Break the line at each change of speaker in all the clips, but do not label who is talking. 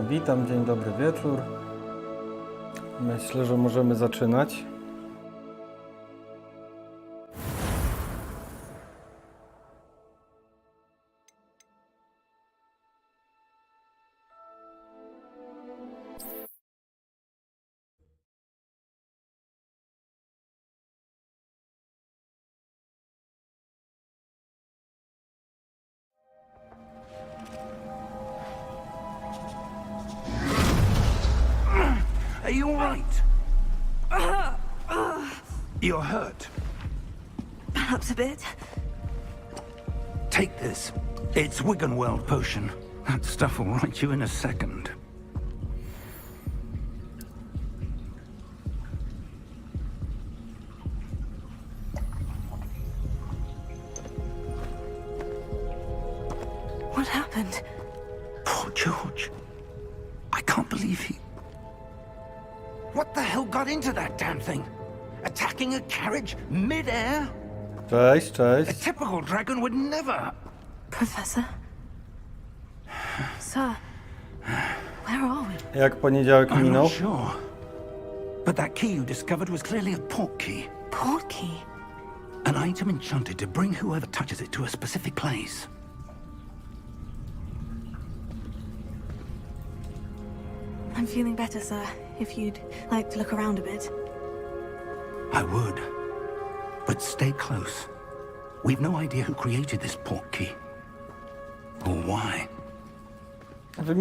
Witam, dzień dobry wieczór. Myślę, że możemy zaczynać.
Are you all right? You're hurt.
Perhaps a bit.
Take this. It's Wiggenweld potion. That stuff will right you in a second.
What happened?
Poor George. I can't believe he... What the hell got into that damn thing? Attacking a carriage mid-air?
Cześć.
A typical dragon would never...
Professor? Sir, where are we?
Jak poniedziałek
I'm
minął?
not sure. But that key you discovered was clearly a port key.
Port key?
An item enchanted to bring whoever touches it to a specific place.
I'm feeling better, sir. If you'd like to look around a bit.
I would. But stay close. We've no idea who created this port key. Or why.
W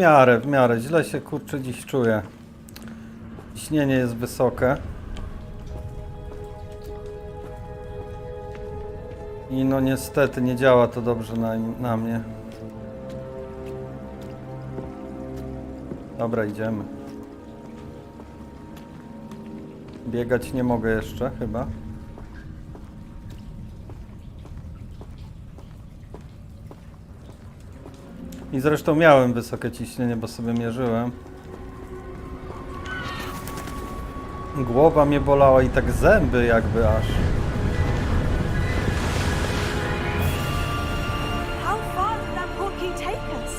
miarę. Źle się kurczę dziś czuję. Ciśnienie jest wysokie. I no niestety nie działa to dobrze na mnie. Dobra, idziemy. Biegać nie mogę jeszcze, chyba. I zresztą miałem wysokie ciśnienie, bo sobie mierzyłem. Głowa mnie bolała i tak zęby jakby aż.
How far did that port key take us?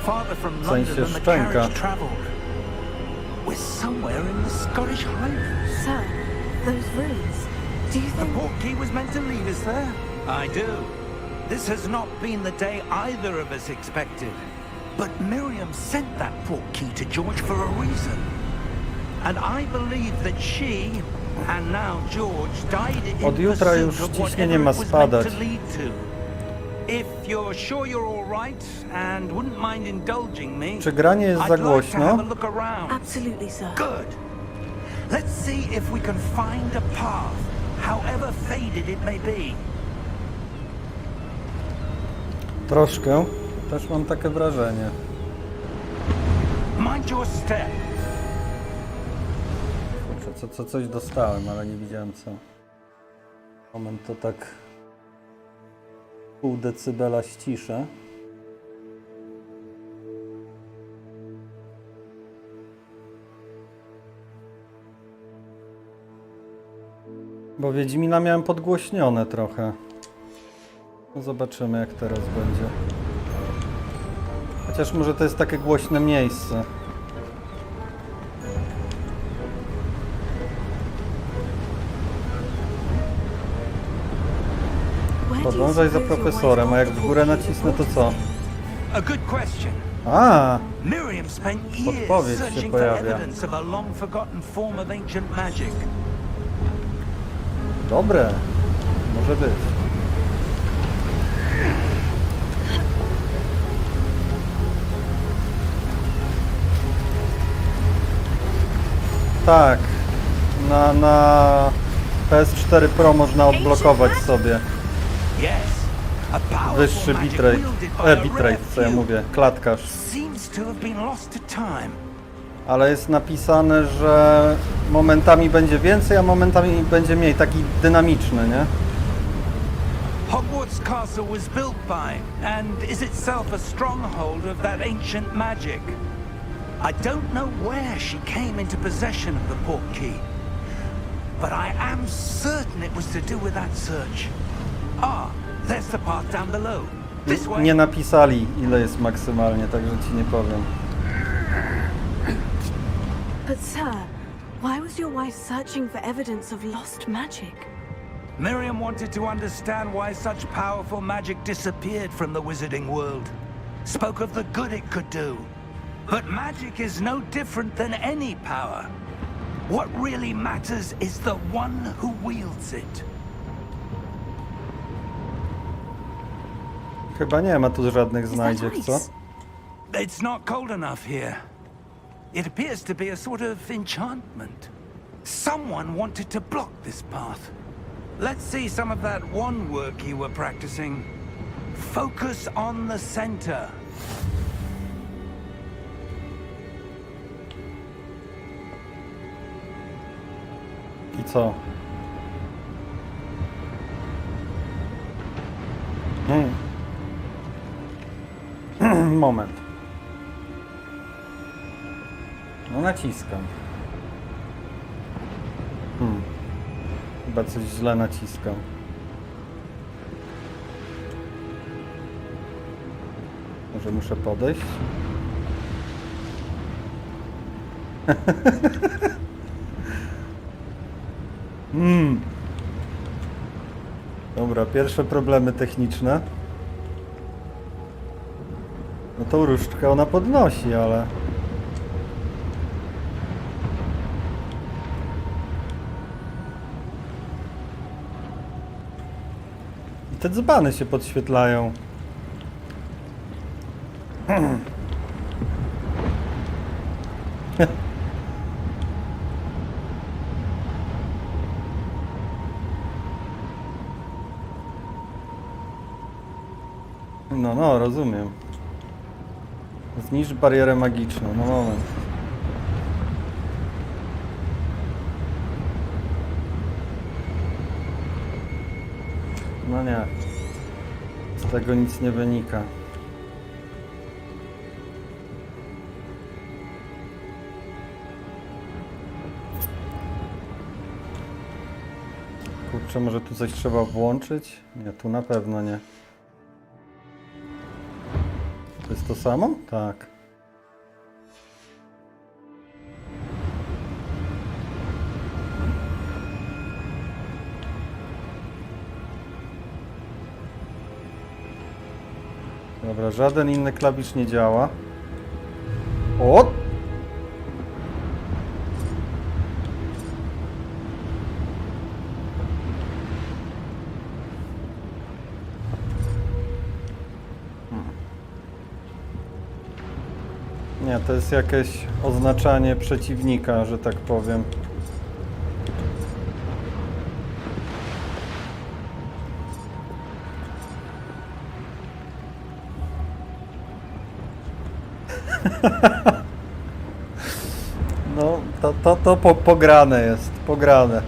Farther from
W sensie
London than the
szczęka.
carriage travelled. We're somewhere in the Scottish Highlands.
Sir, those ruins. Do you
The
think...
port key was meant to lead us there? I do. This has not been the day either of us expected. But Miriam sent that port key to George for a reason. And I believe that she, and now George, died in
Od jutra już
pursuit of
ciśnienie
whatever
ma
it was
spadać.
meant to lead to. If you're sure you're all right and wouldn't mind indulging me,
Czy granie jest za
I'd like to
głośno?
have a look around.
Absolutely, sir.
Good. Let's see if we can find a path, however faded it may be.
Troszkę. Też mam takie wrażenie.
Mind your step.
Kurczę, coś dostałem, ale nie widziałem co. Moment, to tak... Pół decybela ściszę. Bo Wiedźmina miałem podgłośnione trochę. No zobaczymy jak teraz będzie. Chociaż może to jest takie głośne miejsce. Podążaj za profesorem, a jak w górę nacisnę to co?
A good question.
A,
Miriam spent
Podpowiedź
years
się
searching for
pojawia.
evidence of a long forgotten form of ancient magic.
dobre. Może być. Tak. Na PS4 PRO można odblokować sobie
Yes, a powerful
wyższy
magic
bitrate.
wielded by a
Bitrate,
rare
co ja
few.
mówię, klatkarz.
Seems to have been lost to time.
Ale jest napisane, że momentami będzie więcej, a momentami będzie mniej. Taki dynamiczny, nie?
Hogwarts Castle was built by, and is itself a stronghold of that ancient magic. I don't know where she came into possession of the port key, but I am certain it was to do with that search. Ah, there's the path down below. This way.
Nie napisali ile jest maksymalnie, także ci nie powiem.
But sir, why was your wife searching for evidence of lost magic?
Miriam wanted to understand why such powerful magic disappeared from the wizarding world. Spoke of the good it could do. But magic is no different than any power. What really matters is the one who wields it.
Chyba nie ma tu żadnych
Is that
znajdziek, co?
ice?
It's not cold enough here. It appears to be a sort of enchantment. Someone wanted to block this path. Let's see some of that wand work you were practicing. Focus on the center.
I co? Moment. No naciskam. Chyba coś źle naciskam. Może muszę podejść? Dobra, pierwsze problemy techniczne. No tą różdżkę ona podnosi, ale... I te dzbany się podświetlają. No, rozumiem. Zniszcz barierę magiczną, no moment. No nie. Z tego nic nie wynika. Kurczę, może tu coś trzeba włączyć? Nie, tu na pewno nie. To jest to samo? Tak. Dobra, żaden inny klawisz nie działa. O! Nie, to jest jakieś oznaczanie przeciwnika, że tak powiem. No, to pograne jest, pograne.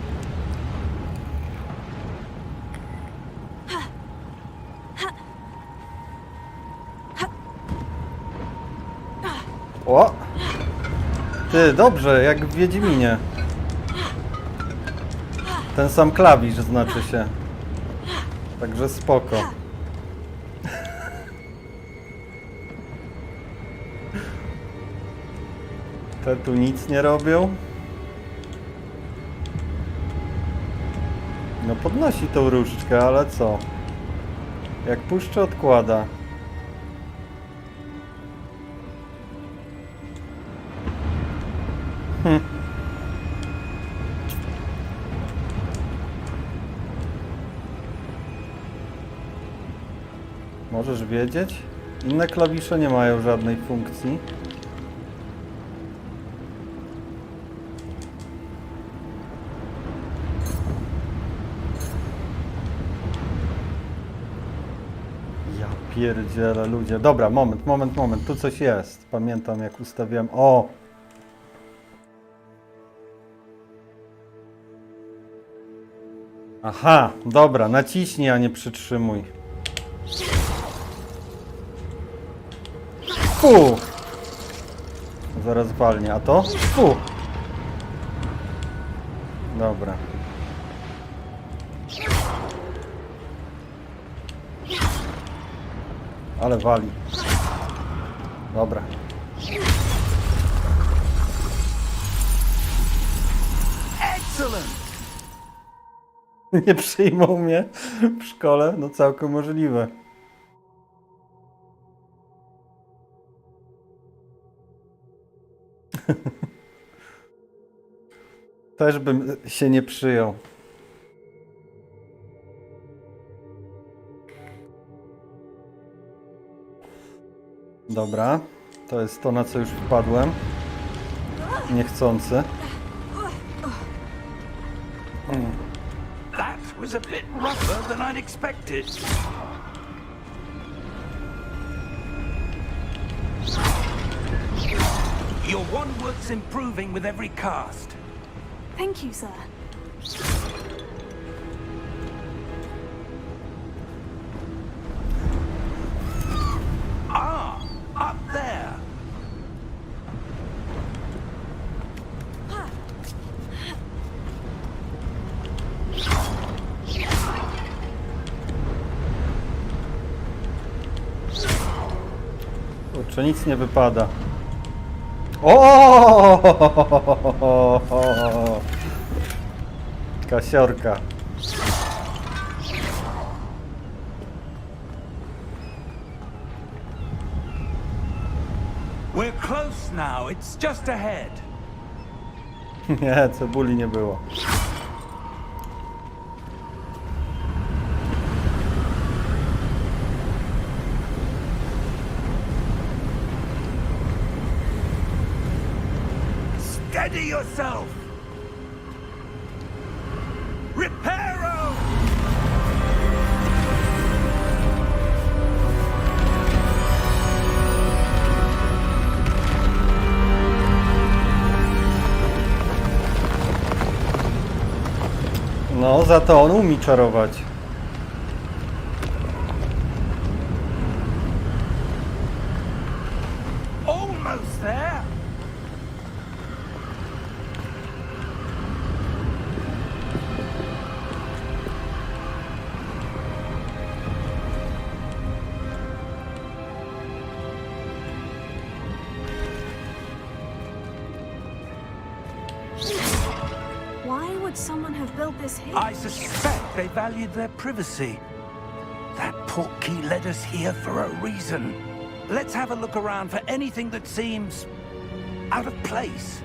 O! Ty, dobrze, jak w Wiedźminie. Ten sam klawisz znaczy się. Także spoko. Te tu nic nie robią. No podnosi tą różdżkę, ale co? Jak puszczę, odkłada. Możesz wiedzieć? Inne klawisze nie mają żadnej funkcji. Ja pierdzielę, ludzie. Dobra, moment. Tu coś jest. Pamiętam, jak ustawiłem... O! Aha, dobra, naciśnij, a nie przytrzymuj. Fu! Zaraz walnie, a to? Fu! Dobra. Ale wali. Nie przyjmą mnie w szkole? No całkiem możliwe. Też bym się nie przyjął. Dobra, to jest to, na co już wpadłem. Niechcący.
That was a bit rougher than I'd expected. Your wand work's improving with every cast.
Thank you, sir.
Ah, up there.
Kurczę, nic nie wypada. O! Kasiorka.
We're close now. It's just ahead.
Nie, cebuli nie było.
Steady yourself. Reparo!
No, za to on umie czarować.
Almost there.
Why would someone have built this here?
I suspect they valued their privacy. That portkey led us here for a reason. Let's have a look around for anything that seems out of place.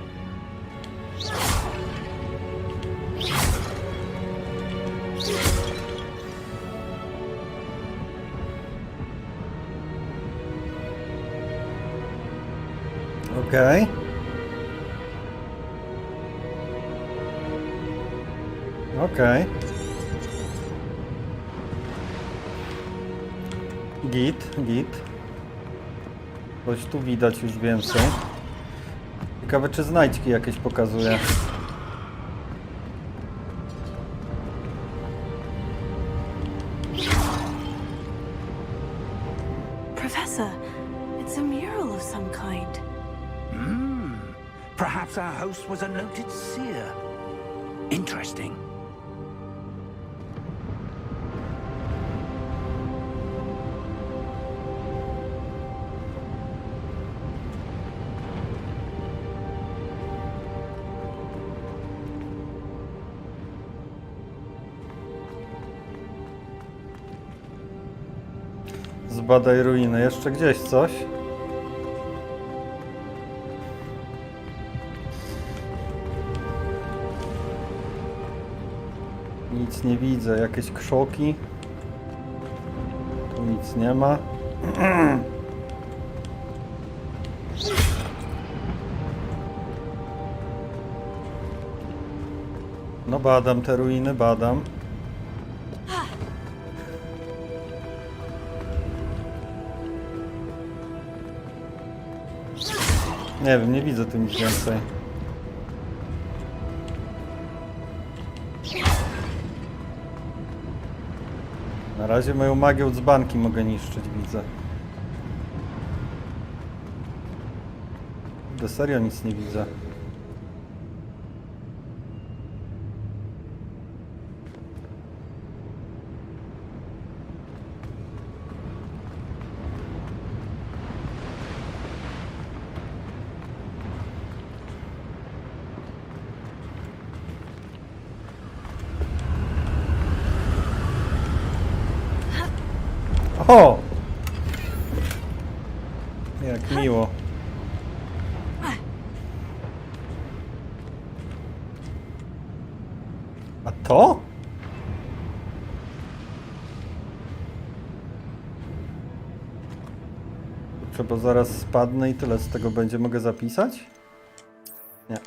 Okej. Okej. Git. Coś tu widać już więcej. Ciekawe, czy znajdźki jakieś pokazuje.
Professor, it's a mural of some kind.
Perhaps our host was a noted seer. Interesting.
Zbadaj ruiny. Jeszcze gdzieś coś? Nic nie widzę. Jakieś krzoki. Tu nic nie ma. No badam te ruiny, badam. Nie wiem, nie widzę tu nic więcej. Na razie moją magią dzbanki mogę niszczyć, widzę. Serio nic nie widzę. O! Jak miło. A to? Bo zaraz spadnę i tyle z tego będzie. Mogę zapisać? Nie.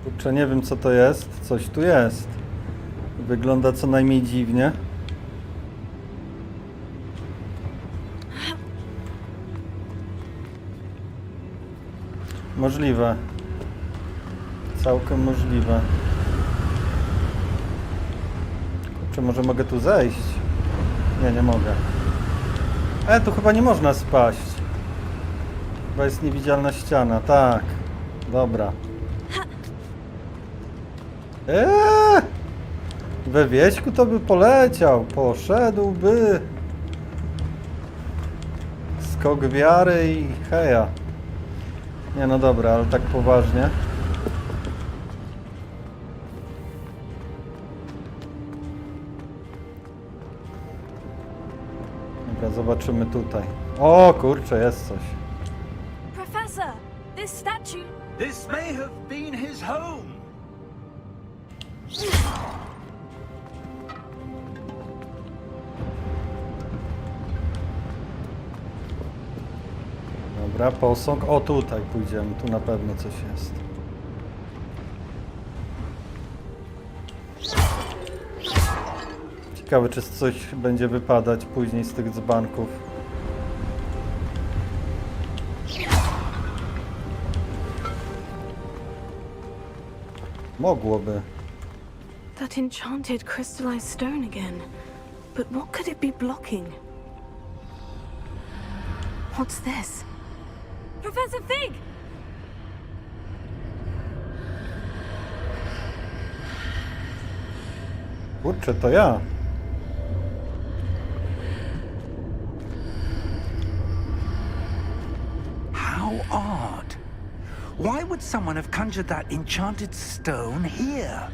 Kurczę, nie wiem co to jest. Coś tu jest. Wygląda co najmniej dziwnie. Możliwe. Całkiem możliwe. Kurczę, może mogę tu zejść? Nie, nie mogę. Tu chyba nie można spaść. Chyba jest niewidzialna ściana, tak. Dobra. We wieśku to by poleciał. Poszedłby. Skok wiary i heja. Nie, no dobra, ale tak poważnie. Dobra, zobaczymy tutaj. O kurczę, jest coś.
Professor, this statue.
This may have been his home.
Dobra, posąg. O, tutaj pójdziemy. Tu na pewno coś jest. Ciekawe, czy coś będzie wypadać później z tych dzbanków. Mogłoby.
That enchanted crystallized stone again. But what could it be blocking? What's this? Professor Fig!
Kurczę, to ja.
How odd. Why would someone have conjured that enchanted stone here?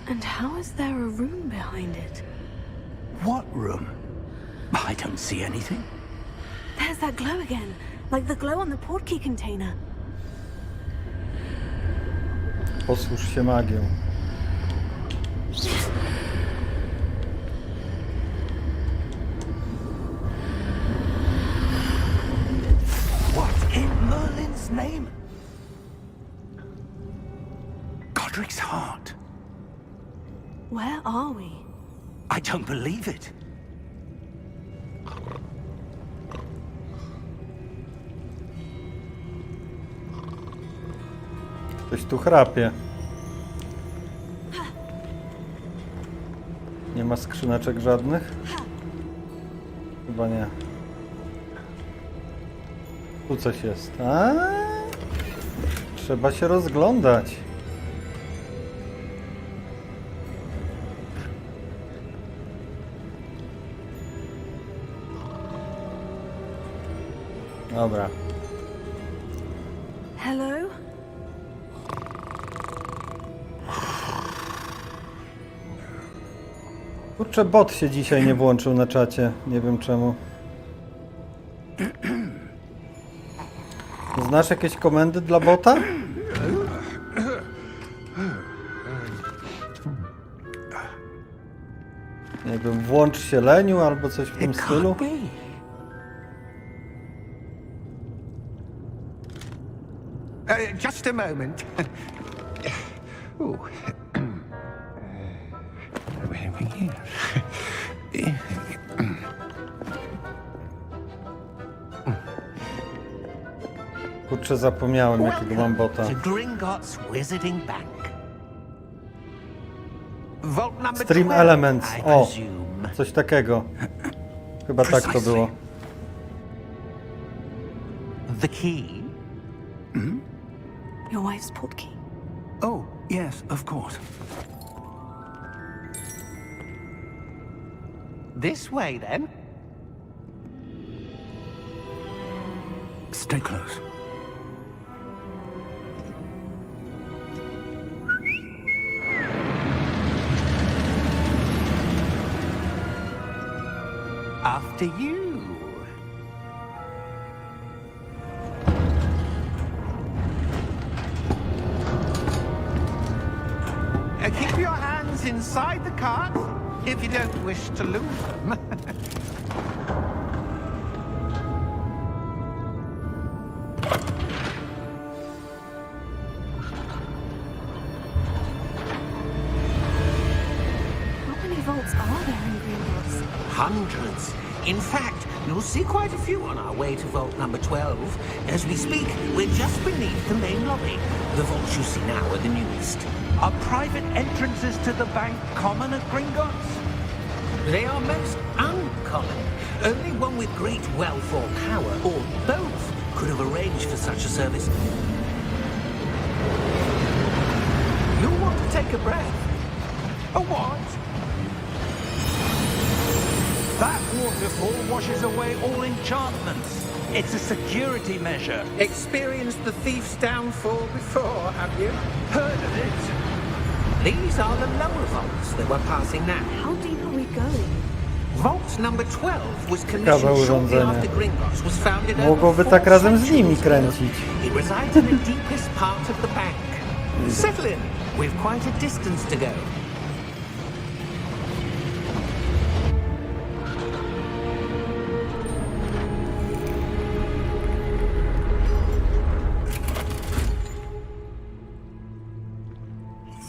And how is there a room behind it?
What room? I don't see anything.
There's that glow again, like the glow on the portkey container.
Posłuż się magią.
What in Merlin's name? Godric's heart.
Where are we?
I don't believe it.
Ktoś tu chrapie. Nie ma skrzyneczek żadnych? Chyba nie. Tu coś jest. Trzeba się rozglądać. Dobra.
Hello?
Kurczę, bot się dzisiaj nie włączył na czacie. Nie wiem czemu. Znasz jakieś komendy dla bota? Nie wiem, włącz się leniu albo coś w tym stylu.
Just a moment. Ooh.
Kurczę, zapomniałem jakiego mam bota.
To Gringotts Wizarding Bank. Vault number
Stream
12,
Elements.
I
O,
presume.
coś takiego. Chyba tak to było.
The key?
Your wife's portkey.
Oh, yes, of course.
This way, then.
Stay close.
After you. Keep your hands inside the cart if you don't wish to lose them.
How many vaults are there in Gringotts?
Hundreds. In fact, you'll see quite a few on our way to vault number 12. As we speak, we're just beneath the main lobby. The vaults you see now are the newest.
Are private entrances to the bank common at Gringotts?
They are most uncommon. Only one with great wealth or power, or both, could have arranged for such a service. You'll want to take a breath. A what?
That waterfall washes away all enchantments. It's a security measure.
Experienced the thief's downfall before, have you?
Heard of it?
These are the lower vaults that we're passing now.
How deep are we going?
Vault number 12 was
Ciekawe
commissioned shortly
urządzenie.
after Gringotts was founded
Mogłoby
over
tak
4
razem z nimi
centuries ago.
kręcić.
It resides in the deepest part of the bank. Settle in. We've quite a distance to go.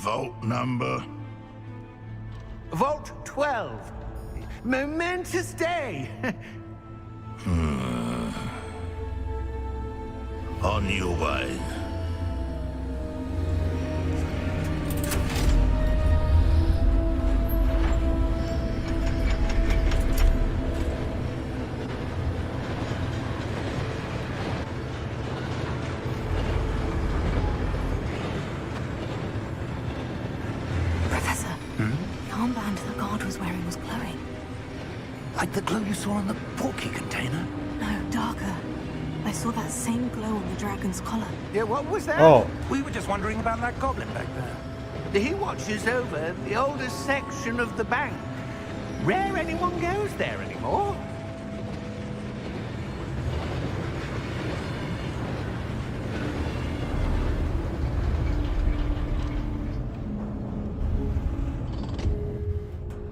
Vault number.
Vault 12. Momentous day.
On your way.
Professor, the armband the guard was wearing was glowing.
Like the glow you saw on the porky container?
No, darker. I saw that same glow on the dragon's collar.
Yeah, what was that?
O,
We were just wondering about that goblin back there.
He watches over the oldest section of the bank. Rare anyone goes there anymore.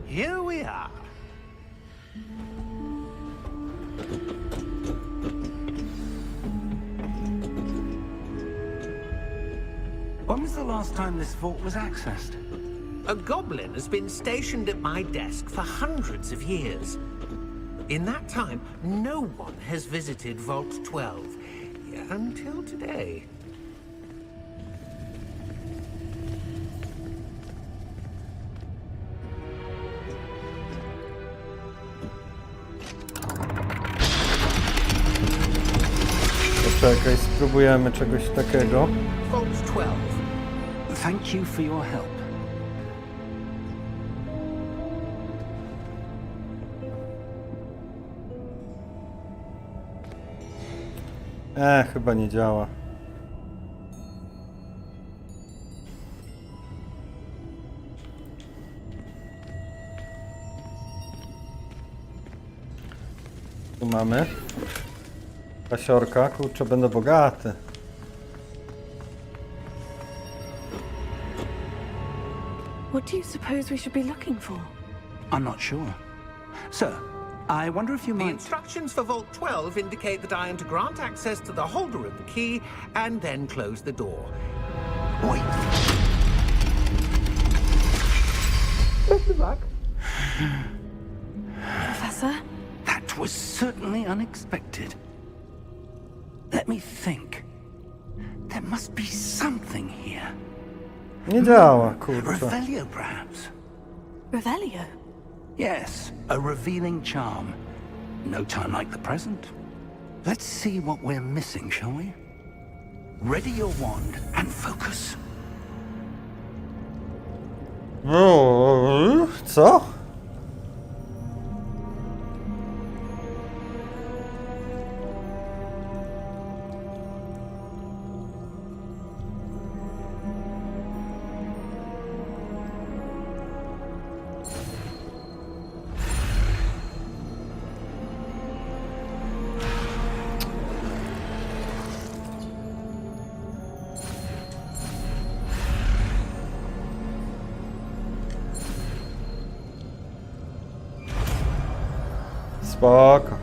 Here we are.
When was the last time this vault was accessed?
A goblin has been stationed at my desk for hundreds of years. In that time, no one has visited Vault 12 until today.
poczekaj, spróbujemy czegoś takiego.
Vault 12.
Thank you for your help.
Chyba nie działa. Tu mamy pasiorka, kurczę, będę bogaty.
What do you suppose we should be looking for?
I'm not sure. Sir, I wonder if you
The
might...
instructions for Vault 12 indicate that I am to grant access to the holder of the key and then close the door.
Wait.
Best of luck.
Professor?
That was certainly unexpected. Let me think. There must be something here.
Nie działa, kurczę.
Revelio, perhaps?
Revelio?
Yes, a revealing charm. No time like the present. Let's see what we're missing, shall we? Ready your wand and focus.
Co? Spoko.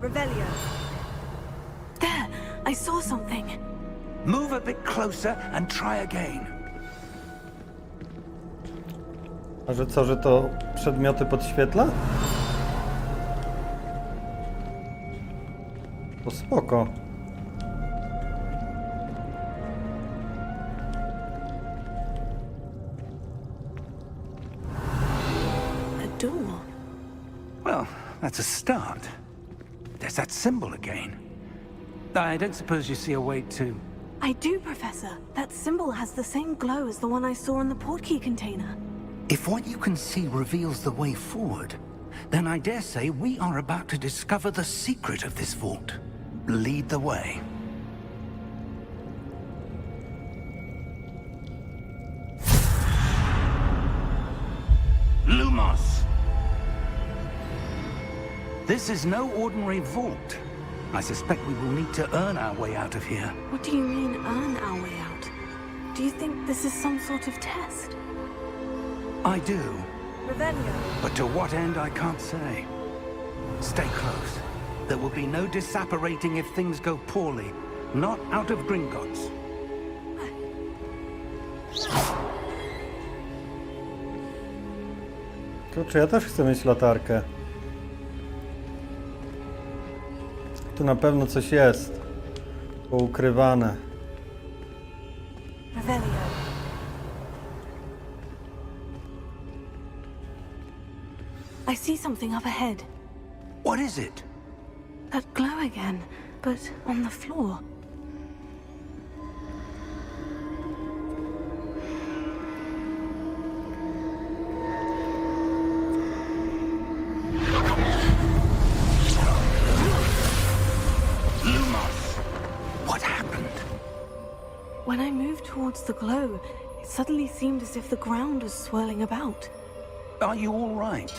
Revelio. There, I saw something.
Move a bit closer and try again.
A że co, że to przedmioty podświetla? To spoko.
A door.
Well, that's a start. There's that symbol again. I don't suppose you see a way to...
I do, Professor. That symbol has the same glow as the one I saw on the portkey container.
If what you can see reveals the way forward, then I dare say we are about to discover the secret of this vault. Lead the way. Lumos! This is no ordinary vault. I suspect we will need to earn our way out of here.
What do you mean, earn our way out? Do you think this is some sort of test?
I do,
Revelio.
but to what end I can't say. Stay close. There will be no disapparating if things go poorly. Not out of Gringotts.
Kurczę, ja też chcę mieć latarkę. Tu na pewno coś jest. Poukrywane.
Revelio. I see something up ahead.
What is it?
That glow again, but on the floor.
Lumos! What happened?
When I moved towards the glow, it suddenly seemed as if the ground was swirling about.
Are you all right?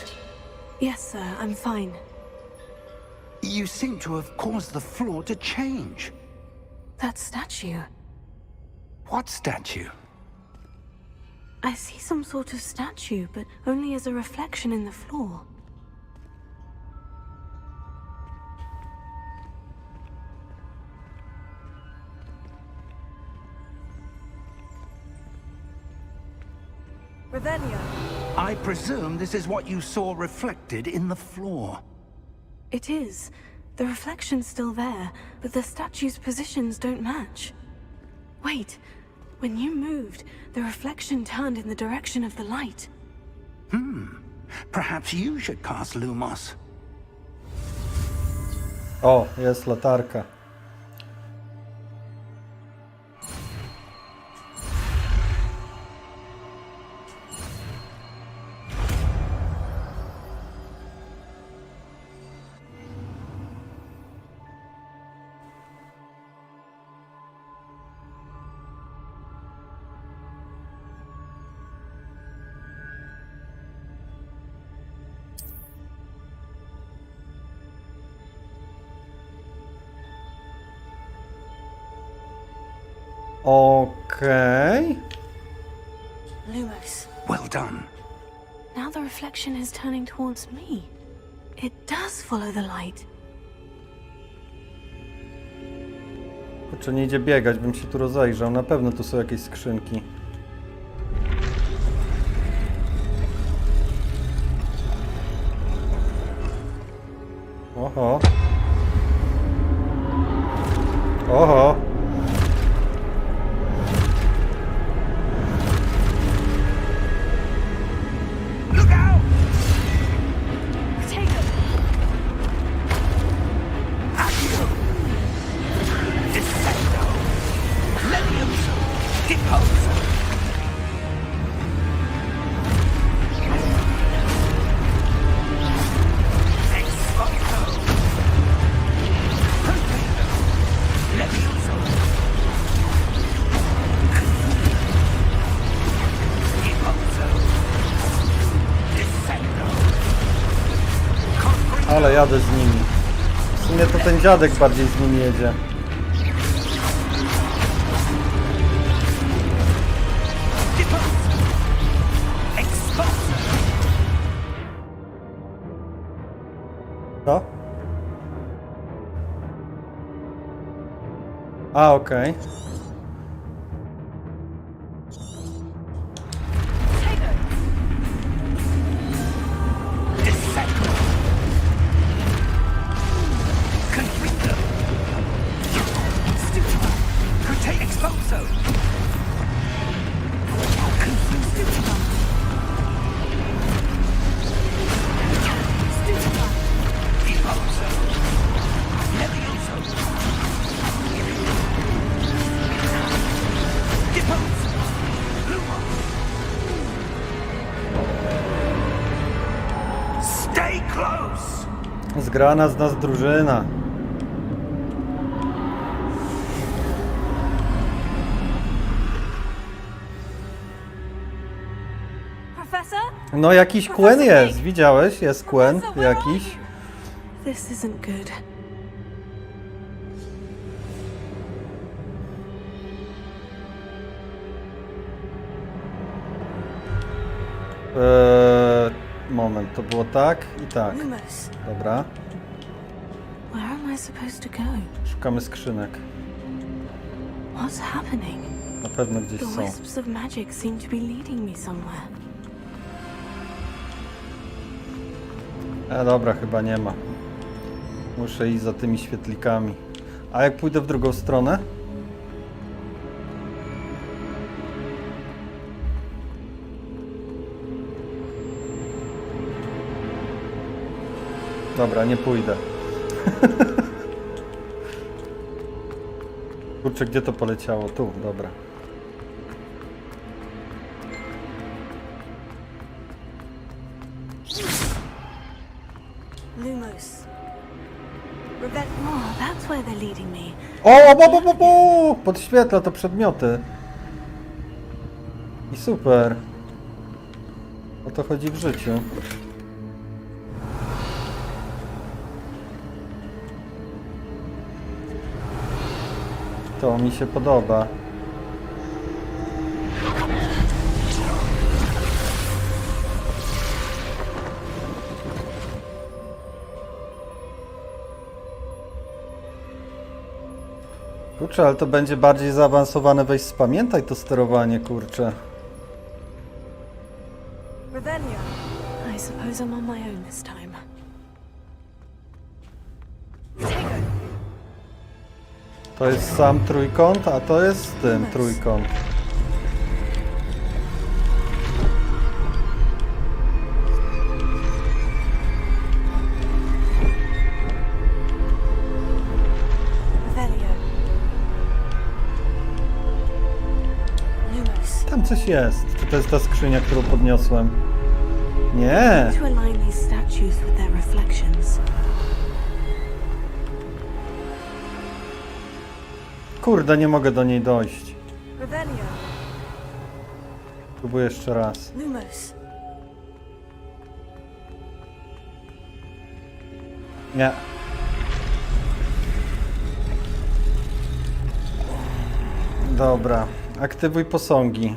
Yes, sir, I'm fine.
You seem to have caused the floor to change.
That statue.
What statue?
I see some sort of statue, but only as a reflection in the floor. Revelio.
I presume this is what you saw reflected in the floor.
It is. The reflection's still there, but the statue's positions don't match. Wait. When you moved, the reflection turned in the direction of the light.
Perhaps you should cast Lumos.
O, jest latarka. Okej.
Lumos.
Well done.
Now the reflection is turning towards me. It does follow the light.
Kurczę, nie idzie biegać, bym się tu rozejrzał. Na pewno tu są jakieś skrzynki. Oho. Oho.
Look out!
Take it!
Accio! Descendo! Levioso! Deposo! Exposto! Levioso! Deposo! Descendo!
Ale jadę z nimi. W sumie to ten dziadek bardziej z nimi jedzie.
Exposto!
Co? A, okej. Zgrana z nas drużyna.
Professor?
No jakiś Quen jest, widziałeś? Jest Quen jakiś.
This isn't good.
Moment, to było tak i tak.
Lumos,
Dobra,
where am I supposed to go?
szukamy skrzynek.
What's happening?
Na pewno gdzieś
The
są.
wisps of magic seem to be leading me somewhere.
Dobra, chyba nie ma. Muszę iść za tymi świetlikami. A jak pójdę w drugą stronę? Dobra, nie pójdę. Kurczę, gdzie to poleciało? Tu, dobra.
Lumos. Oh, that's where they're leading me.
O! Podświetla to przedmioty. I super. O to chodzi w życiu. To mi się podoba. Kurczę, ale to będzie bardziej zaawansowane, weź spamiętaj to sterowanie, kurczę.
Revelio. I suppose I'm on my own this time.
To jest sam trójkąt, a to jest z tym trójkąt.
Revelio. Lumos.
Tam coś jest. Czy to jest ta skrzynia, którą podniosłem? Nie.
To align these statues with their reflections.
Kurde, nie mogę do niej dojść.
Revelio.
Próbuję jeszcze raz.
Lumos.
Nie. Dobra. Aktywuj posągi.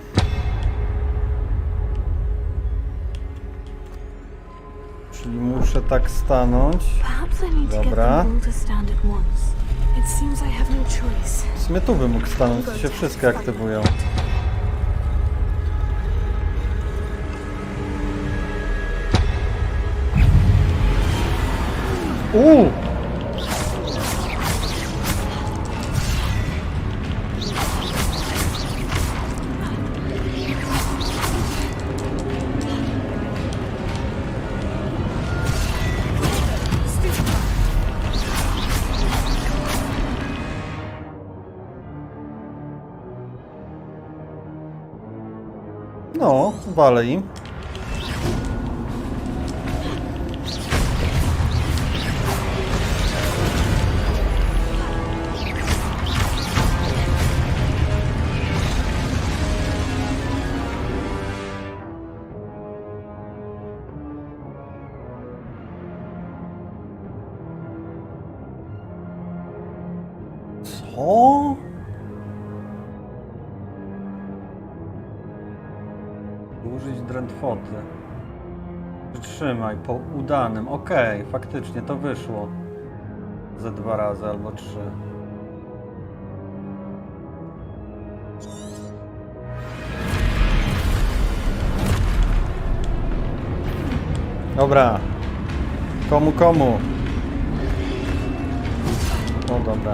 Czyli muszę tak stanąć.
Perhaps I need to get
Dobra.
them all to stand at once. It seems I have no choice.
W sumie tu bym mógł stanąć, to się wszystkie aktywują. No, walę im. Co? Użyć drętwoty. Przytrzymaj po udanym. Okej, faktycznie to wyszło. Ze 2 razy albo 3. Dobra. Komu? O, dobra.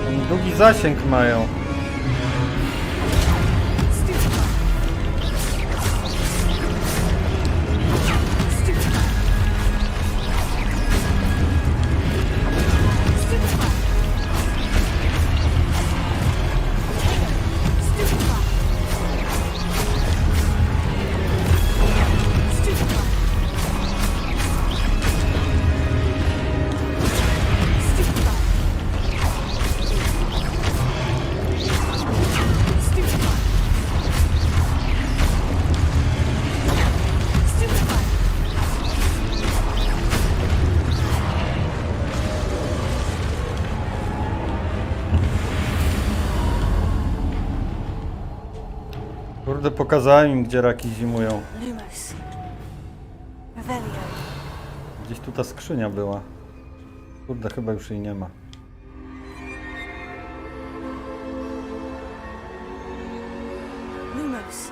Oni długi zasięg mają. Kurde, pokazałem im, gdzie raki zimują.
Lumos. Revelio.
Gdzieś tu ta skrzynia była. Kurde, chyba już jej nie ma.
Lumos.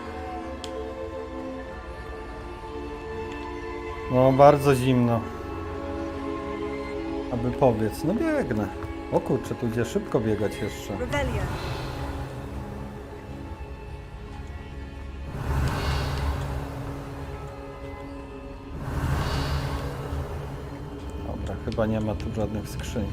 No, bardzo zimno. Aby powiedz, no biegnę. O kurczę, tu idzie szybko biegać jeszcze.
Revelio.
Dobra, chyba nie ma tu żadnych skrzyń.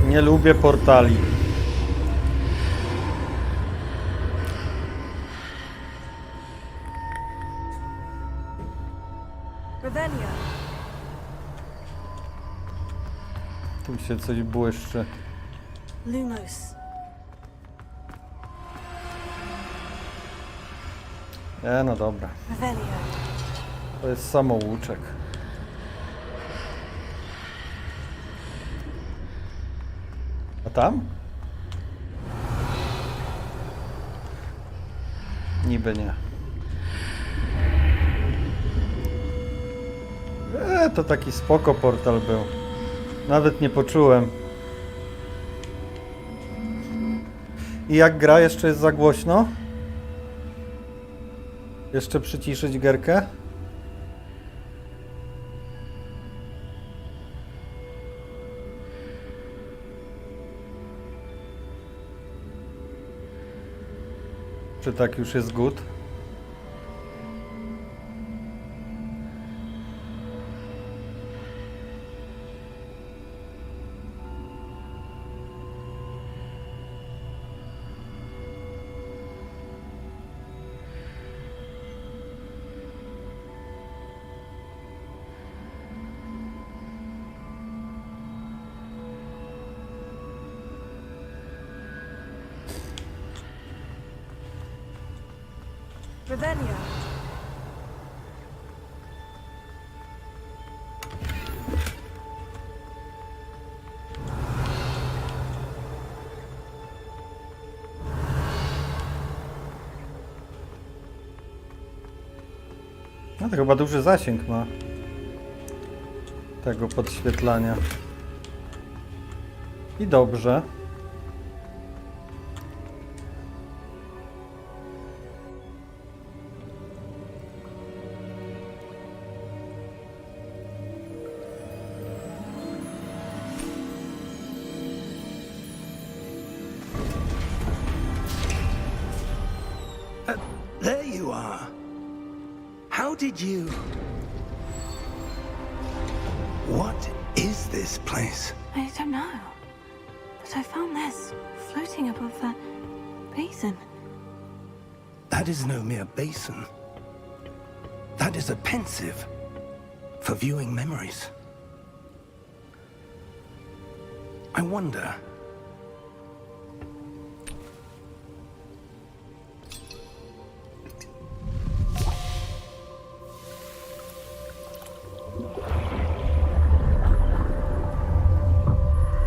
Nie lubię portali.
Revelio.
Tu się coś błyszczy.
Lumos.
No dobra.
Revelio.
To jest samouczek. A tam? Niby nie. To taki spoko portal był. Nawet nie poczułem. I jak gra, jeszcze jest za głośno? Jeszcze przyciszyć gierkę? Czy tak już jest good?
Revelio.
No to chyba duży zasięg ma tego podświetlania. I dobrze.
There you are. How did you...
What is this place?
I don't know. But I found this floating above the basin.
That is no mere basin. That is a pensive for viewing memories. I wonder.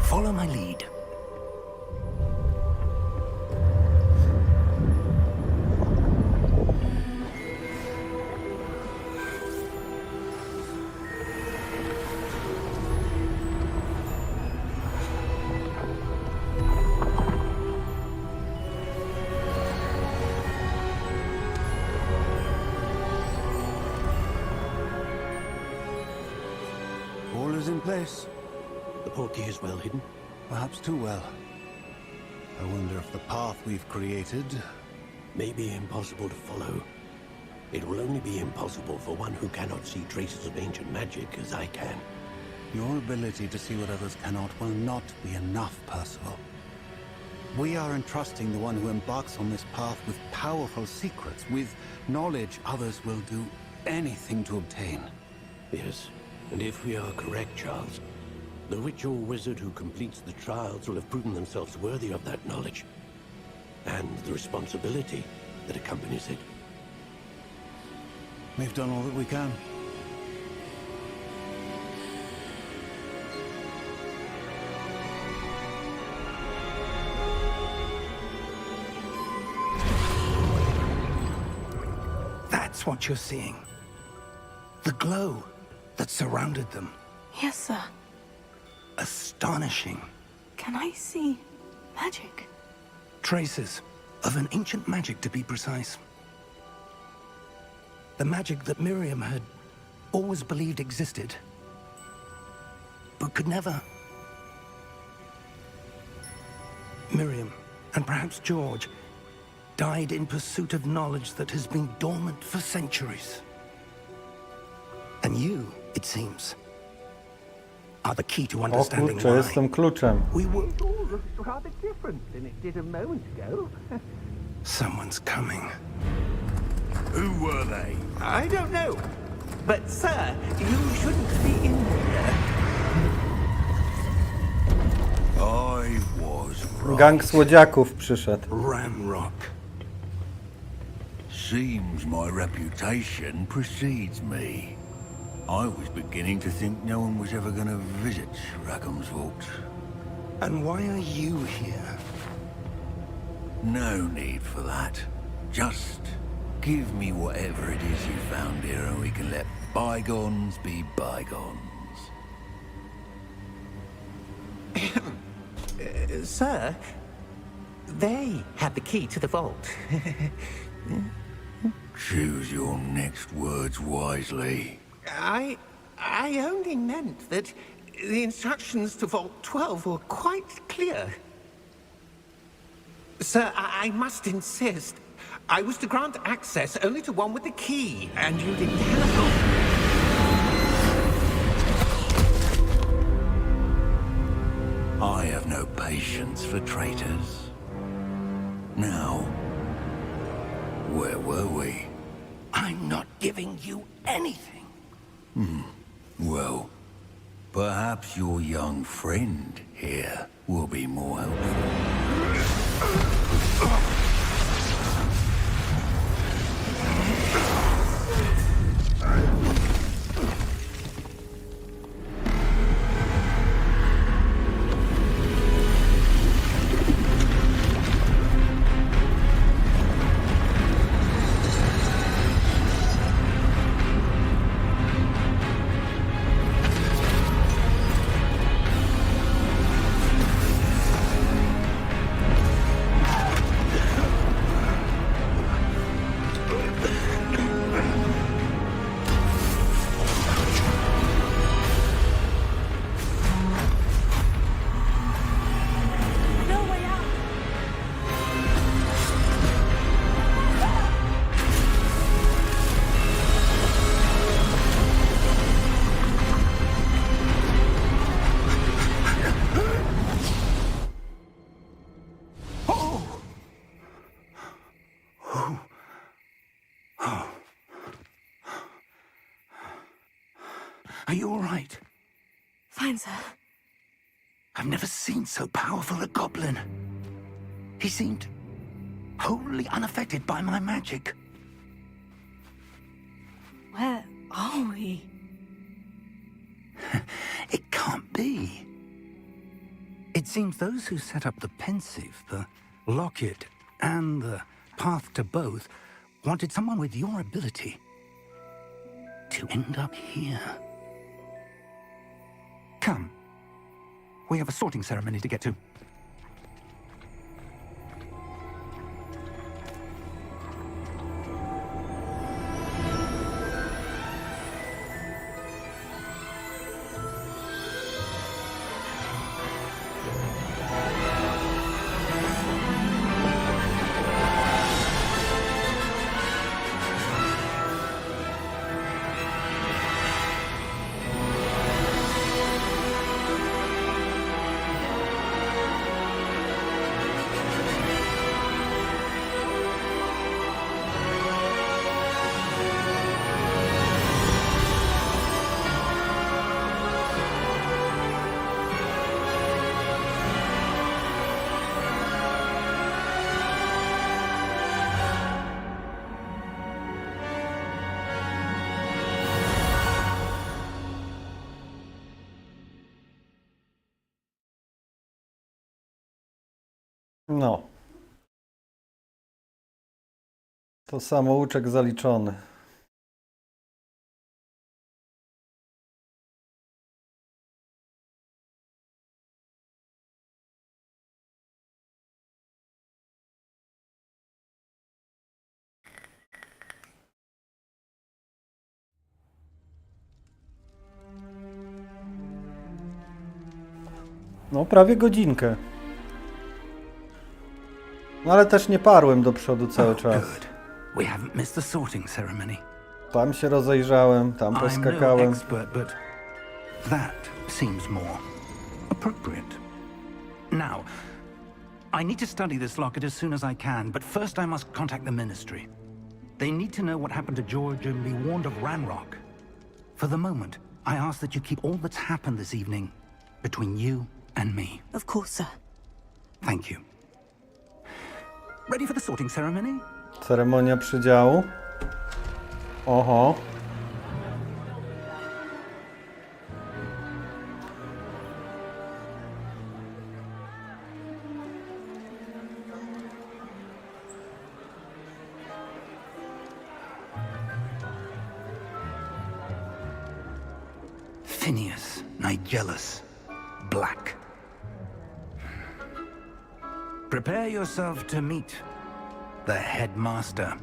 Follow my lead.
All is in place.
The portkey is well hidden.
Perhaps too well. I wonder if the path we've created...
May be impossible to follow. It will only be impossible for one who cannot see traces of ancient magic as I can.
Your ability to see what others cannot will not be enough, Percival. We are entrusting the one who embarks on this path with powerful secrets, with knowledge others will do anything to obtain.
Yes, and if we are correct, Charles, the witch or wizard who completes the trials will have proven themselves worthy of that knowledge, and the responsibility that accompanies it.
We've done all that we can.
That's what you're seeing. The glow that surrounded them.
Yes, sir.
Astonishing.
Can I see magic?
Traces of an ancient magic, to be precise. The magic that Miriam had always believed existed, but could never. Miriam, and perhaps George, died in pursuit of knowledge that has been dormant for centuries. And you, it seems, are the key to
O
understanding
kurczę,
why.
jestem kluczem.
We were...
It all looks rather different than it did a moment ago.
Someone's coming.
Who were they?
I don't know. But, sir, you shouldn't be in here.
I was right.
Gang słodziaków przyszedł.
Ramrock.
Seems my reputation precedes me. I was beginning to think no one was ever going to visit Rackham's vault.
And why are you here?
No need for that. Just give me whatever it is you found here and we can let bygones be bygones.
Sir, they had the key to the vault.
Choose your next words wisely.
I only meant that the instructions to Vault 12 were quite clear. Sir, I must insist. I was to grant access only to one with the key, and you didn't have
I have no patience for traitors. Now, where were we?
I'm not giving you anything.
Well, perhaps your young friend here will be more helpful.
Are you all right?
Fine, sir.
I've never seen so powerful a goblin. He seemed wholly unaffected by my magic.
Where are we?
It can't be. It seems those who set up the pensive, the locket, and the path to both wanted someone with your ability to end up here. Come. We have a sorting ceremony to get to.
No. To samouczek zaliczony. No, prawie godzinkę. No ale też nie parłem do przodu cały czas.
Good. We haven't missed the sorting ceremony.
Tam się rozejrzałem, tam
I'm no
poskakałem.
expert, but that seems more appropriate. Now, I need to study this locket as soon as I can, but first I must contact the Ministry. They need to know what happened to George and be warned of Ranrock. For the moment, I ask that you keep all that's happened this evening between you and me.
Of course, sir.
Thank you. Ready for the sorting ceremony?
Ceremonia przydziału. Oho.
Phineas Nigellus Black. Prepare yourself to meet the headmaster.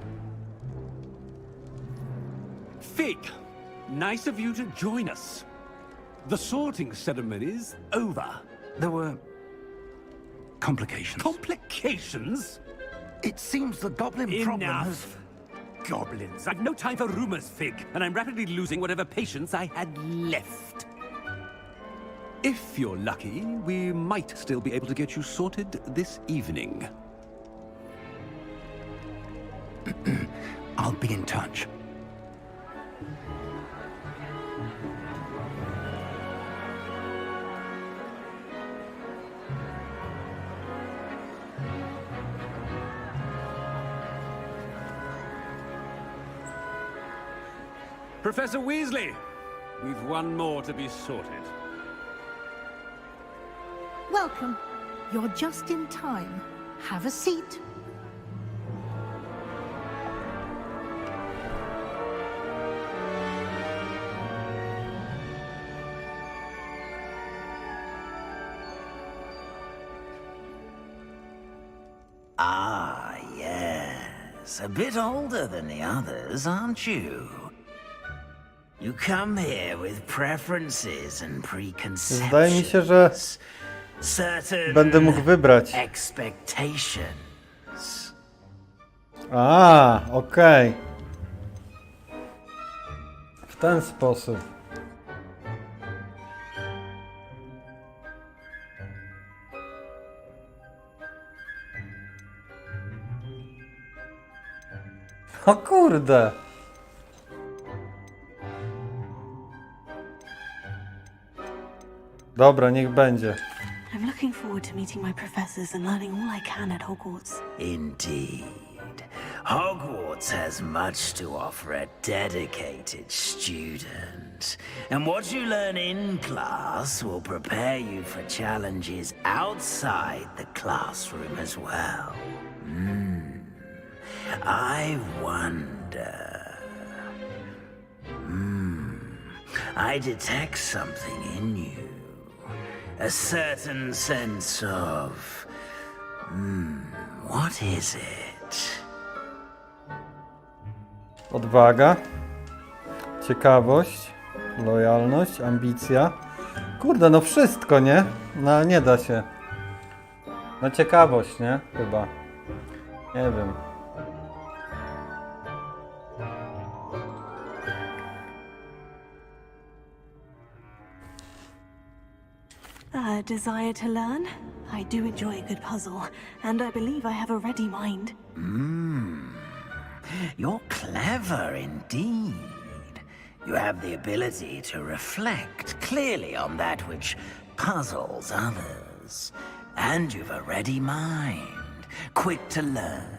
Fig, nice of you to join us. The sorting ceremony's over.
There were complications.
Complications?
It seems the goblin problem has...
Enough. Goblins. I've no time for rumors, Fig, and I'm rapidly losing whatever patience I had left. If you're lucky, we might still be able to get you sorted this evening.
I'll be in touch.
Professor Weasley, we've one more to be sorted.
Welcome. You're just in time. Have a seat.
Ah, yes. A bit older than the others, aren't you? You come here with preferences and preconceptions.
Zdaje mi się, że będę mógł wybrać.
Expectations.
A, okej. W ten sposób. O kurde. Dobra, niech będzie.
I'm looking forward to meeting my professors and learning all I can at Hogwarts.
Indeed. Hogwarts has much to offer a dedicated student. And what you learn in class will prepare you for challenges outside the classroom as well. I wonder... I detect something in you. A certain sense of... what is it?
Odwaga, ciekawość, lojalność, ambicja. Kurde, no wszystko, nie? No nie da się. No ciekawość, nie? Chyba. Nie wiem.
A desire to learn? I do enjoy a good puzzle, and I believe I have a ready mind.
You're clever indeed. You have the ability to reflect clearly on that which puzzles others. And you've a ready mind, quick to learn.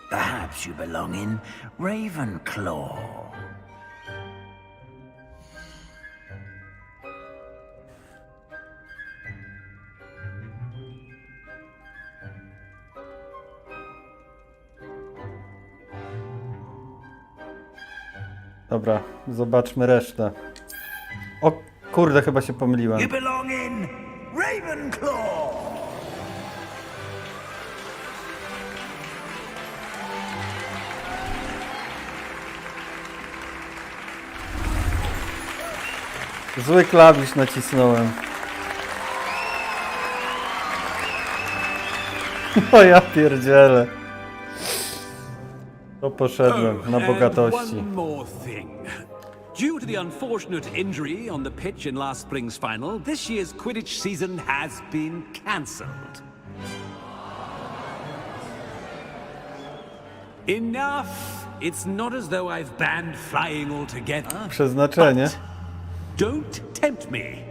Perhaps you belong in Ravenclaw.
Dobra, zobaczmy resztę. O kurde, chyba się pomyliłem.
You belong in Ravenclaw!
Zły klawisz nacisnąłem. O ja pierdzielę. To poszedłem na bogatości.
One more thing. Due to the unfortunate injury on the pitch in last spring's final, this year's Quidditch season has been cancelled. Enough! It's not as though I've banned flying altogether.
Przeznaczenie.
But don't tempt me.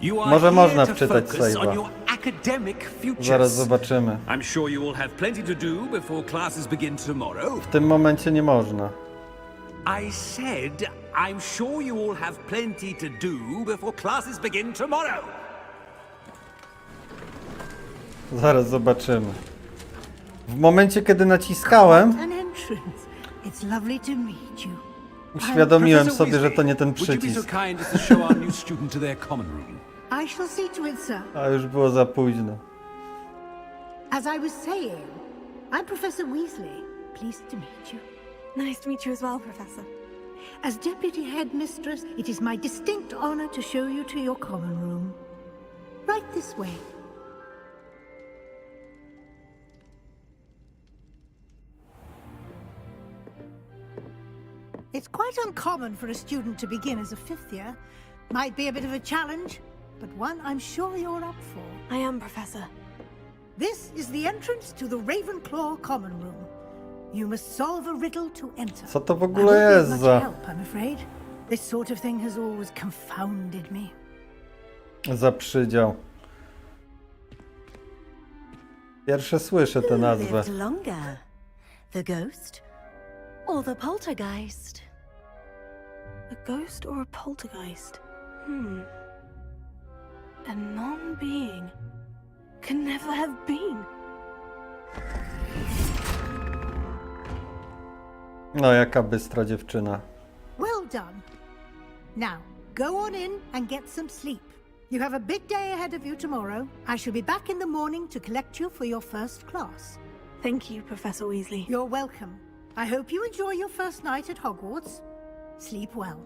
You are
Może
here
można
to
wczytać
focus on
save'a.
your academic futures.
Zaraz zobaczymy.
I'm sure you will have plenty to do before classes begin tomorrow.
W tym momencie nie można.
I said, I'm sure you all have plenty to do before classes begin tomorrow.
Zaraz zobaczymy. W momencie, kiedy naciskałem,
An entrance. It's lovely to meet you.
uświadomiłem
Professor
sobie, że to nie ten
Weasley, would you be so
przycisk.
kind as to show our new student to their common room?
I shall see to it, sir.
A już było za późno.
As I was saying, I'm Professor Weasley. Pleased to meet you.
Nice to meet you as well, Professor.
As Deputy Headmistress, it is my distinct honor to show you to your common room. Right this way. It's quite uncommon for a student to begin as a fifth year. Might be a bit of a challenge, but one I'm sure you're up for.
I am, Professor.
This is the entrance to the Ravenclaw common room. You must solve a riddle to enter.
Co to w
I
ogóle
won't be of
jest
much
za...
help, I'm afraid. This sort of thing has always confounded me.
za przydział. Pierwsze słyszę tę nazwę.
Lived longer, the ghost or the poltergeist?
A ghost or a poltergeist? A non-being can never have been.
No, jaka bystra dziewczyna.
Well done. Now, go on in and get some sleep. You have a big day ahead of you tomorrow. I shall be back in the morning to collect you for your first class.
Thank you, Professor Weasley.
You're welcome. I hope you enjoy your first night at Hogwarts. Sleep well.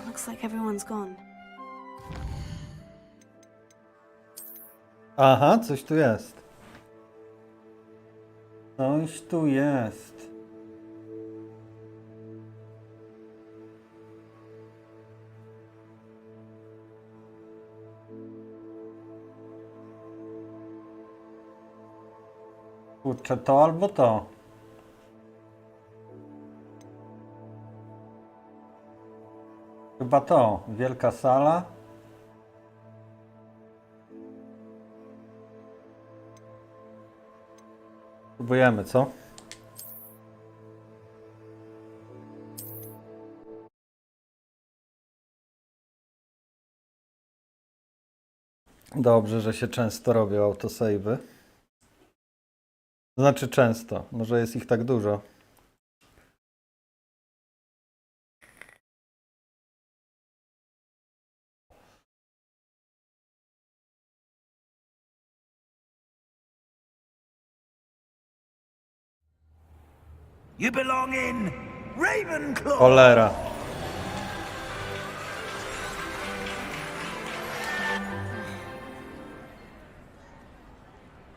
Looks like everyone's gone.
Aha, coś tu jest. Coś tu jest. Kurczę, to albo to. Chyba to. Wielka sala. Próbujemy, co? Dobrze, że się często robią autosave'y. Znaczy często, może jest ich tak dużo.
You belong in Ravenclaw!
Cholera.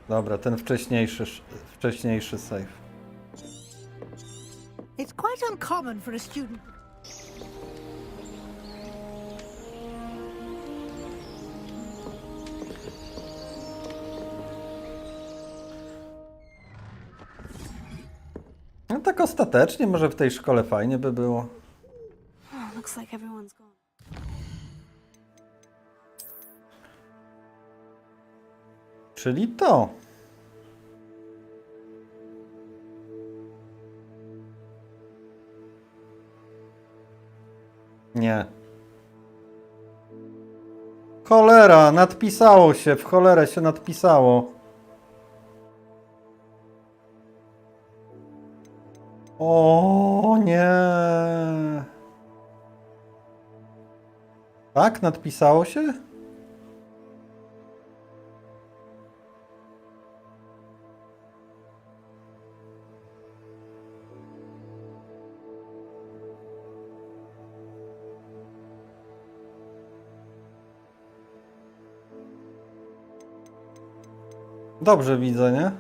Dobra, ten wcześniejszy save.
It's quite uncommon for a student.
No tak ostatecznie, może w tej szkole fajnie by było.
Oh, looks like everyone's gone.
Czyli to. Nie. Cholera, nadpisało się, w cholerę się nadpisało. O nie. Tak, nadpisało się? Dobrze widzę, nie?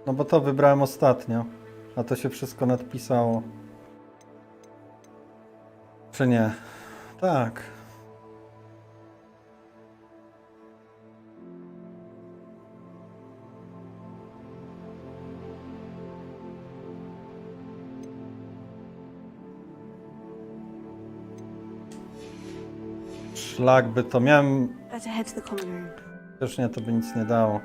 No bo to wybrałem ostatnio, a to się wszystko nadpisało. Czy nie? Tak. Szlak by to miałem...
Better head to the common room.
Też nie, to by nic nie dało.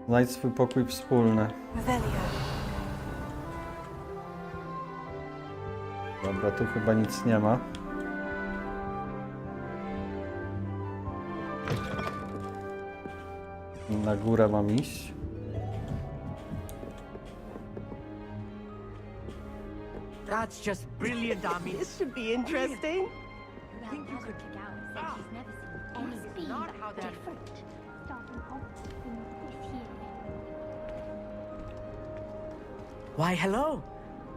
Znajdź swój pokój wspólny. Dobra, tu chyba nic nie ma. Na górę mam iść.
That's just brilliant, Ami. This should be interesting.
Think you could get out and said she's never seen anything
not how that
different. Starting off in this year.
Why, hello.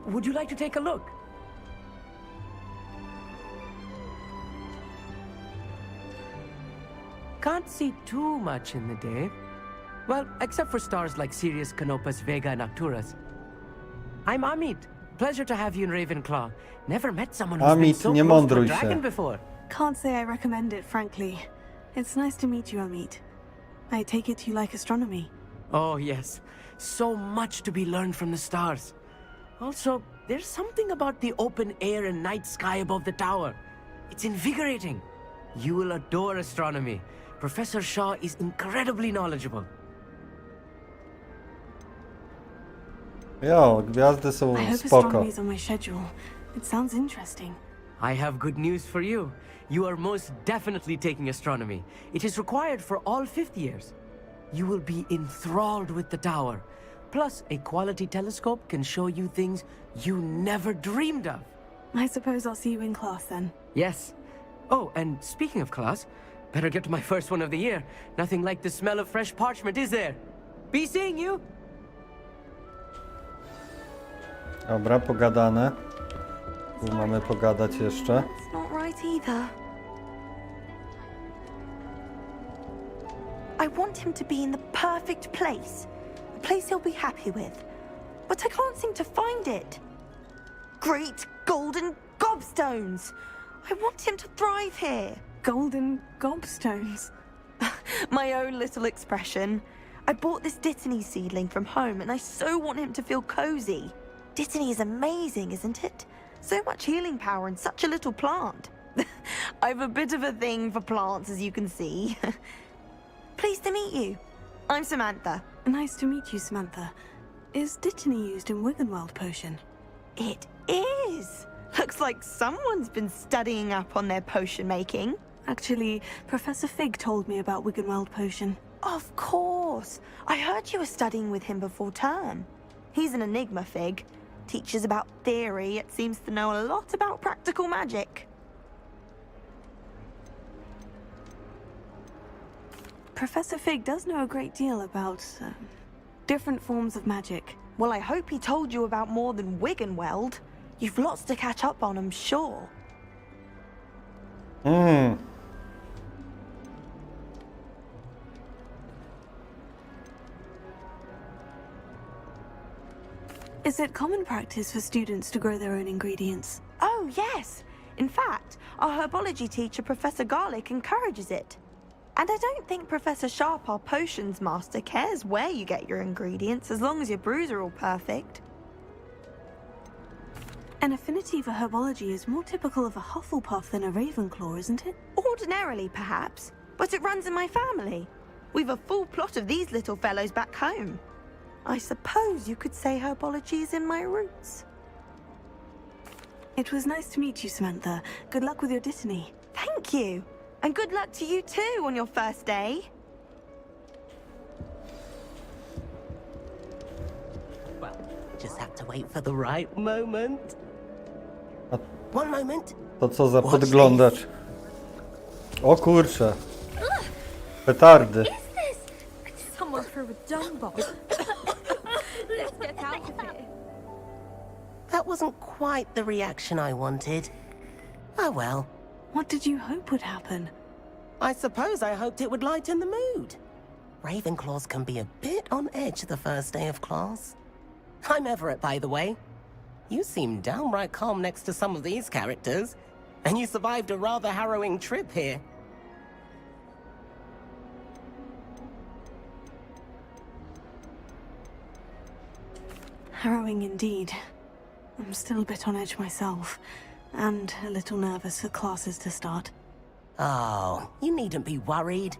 Would you like to take a look? Can't see too much in the day. Well, except for stars like Sirius, Canopus, Vega, and Arcturus. I'm Amit. Pleasure to have you in Ravenclaw. Never met someone who's been
Amit,
so
nie
close to a
mądruj
dragon
się.
before.
Can't say I recommend it, frankly. It's nice to meet you, Amit. I take it you like astronomy.
Oh, yes. So much to be learned from the stars. Also, there's something about the open air and night sky above the tower. It's invigorating. You will adore astronomy. Professor Shaw is incredibly knowledgeable.
Jo, gwiazdy są
I hope
spoko.
astronomy's on my schedule. It sounds interesting.
I have good news for you. You are most definitely taking astronomy. It is required for all fifth years. You will be enthralled with the tower. Plus, a quality telescope can show you things you never dreamed of.
I suppose I'll see you in class then.
Yes. Oh, and speaking of class, better get to my first one of the year. Nothing like the smell of fresh parchment, is there? Be seeing you!
Dobra, pogadane. Tu mamy pogadać jeszcze.
It's not right either.
I want him to be in the perfect place. A place he'll be happy with. But I can't seem to find it. Great golden gobstones! I want him to thrive here.
Golden gobstones.
My own little expression. I bought this Dittany seedling from home and I so want him to feel cozy. Dittany is amazing, isn't it? So much healing power in such a little plant. I've a bit of a thing for plants, as you can see. Pleased to meet you. I'm Samantha.
Nice to meet you, Samantha. Is Dittany used in Wiggenweld potion?
It is. Looks like someone's been studying up on their potion making.
Actually, Professor Fig told me about Wiggenweld potion.
Of course. I heard you were studying with him before term. He's an enigma, Fig. Teaches about theory, yet seems to know a lot about practical magic.
Professor Fig does know a great deal about different forms of magic.
Well, I hope he told you about more than Wiggenweld. You've lots to catch up on, I'm sure.
Is it common practice for students to grow their own ingredients?
Oh, yes. In fact, our herbology teacher, Professor Garlick, encourages it. And I don't think Professor Sharp, our potions master, cares where you get your ingredients, as long as your brews are all perfect.
An affinity for herbology is more typical of a Hufflepuff than a Ravenclaw, isn't it?
Ordinarily, perhaps, but it runs in my family. We've a full plot of these little fellows back home. I suppose you could say herbology is in my roots.
It was nice to meet you, Samantha. Good luck with your Dittany.
Thank you. And good luck to you too on your first day.
Well, just have to wait for the right moment. One moment.
To co za podglądacz? O kurczę. Petardy.
Someone threw a dung bomb. Let's get out of here.
That wasn't quite the reaction I wanted. Oh well.
What did you hope would happen?
I suppose I hoped it would lighten the mood. Ravenclaws can be a bit on edge the first day of class. I'm Everett, by the way. You seem downright calm next to some of these characters, and you survived a rather harrowing trip here.
Harrowing indeed. I'm still a bit on edge myself, and a little nervous for classes to start.
Oh, you needn't be worried.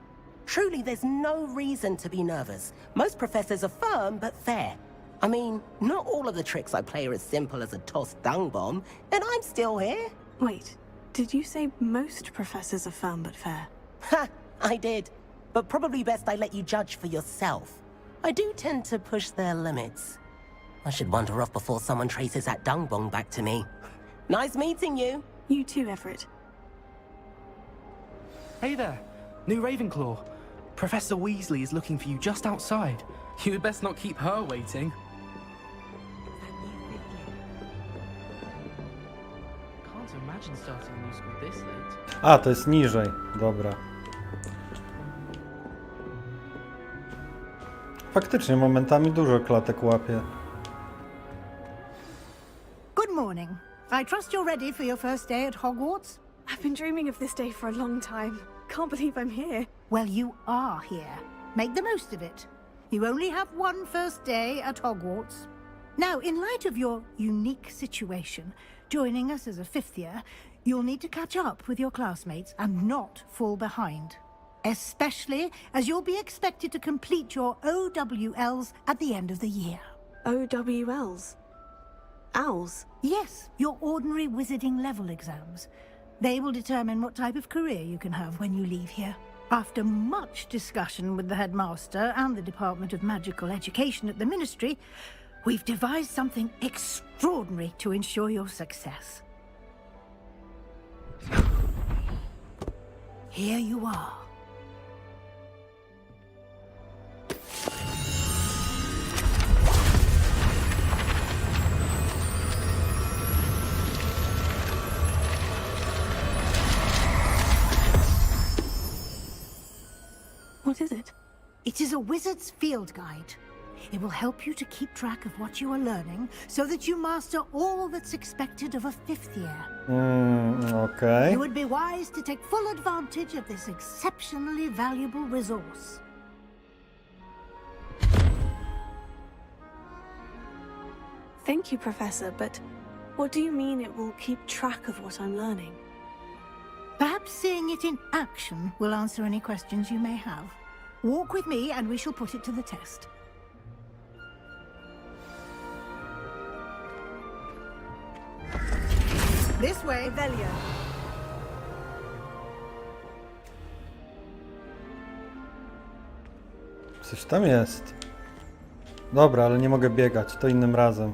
Truly, there's no reason to be nervous. Most professors are firm but fair. I mean, not all of the tricks I play are as simple as a tossed dung bomb, and I'm still here.
Wait, did you say most professors are firm but fair?
Ha, I did. But probably best I let you judge for yourself. I do tend to push their limits. I should wander off before someone traces that dung bomb back to me. Nice meeting you.
You too, Everett.
Hey there, new Ravenclaw. Professor Weasley is looking for you just outside. You had best not keep her waiting. Can't imagine starting a new school this late.
A, to jest niżej. Dobra. Faktycznie momentami dużo klatek łapie.
Good morning. I trust you're ready for your first day at Hogwarts?
I've been dreaming of this day for a long time. Can't believe I'm here.
Well, you are here. Make the most of it. You only have one first day at Hogwarts. Now, in light of your unique situation, joining us as a fifth year, you'll need to catch up with your classmates and not fall behind. Especially as you'll be expected to complete your OWLs at the end of the year.
OWLs? Owls?
Yes, your ordinary wizarding level exams. They will determine what type of career you can have when you leave here. After much discussion with the headmaster and the Department of Magical Education at the Ministry, we've devised something extraordinary to ensure your success. Here you are.
What is it?
It is a wizard's field guide. It will help you to keep track of what you are learning so that you master all that's expected of a 5th year.
Okay.
You would be wise to take full advantage of this exceptionally valuable resource.
Thank you, Professor, but what do you mean it will keep track of what I'm learning?
Perhaps seeing it in action will answer any questions you may have. Walk with me and we shall put it to the test. This way, Velio.
Coś tam jest. Dobra, ale nie mogę biegać, to innym razem.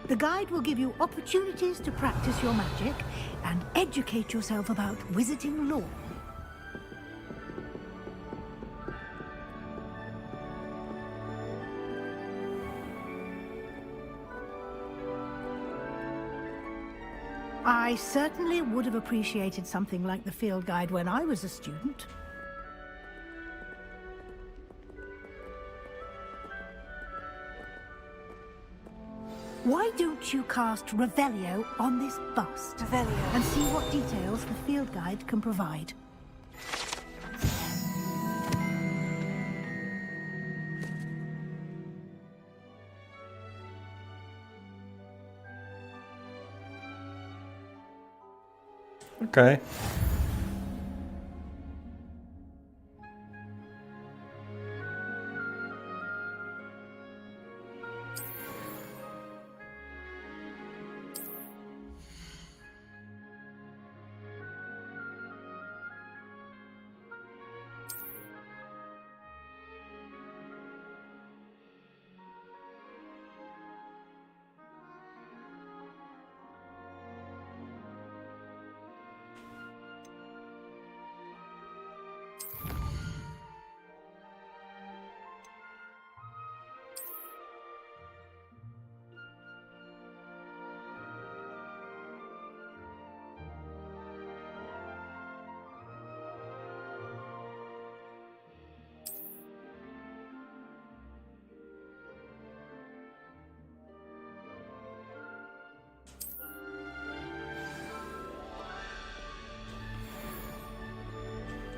The guide will give you opportunities to practice your magic and educate yourself about wizarding lore. I certainly would have appreciated something like the field guide when I was a student. Why don't you cast Revelio on this bust?
Revelio.
And see what details the field guide can provide.
Okej.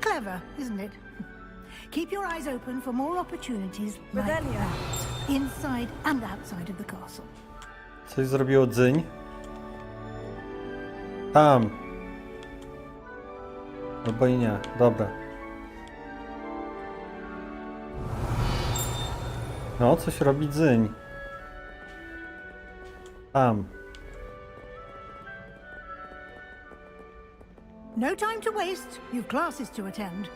Clever, isn't it? Keep your eyes open for more opportunities like
Revelio.
that, inside and outside of the castle.
Coś zrobiło dzyń. Tam. Albo i nie. Dobra. No, coś robi dzyń. Tam.
No time to waste. You've classes to attend.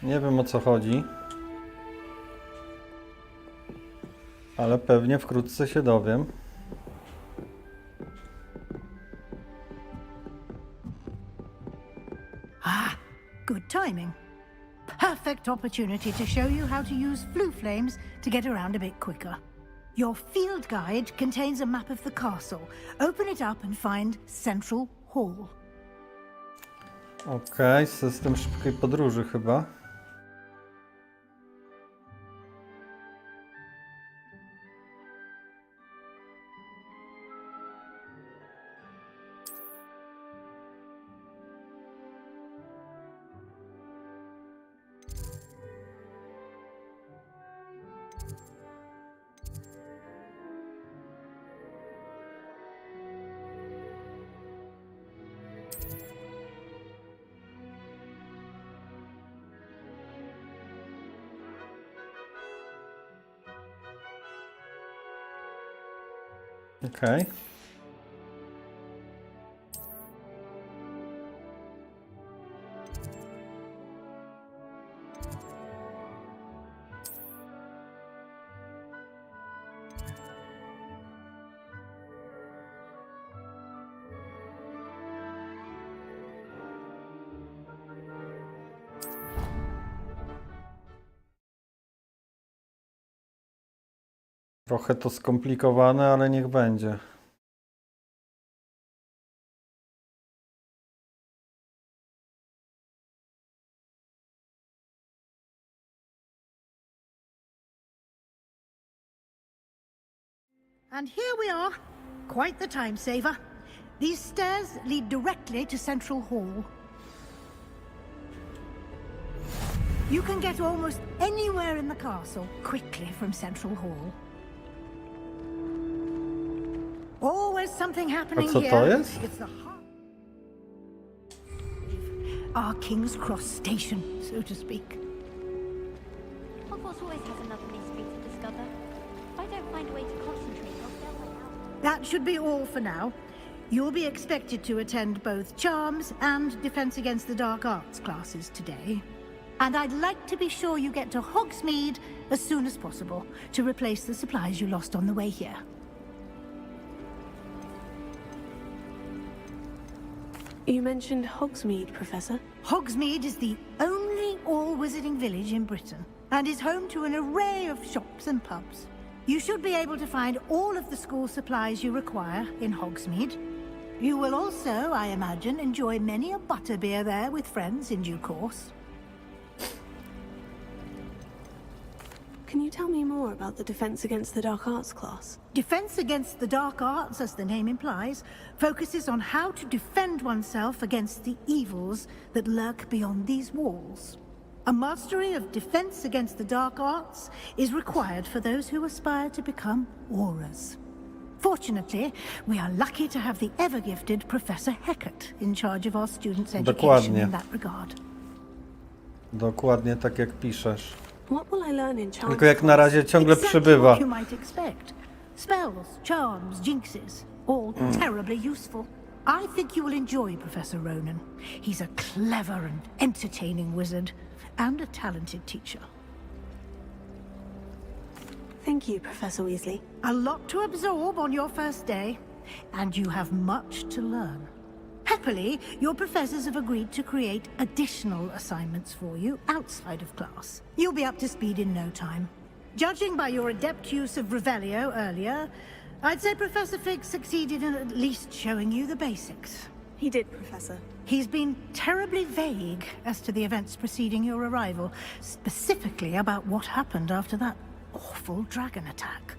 Nie wiem, o co chodzi. Ale pewnie wkrótce się dowiem.
Good timing. Perfect opportunity to show you how to use flue flames to get around a bit quicker. Your field guide contains a map of the castle. Open it up and find Central Hall.
Okej, system szybkiej podróży chyba. Okej. Trochę to skomplikowane, ale niech będzie.
And here we are. Quite the time saver. These stairs lead directly to Central Hall. You can get almost anywhere in the castle quickly from Central Hall. Always something happening
A co
here.
to jest?
It's the heart our King's Cross station, so to speak.
Hogwarts always has another mystery to discover. If I don't find a way to concentrate, I'll fail my out.
That should be all for now. You'll be expected to attend both Charms and Defense Against the Dark Arts classes today. And I'd like to be sure you get to Hogsmeade as soon as possible to replace the supplies you lost on the way here.
You mentioned Hogsmeade, Professor.
Hogsmeade is the only all-wizarding village in Britain and is home to an array of shops and pubs. You should be able to find all of the school supplies you require in Hogsmeade. You will also, I imagine, enjoy many a butterbeer there with friends in due course.
Can you tell me more about the Defense Against the Dark Arts class?
Defense Against the Dark Arts, as the name implies, focuses on how to defend oneself against the evils that lurk beyond these walls. A mastery of Defense Against the Dark Arts is required for those who aspire to become Aurors. Fortunately, we are lucky to have the ever-gifted Professor Hecat in charge of our students' education in that regard.
Dokładnie tak jak piszesz.
What will I learn in Charms?
Tylko jak na razie ciągle przybywa.
What you might expect. Spells, charms, jinxes, all terribly useful. I think you will enjoy Professor Ronan. He's a clever and entertaining wizard, and a talented teacher.
Thank you, Professor Weasley.
A lot to absorb on your first day, and you have much to learn. Happily, your professors have agreed to create additional assignments for you outside of class. You'll be up to speed in no time. Judging by your adept use of Revelio earlier, I'd say Professor Fig succeeded in at least showing you the basics.
He did, Professor.
He's been terribly vague as to the events preceding your arrival, specifically about what happened after that awful dragon attack.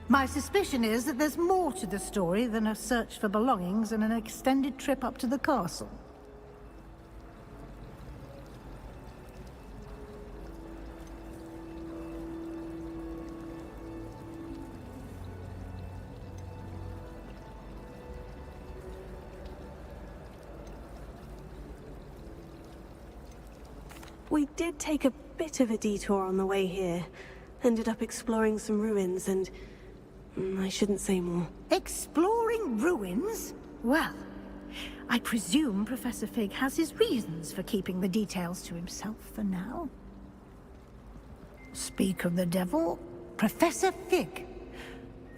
My suspicion is that there's more to the story than a search for belongings and an extended trip up to the castle.
We did take a bit of a detour on the way here. Ended up exploring some ruins and... I shouldn't say more.
Exploring ruins? Well, I presume Professor Fig has his reasons for keeping the details to himself for now. Speak of the devil, Professor Fig.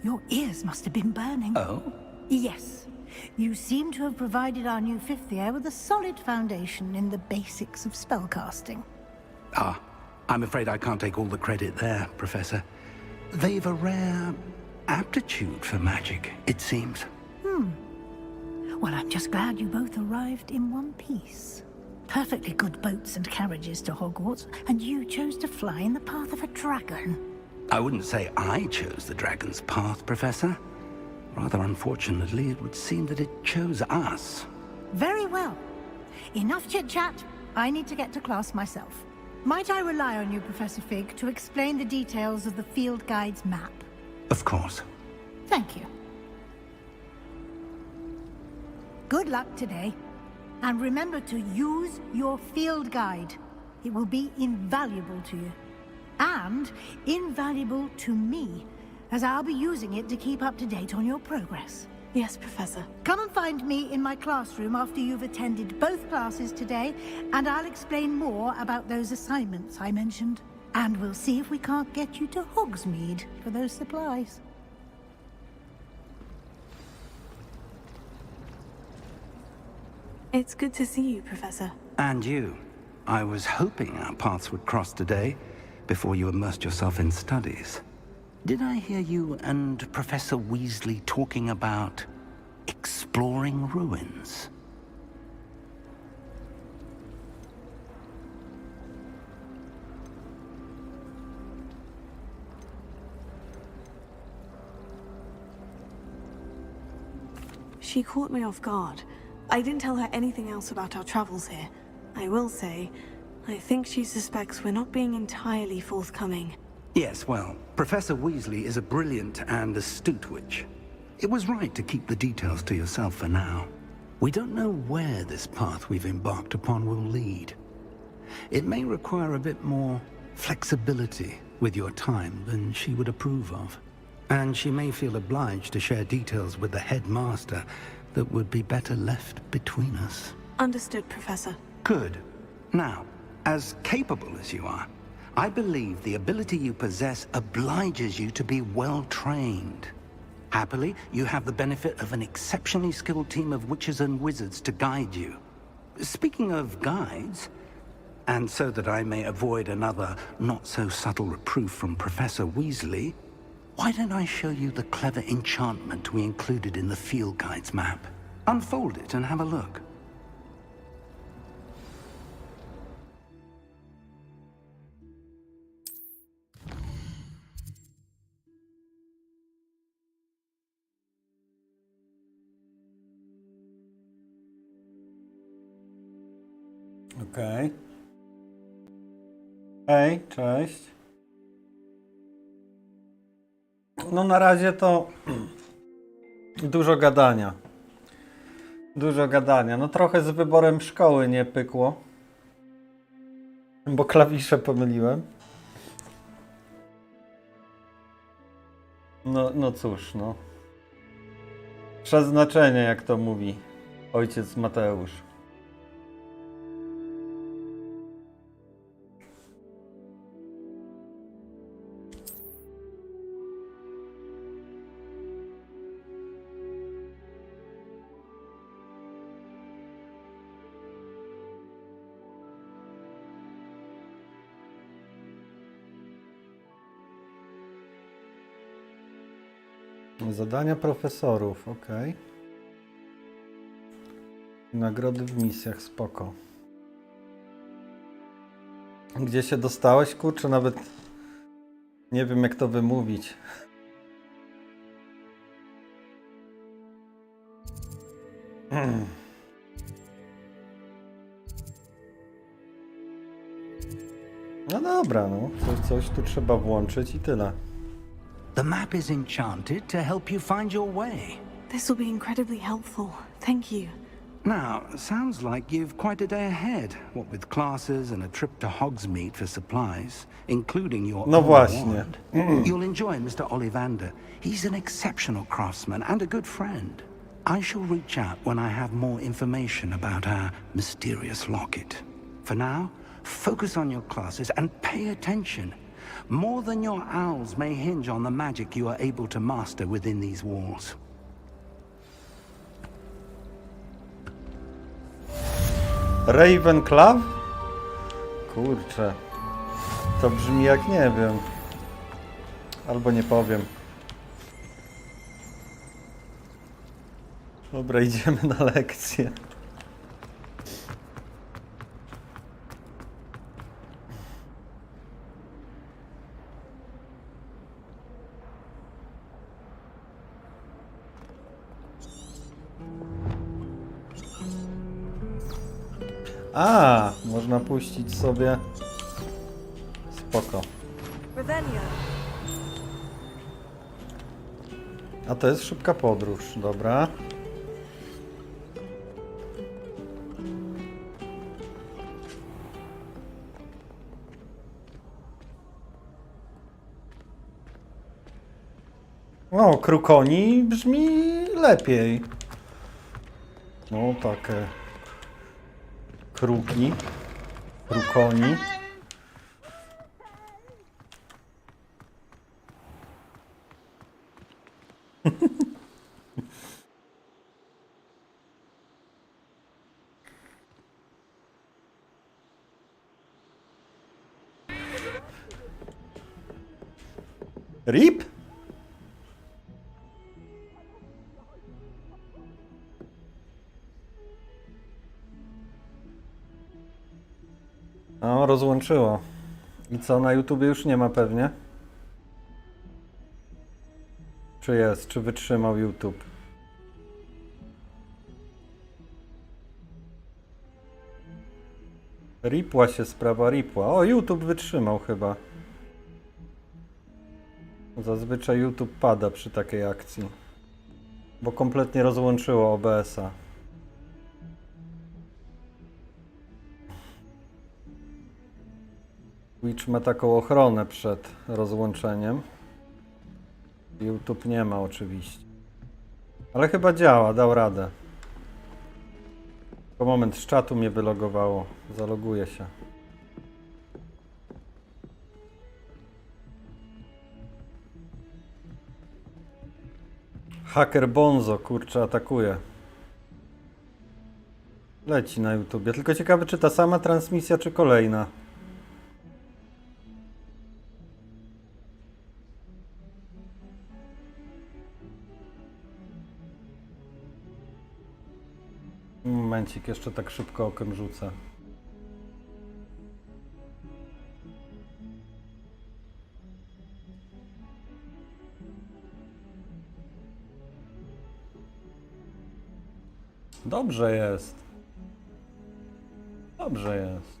Your ears must have been burning.
Oh?
Yes. You seem to have provided our new fifth year with a solid foundation in the basics of spellcasting.
Ah, I'm afraid I can't take all the credit there, Professor. They've a rare aptitude for magic, it seems.
Well, I'm just glad you both arrived in one piece. Perfectly good boats and carriages to Hogwarts, and you chose to fly in the path of a dragon.
I wouldn't say I chose the dragon's path, Professor. Rather unfortunately, it would seem that it chose us.
Very well. Enough chit-chat. I need to get to class myself. Might I rely on you, Professor Fig, to explain the details of the field guide's map?
Of course.
Thank you. Good luck today. And remember to use your field guide. It will be invaluable to you. And invaluable to me, as I'll be using it to keep up to date on your progress.
Yes, Professor.
Come and find me in my classroom after you've attended both classes today, and I'll explain more about those assignments I mentioned. And we'll see if we can't get you to Hogsmeade for those supplies.
It's good to see you, Professor.
And you. I was hoping our paths would cross today, before you immersed yourself in studies. Did I hear you and Professor Weasley talking about exploring ruins?
She caught me off guard. I didn't tell her anything else about our travels here. I will say, I think she suspects we're not being entirely forthcoming.
Yes, well, Professor Weasley is a brilliant and astute witch. It was right to keep the details to yourself for now. We don't know where this path we've embarked upon will lead. It may require a bit more flexibility with your time than she would approve of. And she may feel obliged to share details with the headmaster that would be better left between us.
Understood, Professor.
Good. Now, as capable as you are, I believe the ability you possess obliges you to be well trained. Happily, you have the benefit of an exceptionally skilled team of witches and wizards to guide you. Speaking of guides, and so that I may avoid another not-so-subtle reproof from Professor Weasley, why don't I show you the clever enchantment we included in the field guide's map? Unfold it and have a look.
Okej. Hej, cześć. No na razie to dużo gadania. Dużo gadania. No trochę z wyborem szkoły nie pykło. Bo klawisze pomyliłem. No cóż, no. Przeznaczenie, jak to mówi ojciec Mateusz. Zadania profesorów, ok. Nagrody w misjach, spoko. Gdzie się dostałeś, kurczę, nawet nie wiem jak to wymówić. No dobra, no. Coś tu trzeba włączyć i tyle.
The map is enchanted to help you find your way.
This will be incredibly helpful. Thank you.
Now, sounds like you've quite a day ahead, what with classes and a trip to Hogsmeade for supplies, including your
No
own
właśnie.
wand. You'll enjoy Mr. Ollivander. He's an exceptional craftsman and a good friend. I shall reach out when I have more information about our mysterious locket. For now, focus on your classes and pay attention. More than your owls may hinge on the magic you are able to master within these walls.
Ravenclaw? Kurczę. To brzmi jak nie wiem. Albo nie powiem. Dobra, idziemy na lekcję. A, można puścić sobie. Spoko. A to jest szybka podróż, dobra. O, krukoni brzmi lepiej. No, takie kruki, krukoni. RIP? No, rozłączyło. I co, na YouTubie już nie ma pewnie? Czy jest? Czy wytrzymał YouTube? Ripła się sprawa, ripła. O, YouTube wytrzymał chyba. Zazwyczaj YouTube pada przy takiej akcji. Bo kompletnie rozłączyło OBS-a. Twitch ma taką ochronę przed rozłączeniem. YouTube nie ma oczywiście. Ale chyba działa, dał radę. Tylko moment, z czatu mnie wylogowało. Zaloguję się. Haker Bonzo, kurczę, atakuje. Leci na YouTubie. Tylko ciekawe, czy ta sama transmisja, czy kolejna. Momencik, jeszcze tak szybko okiem rzucę. Dobrze jest. Dobrze jest.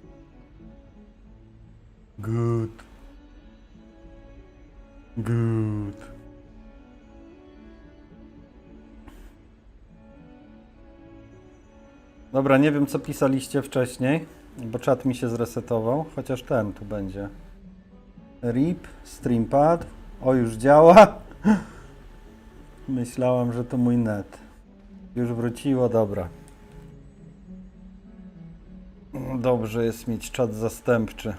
Good. Good. Dobra, nie wiem co pisaliście wcześniej, bo czat mi się zresetował, chociaż ten tu będzie. RIP, streampad. O, już działa. Myślałam, że to mój net. Już wróciło, dobra. Dobrze jest mieć czat zastępczy.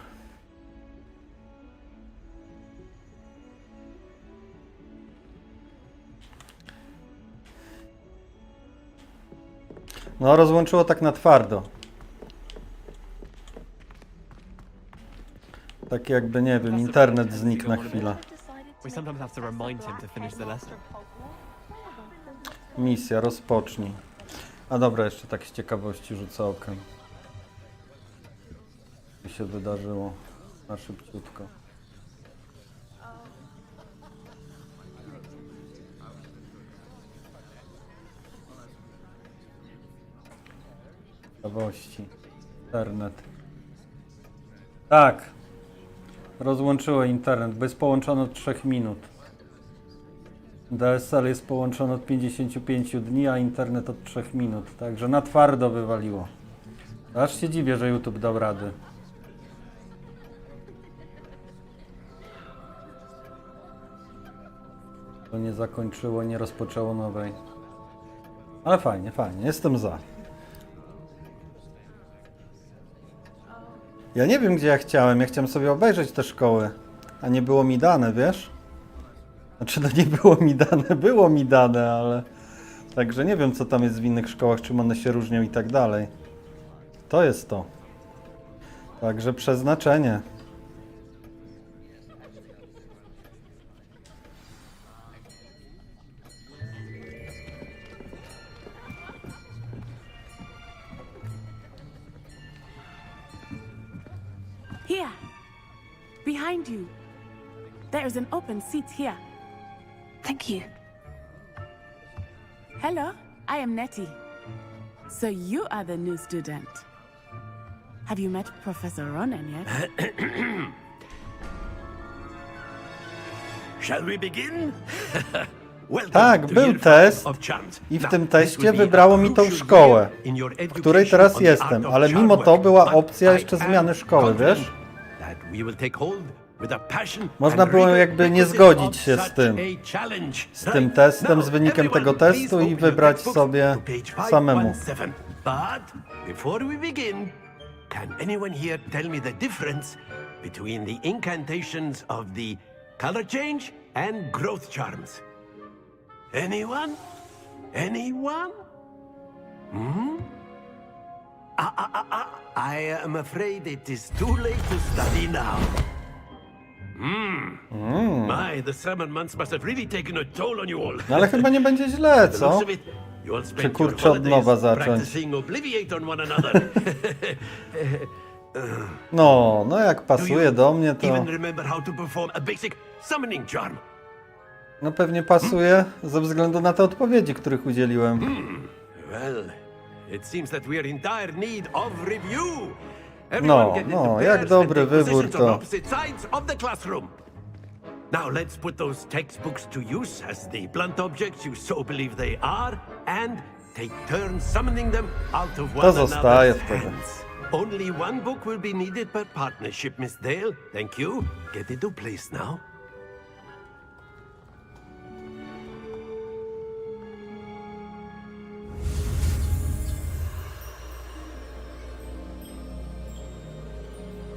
No, rozłączyło tak na twardo. Tak jakby, nie wiem, internet znikł na chwilę. Misja, rozpocznij. A dobra, jeszcze tak z ciekawości rzucę okiem. Co się wydarzyło na szybciutko. Ciekawości. Internet. Tak. Rozłączyło internet, bo jest połączony od 3 minut. DSL jest połączony od 55 dni, a internet od 3 minut. Także na twardo wywaliło. Aż się dziwię, że YouTube dał rady. To nie zakończyło, nie rozpoczęło nowej. Ale fajnie, fajnie. Jestem za. Ja nie wiem, gdzie ja chciałem. Ja chciałem sobie obejrzeć te szkoły. A nie było mi dane, wiesz? Znaczy, no nie było mi dane, ale... Także nie wiem, co tam jest w innych szkołach, czym one się różnią i tak dalej. To jest to. Także przeznaczenie.
Here, behind you. There is an open seat here.
Thank you.
Hello, I am Nettie. So you are the new student. Have you met Professor Ronan yet?
Shall we begin?
Tak, był test i w tym teście wybrało mi tą szkołę, w której teraz jestem, ale mimo to była opcja jeszcze zmiany szkoły, wiesz? Można było jakby nie zgodzić się z tym testem, z wynikiem tego testu i wybrać sobie samemu.
Can anyone here tell me the difference between the incantations of the color change and growth charms? Anyone? Anyone? Hmm? I am afraid it is too late to study now. My, the summer months must have really taken a toll on you all.
No ale chyba nie będzie źle, co? Czy kurczę od nowa zacząć? No, no jak pasuje do mnie, to...
Even remember how to perform a basic summoning charm?
No pewnie pasuje ze względu na te odpowiedzi, których udzieliłem.
Well, it seems that we are in dire need of review.
No, jak dobry wybór to...
Opposite sides of the classroom. Now let's put those textbooks to use as the blunt objects you so believe they are, and take turns summoning them out of one another's hands. Only one book will be needed per partnership, Miss Dale. Thank you. Get into place now.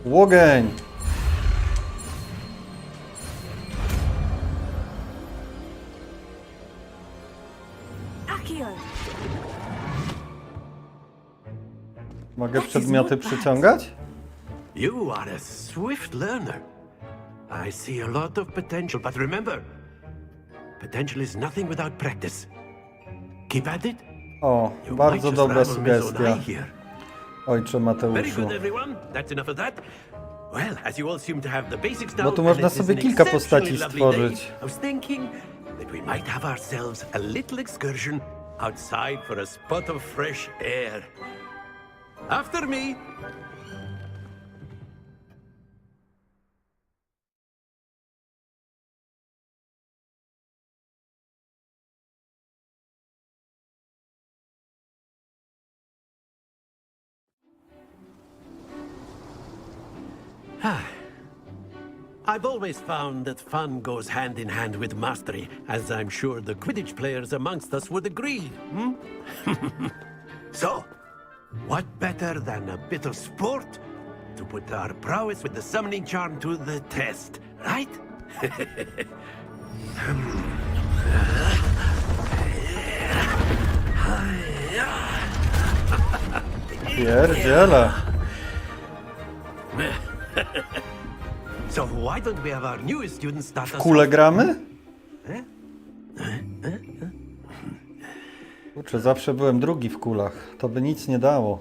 Łogień! Mogę przedmioty przyciągać?
You are a swift learner. I see a lot of potential, but remember, potential is nothing without practice. Keep at it.
O, bardzo dobra sugestia. Ojcze Mateuszu. Bo tu można sobie kilka postaci stworzyć.
After me. I've always found that fun goes hand in hand with mastery, as I'm sure the Quidditch players amongst us would agree. So, what better than a bit of sport to put our prowess with the summoning charm to the test, right?
Pierdziele.
So why don't we have our newest students start us
Kule gramy? Kurczę, zawsze byłem drugi w kulach. To by nic nie dało.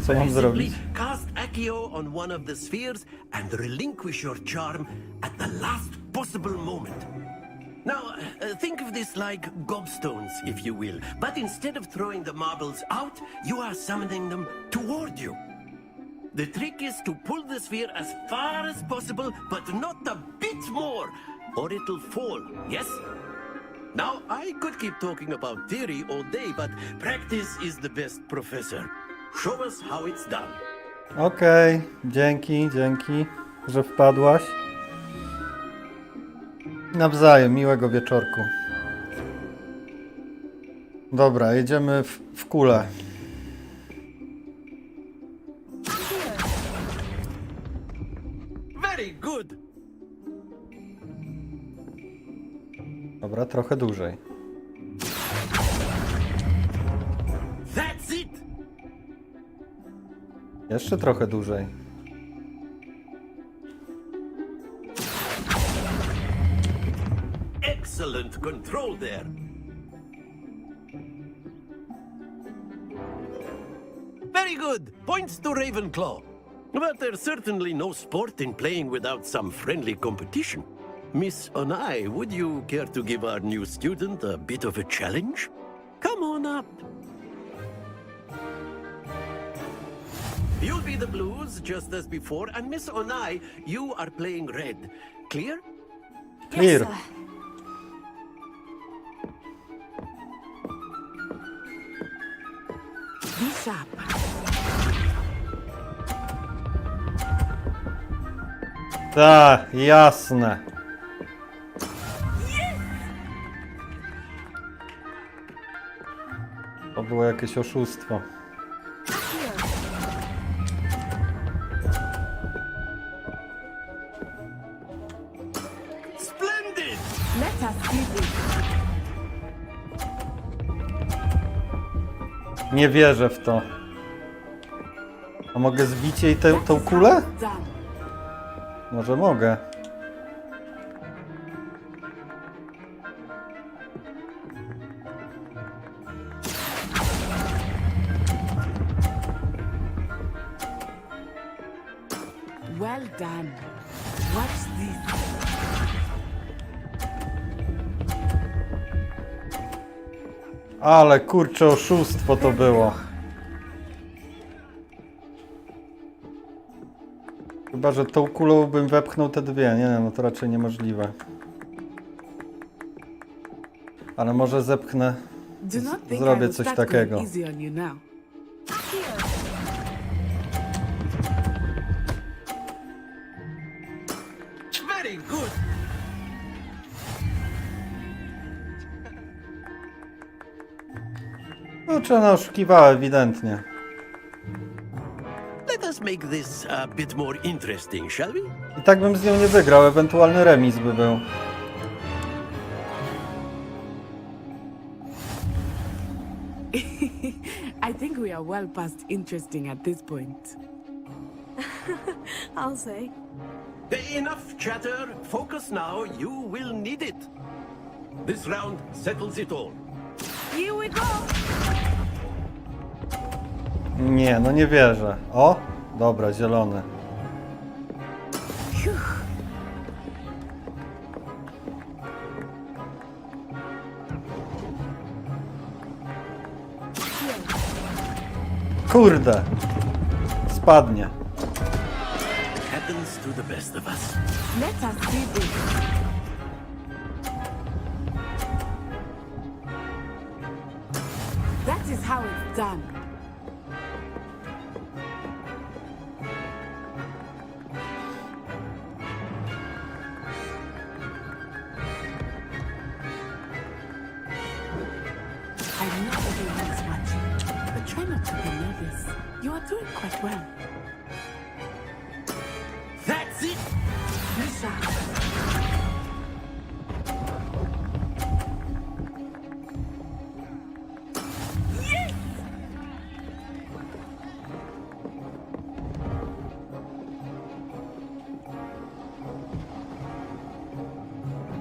Co mam zrobić?
Cast Accio on one of the spheres and relinquish your charm at the last possible moment. Now, think of this like gobstones, if you will. But instead of throwing the marbles out, you are summoning them toward you. The trick is to pull the sphere as far as possible, but not a bit more, or it'll fall, yes? Now, I could keep talking about theory all day, but practice is the best professor. Show us how it's done.
Okej, dzięki, że wpadłaś. Nawzajem, miłego wieczorku. Dobra, jedziemy w kulę.
Very good.
Dobra, trochę dłużej.
That's it.
Jeszcze trochę dłużej.
Excellent control there. Very good. Points to Ravenclaw. But there's certainly no sport in playing without some friendly competition. Miss Onai, would you care to give our new student a bit of a challenge? Come on up. You'll be the blues, just as before, and Miss Onai, you are playing red. Clear?
Clear.
Yes, sir.
Be sharp.
Tak, jasne. To było jakieś oszustwo.
Splendid!
Let us do this.
Nie wierzę w to. A mogę zbić jej tą kulę? Może mogę.
Well done. Watch this.
Ale kurczę, oszustwo to było. Chyba że tą kulą bym wepchnął te dwie. Nie, no to raczej niemożliwe. Ale może zepchnę. Zrobię coś takiego.
Very good.
No, czy ona oszukiwała ewidentnie.
Let us make this a bit more interesting, shall we?
I tak bym z nią nie wygrał, ewentualny remis by był.
I think we are well past interesting at this point.
I'll say.
Enough chatter. Focus now. You will need it. This round settles it all.
Here we go!
Nie, no nie wierzę. O, dobra, zielony. Kurde. Spadnie.
Happens to the best of us.
Let us see this. That is how it's done. I know everyone is watching, but try not to be nervous. You are doing quite well.
That's it.
Lisa.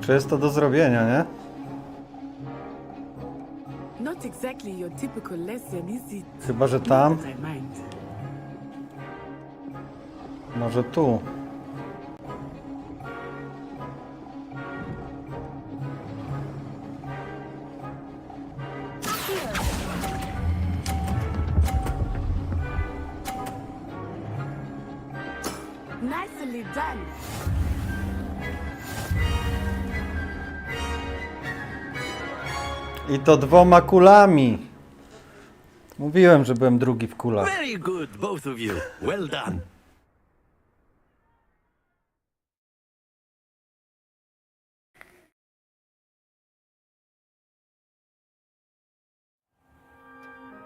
Czy jest to do zrobienia, nie?
Not exactly your typical lesson, is it?
Chyba że tam.
Not that I mind.
Może tu.
Nicely done.
I to 2 kulami. Mówiłem, że byłem drugi w kulach.
Very good, both of you. Well done.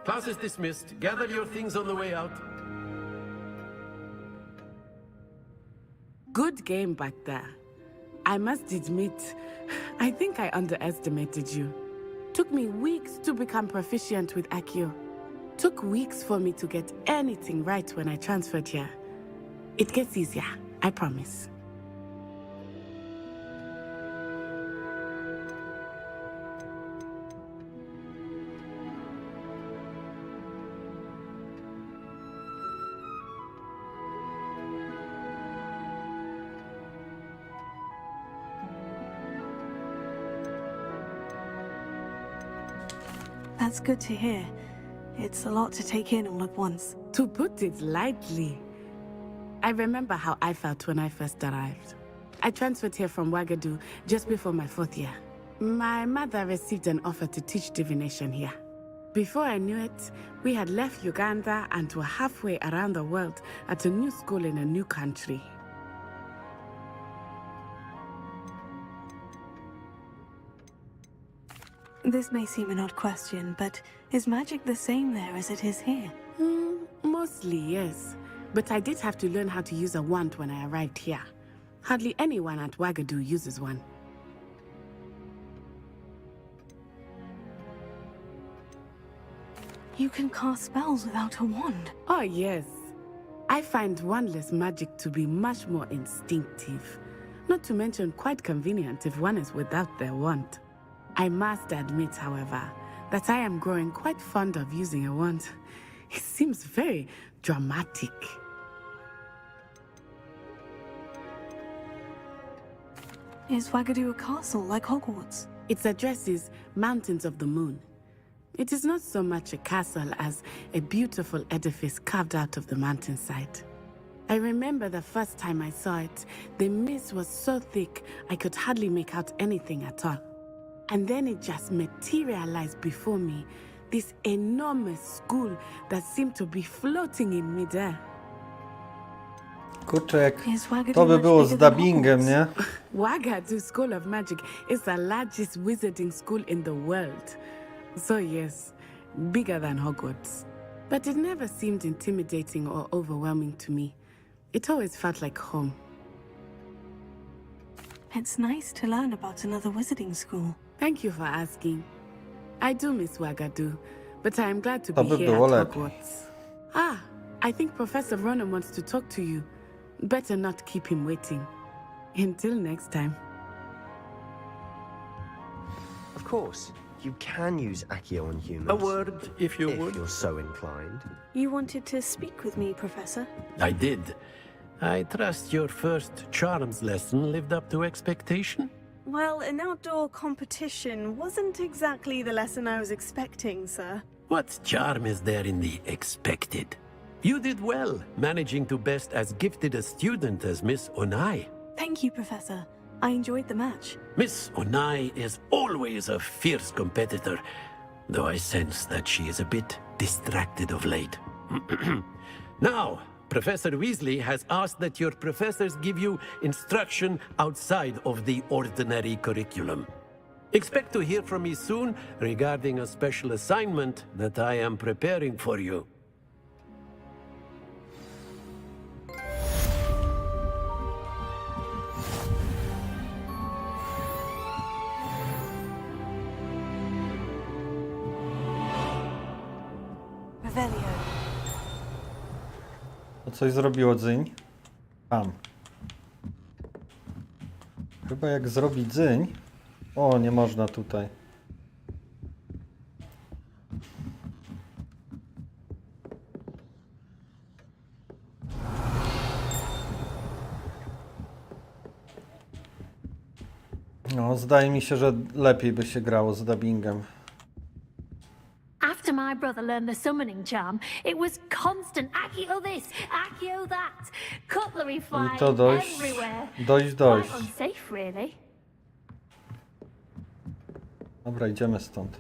Class is dismissed. Gather your things on the way out.
Good game back there. I must admit, I think I underestimated you. Took me weeks to become proficient with Accio. Took weeks for me to get anything right when I transferred here. It gets easier, I promise.
That's good to hear. It's a lot to take in all at once.
To put it lightly, I remember how I felt when I first arrived. I transferred here from Ouagadougou just before my 4th year. My mother received an offer to teach divination here. Before I knew it, we had left Uganda and were halfway around the world at a new school in a new country.
This may seem an odd question, but is magic the same there as it is here?
Mostly, yes. But I did have to learn how to use a wand when I arrived here. Hardly anyone at Ouagadougou uses one.
You can cast spells without a wand.
Oh, yes. I find wandless magic to be much more instinctive. Not to mention quite convenient if one is without their wand. I must admit, however, that I am growing quite fond of using a wand. It seems very dramatic.
Is Wagadu a castle like Hogwarts?
Its address is Mountains of the Moon. It is not so much a castle as a beautiful edifice carved out of the mountainside. I remember the first time I saw it, the mist was so thick I could hardly make out anything at all. And then it just materialized before me, this enormous school that seemed to be floating in midair.
Kurczę, jak to by było z dubbingiem, nie?
Wagadu School of Magic is the largest wizarding school in the world. So yes, bigger than Hogwarts. But it never seemed intimidating or overwhelming to me. It always felt like home.
It's nice to learn about another wizarding school.
Thank you for asking. I do miss Wagadu, but I am glad to
To
be
by
here
było
at
lepiej.
Hogwarts. Ah, I think Professor Ronan wants to talk to you. Better not keep him waiting. Until next time.
Of course, you can use Accio on humans.
A word, if you would.
If you're so inclined.
You wanted to speak with me, Professor?
I did. I trust your first charms lesson lived up to expectation?
Well, an outdoor competition wasn't exactly the lesson I was expecting, sir.
What charm is there in the expected? You did well, managing to best as gifted a student as Miss Onai.
Thank you, Professor. I enjoyed the match.
Miss Onai is always a fierce competitor, though I sense that she is a bit distracted of late. Now, Professor Weasley has asked that your professors give you instruction outside of the ordinary curriculum. Expect to hear from me soon regarding a special assignment that I am preparing for you.
To coś zrobiło dzyń. Tam. Chyba jak zrobi dzyń... O, nie można tutaj. No, zdaje mi się, że lepiej by się grało z dubbingiem.
After my brother learned the summoning charm, it was constant Accio this, Accio that, cutlery
I
flying
to
everywhere.
dość.
Quite unsafe, really.
Dobra, idziemy stąd.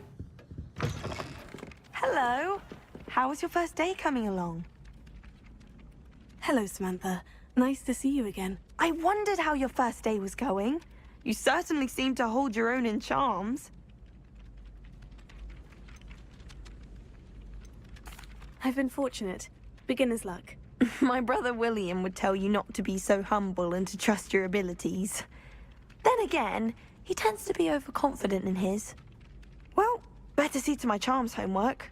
Hello. How was your first day coming along?
Hello, Samantha. Nice to see you again.
I wondered how your first day was going. You certainly seem to hold your own in charms.
I've been fortunate. Beginner's luck.
My brother William would tell you not to be so humble and to trust your abilities. Then again, he tends to be overconfident in his. Well, better see to my charms homework.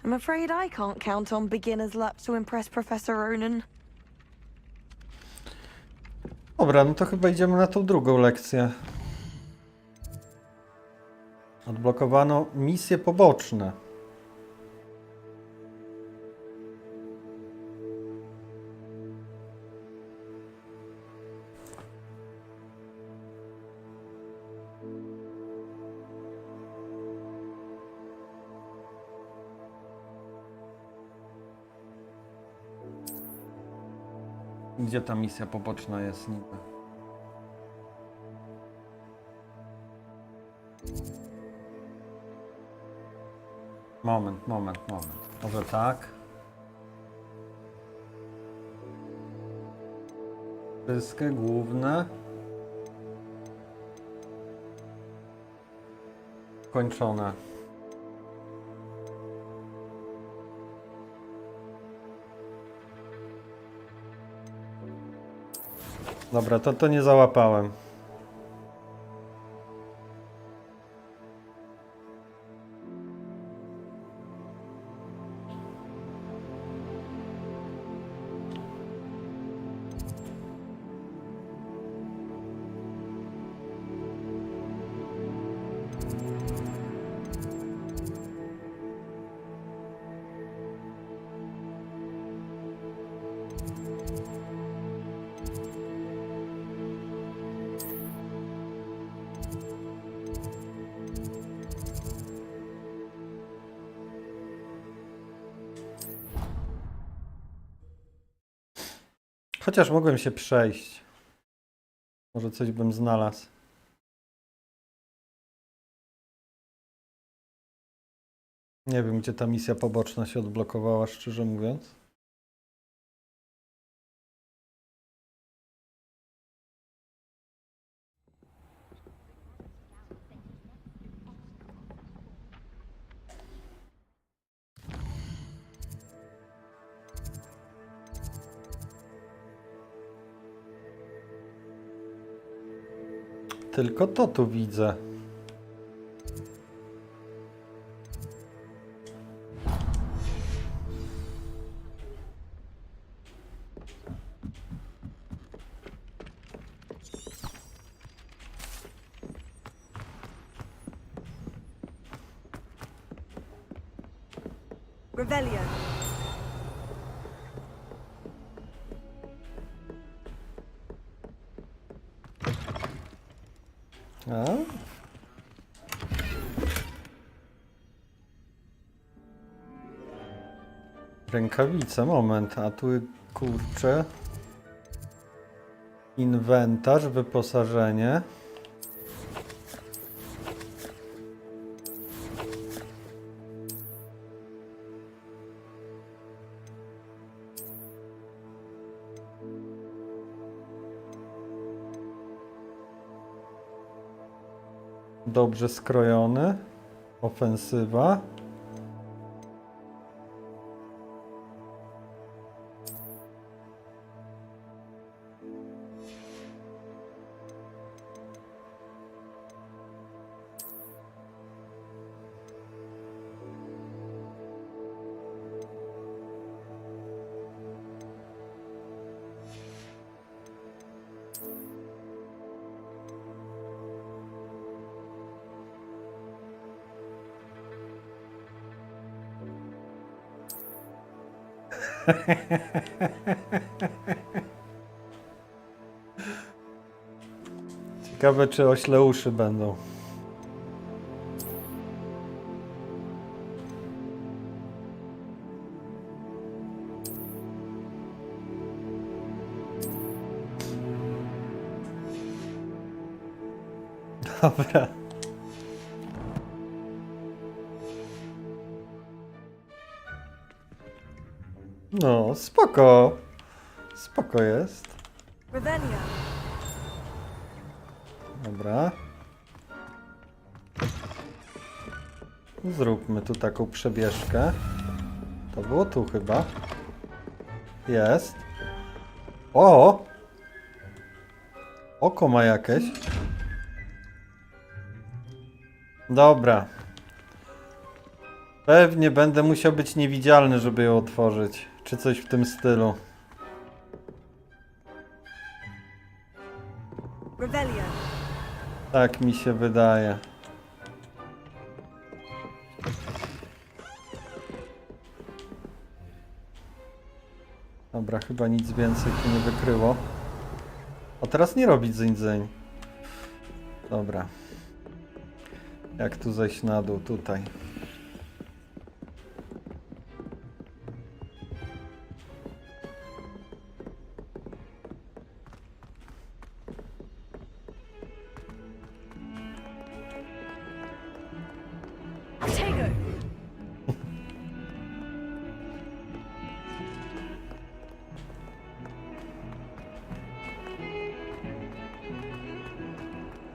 I'm afraid I can't count on beginner's luck to impress Professor Ronan.
Dobra, no to chyba idziemy na tą drugą lekcję. Odblokowano misje poboczne. Gdzie ta misja poboczna jest niby? Moment. Może tak? Wszystkie główne. Kończone. Dobra, to nie załapałem. Chociaż mogłem się przejść. Może coś bym znalazł. Nie wiem, gdzie ta misja poboczna się odblokowała, szczerze mówiąc. Tylko to tu widzę.
Revelio.
A? Rękawice, moment, a tu kurczę. Inwentarz, wyposażenie. Dobrze skrojony. Ofensywa. Ciekawe, czy ośle uszy będą. Dobra. No, spoko. Spoko jest.
Revelio.
Dobra. Zróbmy tu taką przebieżkę. To było tu chyba. Jest. O! Oko ma jakieś. Dobra. Pewnie będę musiał być niewidzialny, żeby ją otworzyć. Czy coś w tym stylu.
Revelio.
Tak mi się wydaje. Dobra, chyba nic więcej tu nie wykryło. A teraz nie robić dzyń. Dobra. Jak tu zejść na dół? Tutaj.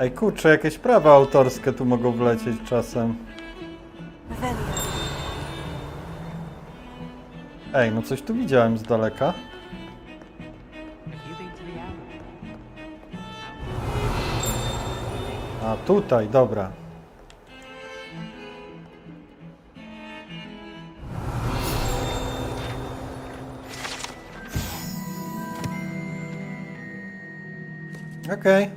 Ej, kurczę, jakieś prawa autorskie tu mogą wlecieć czasem. Ej, no coś tu widziałem z daleka. A, tutaj, dobra. Okej.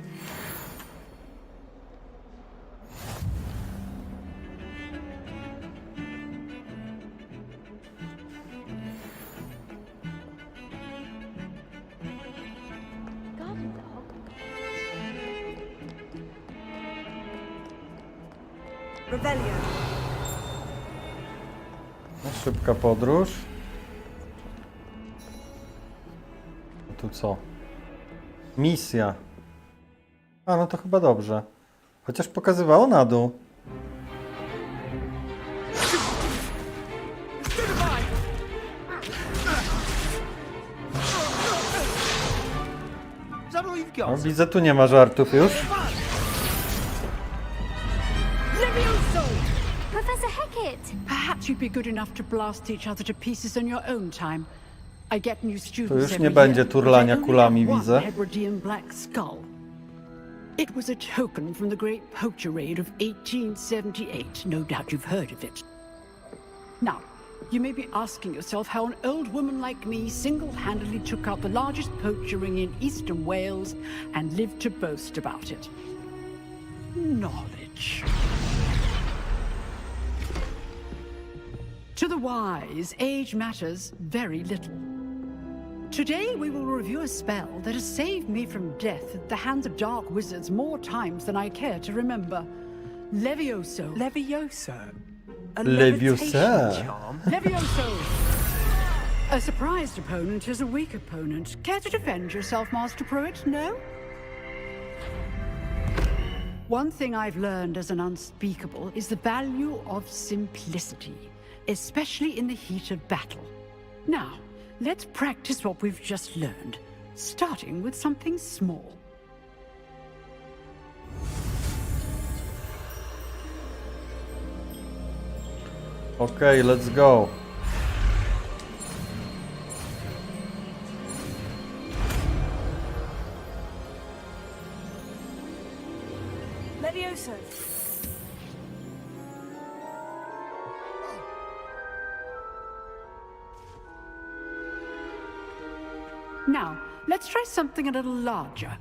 Szybka podróż. tu co? Misja. A, no to chyba dobrze. Chociaż pokazywało na dół. No, widzę, tu nie ma żartów już.
Professor Hecat! Perhaps you'd be good enough to blast each other to pieces on your own time. I get new
Tu
students
już
every
nie będzie
year,
turlania
but I only
kulami,
have
widzę.
one Hebridean black skull. It was a token from the great poacher raid of 1878. No doubt you've heard of it. Now, you may be asking yourself how an old woman like me single-handedly took out the largest poacher ring in eastern Wales and lived to boast about it. Knowledge. To the wise, age matters very little. Today we will review a spell that has saved me from death at the hands of dark wizards more times than I care to remember. Levioso.
Levioso? A
Leviosa.
levitation charm?
Levioso! A surprised opponent is a weak opponent. Care to defend yourself, Master Pruitt? No? One thing I've learned as an unspeakable is the value of simplicity, especially in the heat of battle. Now, let's practice what we've just learned, starting with something small.
Okay, let's go.
Levioso.
Now, let's try something a little larger.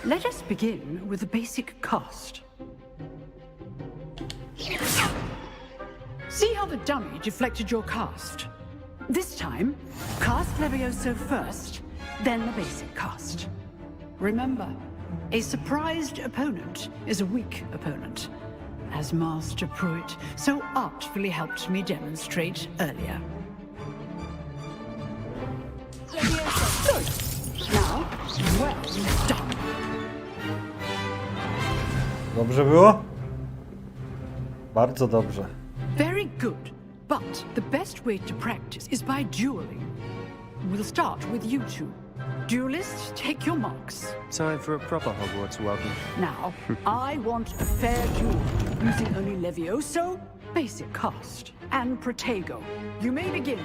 Let us begin with the basic cast. See how the dummy deflected your cast? This time, cast Levioso first, then the basic cast. Remember, a surprised opponent is a weak opponent, as Master Pruitt so artfully helped me demonstrate earlier. Good. Now, well done.
Dobrze było? Bardzo dobrze.
Very good, but the best way to practice is by dueling. We'll start with you two. Duelists, take your marks.
Time for a proper Hogwarts welcome.
Now, I want a fair duel, using only Levioso, basic cast, and Protego. You may begin.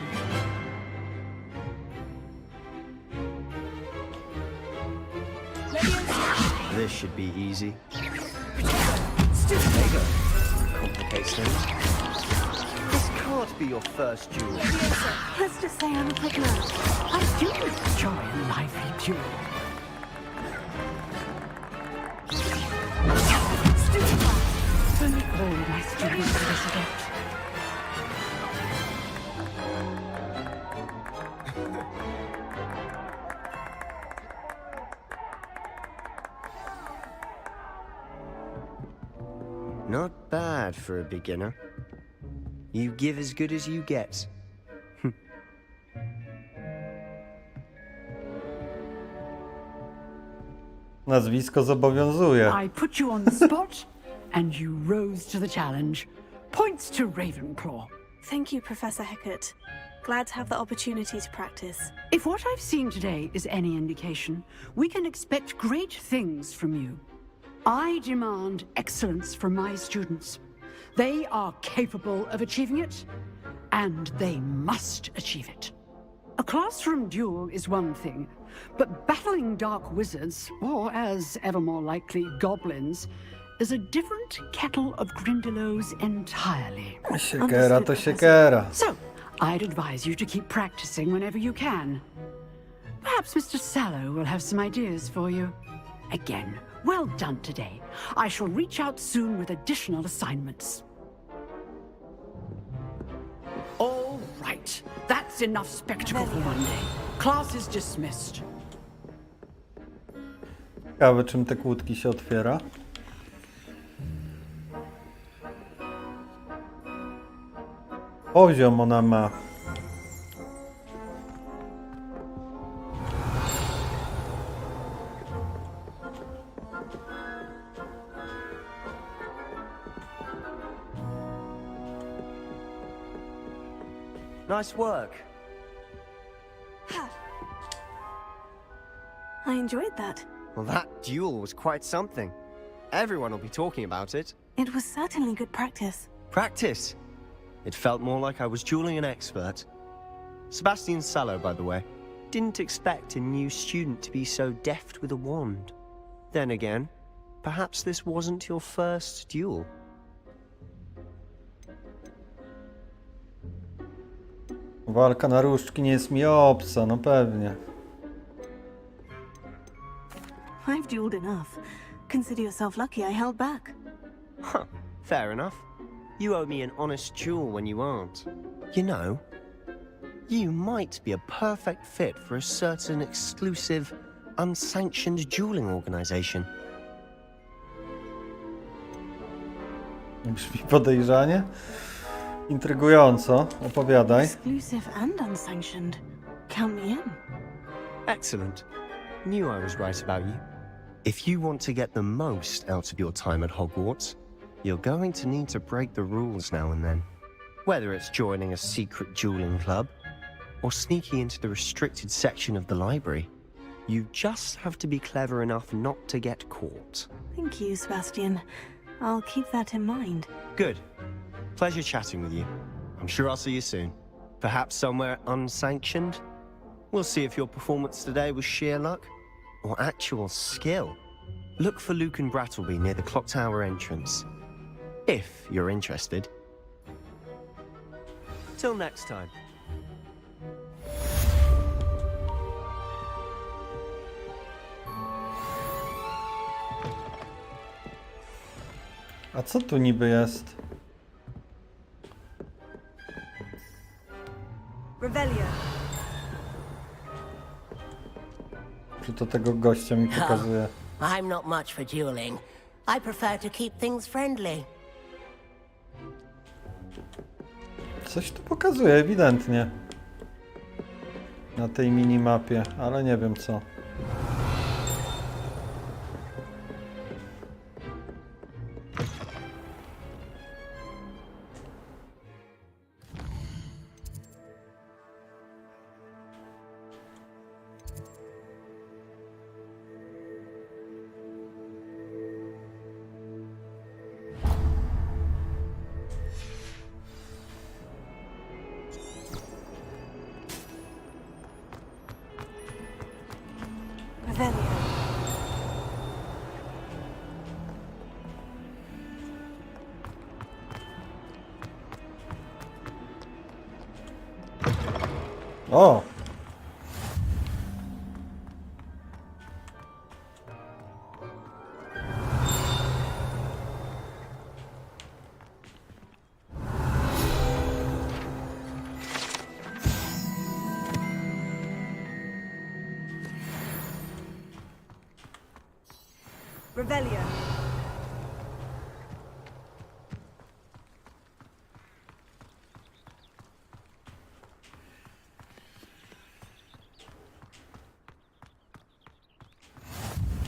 This should be easy.
Protego.
Complicates things. This can't be your first duel.
Let's just say I'm a quick learner.
I do enjoy a lively duel. Only all my students do this adept.
Not bad for a beginner. You give as good as you get.
Nazwisko zobowiązuje.
I put you on the spot, and you rose to the challenge. Points to Ravenclaw.
Thank you, Professor Hecat. Glad to have the opportunity to practice.
If what I've seen today is any indication, we can expect great things from you. I demand excellence from my students. They are capable of achieving it, and they must achieve it. A classroom duel is one thing, but battling dark wizards, or as ever more likely, goblins, is a different kettle of Grindylows entirely.
Siekiera to siekiera.
So, I'd advise you to keep practicing whenever you can. Perhaps Mr. Sallow will have some ideas for you. Again, well done today. I shall reach out soon with additional assignments. All right. Right. That's enough spectacle for one day. Class is dismissed.
Ciekawe, czym te kłódki się otwiera. Poziom ona ma.
Nice work.
I enjoyed that.
Well, that duel was quite something. Everyone will be talking about it.
It was certainly good practice.
Practice? It felt more like I was dueling an expert. Sebastian Sallow, by the way. Didn't expect a new student to be so deft with a wand. Then again, perhaps this wasn't your first duel.
Walka na różdżki nie jest mi obca, no pewnie.
I've dueled enough. Consider yourself lucky I held back.
Huh, fair enough. You owe me an honest duel when you aren't. You know, you might be a perfect fit for a certain exclusive, unsanctioned dueling organization.
Brzmi podejrzanie. Intrygująco. Opowiadaj.
Exclusive and unsanctioned. Count me in.
Excellent. Knew I was right about you. If you want to get the most out of your time at Hogwarts, you're going to need to break the rules now and then. Whether it's joining a secret dueling club, or sneaking into the restricted section of the library, you just have to be clever enough not to get caught.
Thank you, Sebastian. I'll keep that in mind.
Good. Pleasure chatting with you. I'm sure I'll see you soon. Perhaps somewhere unsanctioned? We'll see if your performance today was sheer luck or actual skill. Look for Luke and Brattleby near the clock tower entrance. If you're interested. Till next time.
A co tu niby jest?
Revelio.
Czy to tego gościa mi pokazuje?
I'm not much for dueling. I prefer to keep things friendly.
Coś tu pokazuje ewidentnie. Na tej minimapie, ale nie wiem co. O!
Revelio.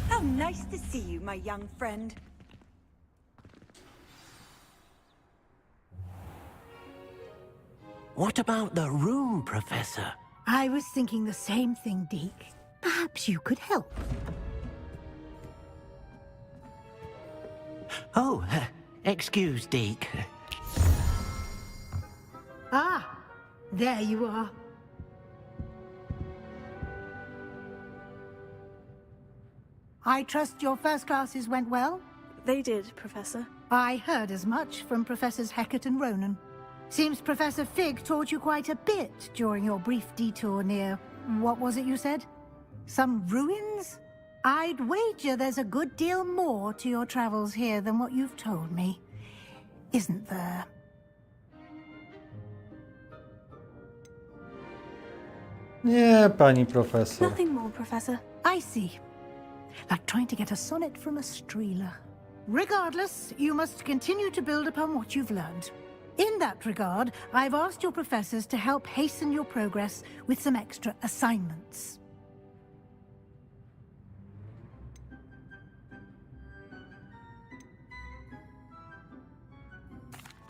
How nice to see you, my young friend.
What about the room, Professor?
I was thinking the same thing, Deke. Perhaps you could help.
Oh, excuse, Deke.
Ah, there you are. I trust your first classes went well?
They did, Professor.
I heard as much from Professors Hecat and Ronan. Seems Professor Fig taught you quite a bit during your brief detour near... what was it you said? Some ruins? I'd wager there's a good deal more to your travels here than what you've told me. Isn't there?
Nie, pani profesor.
Nothing more, Professor.
I see. Like trying to get a sonnet from a streeler. Regardless, you must continue to build upon what you've learned. In that regard, I've asked your professors to help hasten your progress with some extra assignments.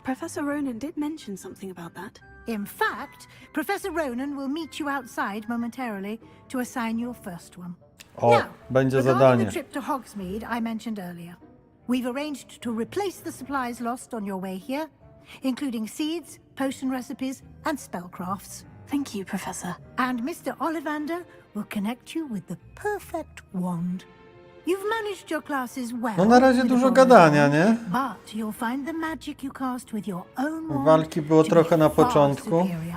Professor Ronan did mention something about that.
In fact, Professor Ronan will meet you outside momentarily to assign your first one.
O, będzie
Regarding
zadanie.
the trip to Hogsmeade I mentioned earlier, we've arranged to replace the supplies lost on your way here, including seeds, potion recipes, and spellcrafts.
Thank you, Professor.
And Mr. Ollivander will connect you with the perfect wand. You've managed your classes well.
No na razie
with the
dużo
golden
gadania,
wand,
nie?
But you'll find the magic you cast with your own wand
Walki było
to
trochę
be
na
far
początku.
superior.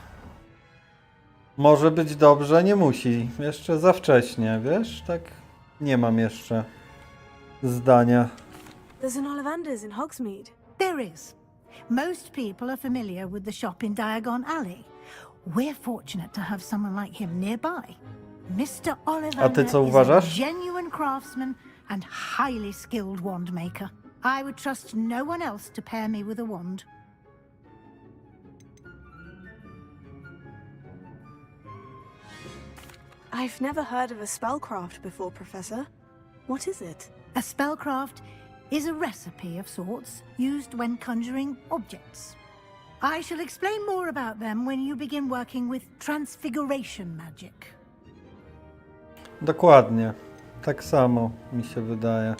Może być dobrze, nie musi. Jeszcze za wcześnie, wiesz? Tak nie mam jeszcze zdania.
There's an Ollivanders in Hogsmeade.
There is. Most people are familiar with the shop in Diagon Alley. We're fortunate to have someone like him nearby. Mr. Ollivander
A ty co
is a
uważasz?
genuine craftsman and highly skilled wand maker. I would trust no one else to pair me with a wand.
I've never heard of a spellcraft before, Professor. What is it?
A spellcraft is a recipe of sorts used when conjuring objects. I shall explain more about them when you begin working with transfiguration magic.
Dokładnie. Tak samo mi się wydaje.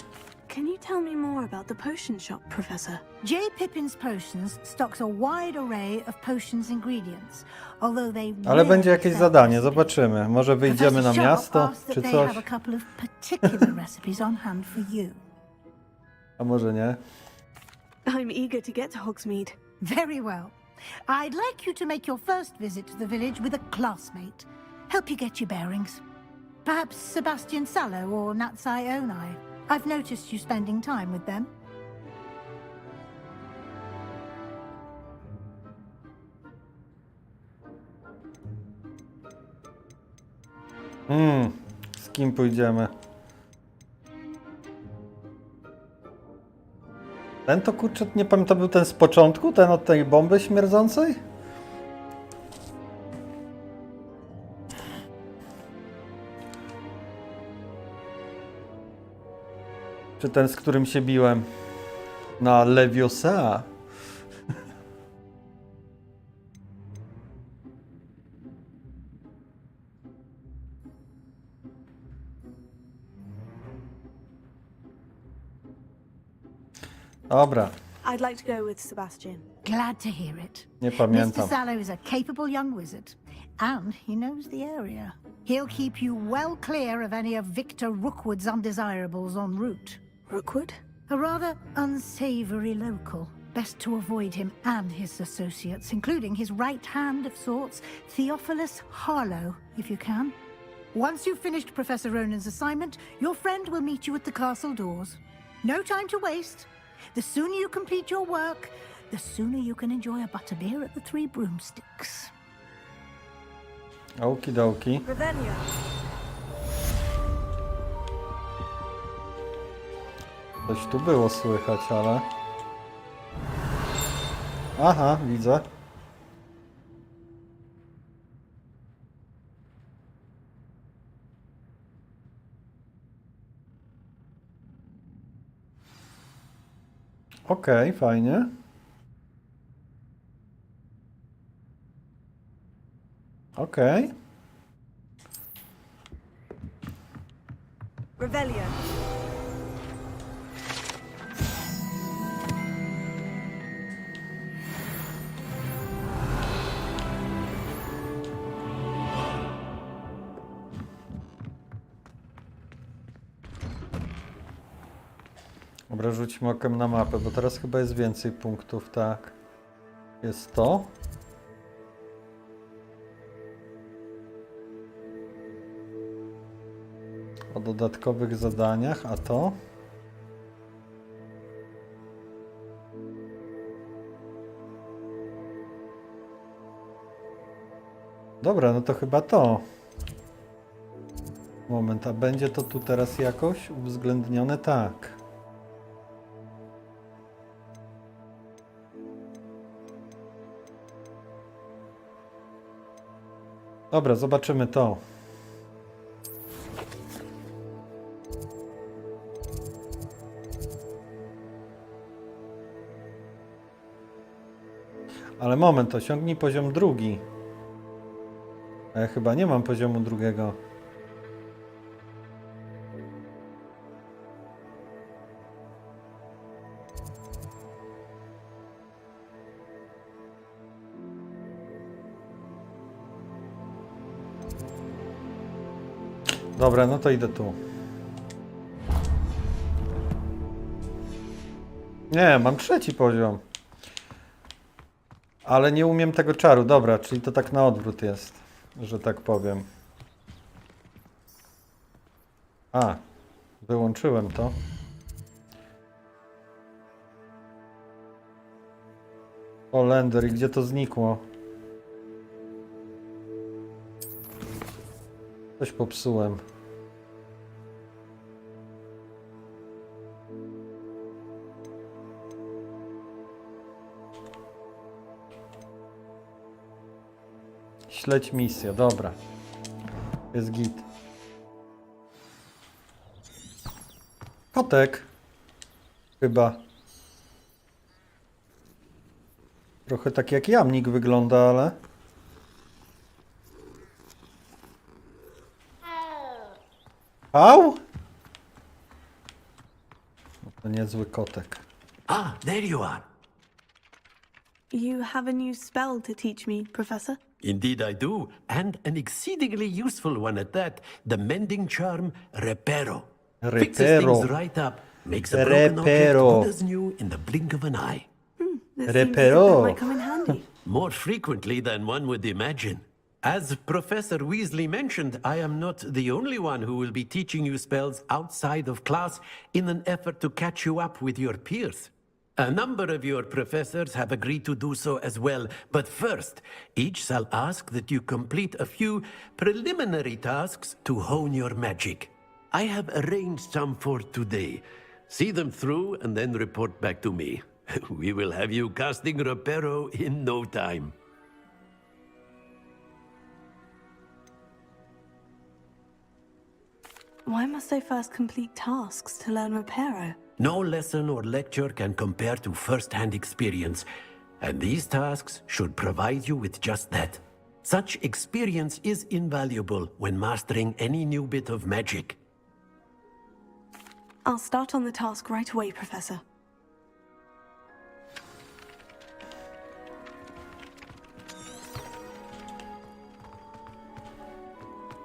Can you tell me more about the potion shop, Professor?
J. Pippin's Potions stocks a wide array of potions ingredients, although they
Ale będzie jakieś
sell
zadanie,
recipes.
zobaczymy. Może wyjdziemy na
Professor
miasto,
Sharp asked
czy
that they
coś.
have a couple of particular recipes on hand for you.
A może nie?
I'm eager to get to Hogsmeade.
Very well. I'd like you to make your first visit to the village with a classmate. Help you get your bearings. Perhaps Sebastian Sallow or Natsai Onai. I've noticed you spending time with them.
Z kim pójdziemy? Ten to kurczę, nie pamiętam, był ten z początku? Ten od tej bomby śmierdzącej? Czy ten, z którym się biłem? Na Leviosa? Dobra,
I'd like to go with Sebastian.
Glad to hear it.
nie
Mr.
pamiętam.
Sallow is a capable young wizard, and he knows the area. He'll keep you well clear of any of Victor Rookwood's undesirables en route.
Rookwood?
A rather unsavory local. Best to avoid him and his associates, including his right hand of sorts, Theophilus Harlow, if you can. Once you've finished Professor Ronan's assignment, your friend will meet you at the castle doors. No time to waste. The sooner you complete your work, the sooner you can enjoy a butterbeer at the Three Broomsticks.
Okidoki.
Revelio.
Coś tu było słychać, ale... Aha, widzę. Okej, fajnie. Okej.
Revelio.
Dobra, rzućmy okiem na mapę, bo teraz chyba jest więcej punktów, tak. Jest to. O dodatkowych zadaniach, a to? Dobra, no to chyba to. Moment, a będzie to tu teraz jakoś uwzględnione? Tak. Dobra, zobaczymy to. Ale moment, osiągnij poziom drugi. A ja chyba nie mam poziomu drugiego. Dobra, no to idę tu. Nie, mam trzeci poziom. Ale nie umiem tego czaru. Dobra, czyli to tak na odwrót jest, że tak powiem. A, wyłączyłem to. O, Lender, i gdzie to znikło? Coś popsułem. Śledź misję, dobra. Jest git. Kotek. Chyba. Trochę tak jak jamnik wygląda, ale... Au? No to niezły kotek.
Ah, there you are.
You have a new spell to teach me, Professor?
Indeed I do, and an exceedingly useful one at that. The mending charm, Reparo. Fixes
Reparo.
things right up, makes a broken object good as new in the blink of an eye.
This seems as if it might come in handy.
More frequently than one would imagine. As Professor Weasley mentioned, I am not the only one who will be teaching you spells outside of class in an effort to catch you up with your peers. A number of your professors have agreed to do so as well, but first, each shall ask that you complete a few preliminary tasks to hone your magic. I have arranged some for today. See them through and then report back to me. We will have you casting Reparo in no time.
Why must I first complete tasks to learn Reparo?
No lesson or lecture can compare to first-hand experience, and these tasks should provide you with just that. Such experience is invaluable when mastering any new bit of magic.
I'll start on the task right away, Professor.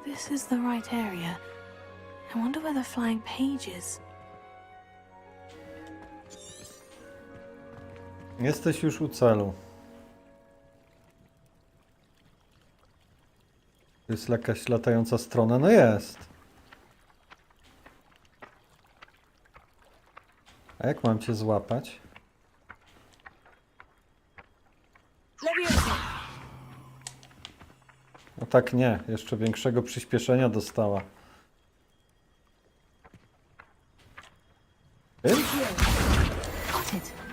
This is the right area. I wonder where the flying page is.
Jesteś już u celu. To jest jakaś latająca strona? No jest. A jak mam cię złapać? No tak nie, jeszcze większego przyspieszenia dostała. Ty?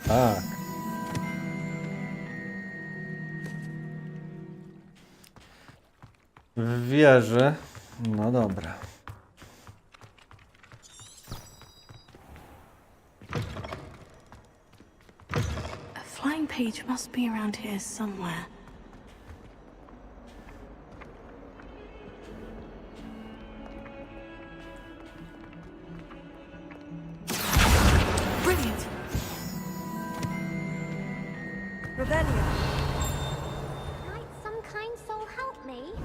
Tak. W wieży. No dobra.
A flying page must be around here somewhere. Brilliant.
Rebellion. Might some kind soul help me?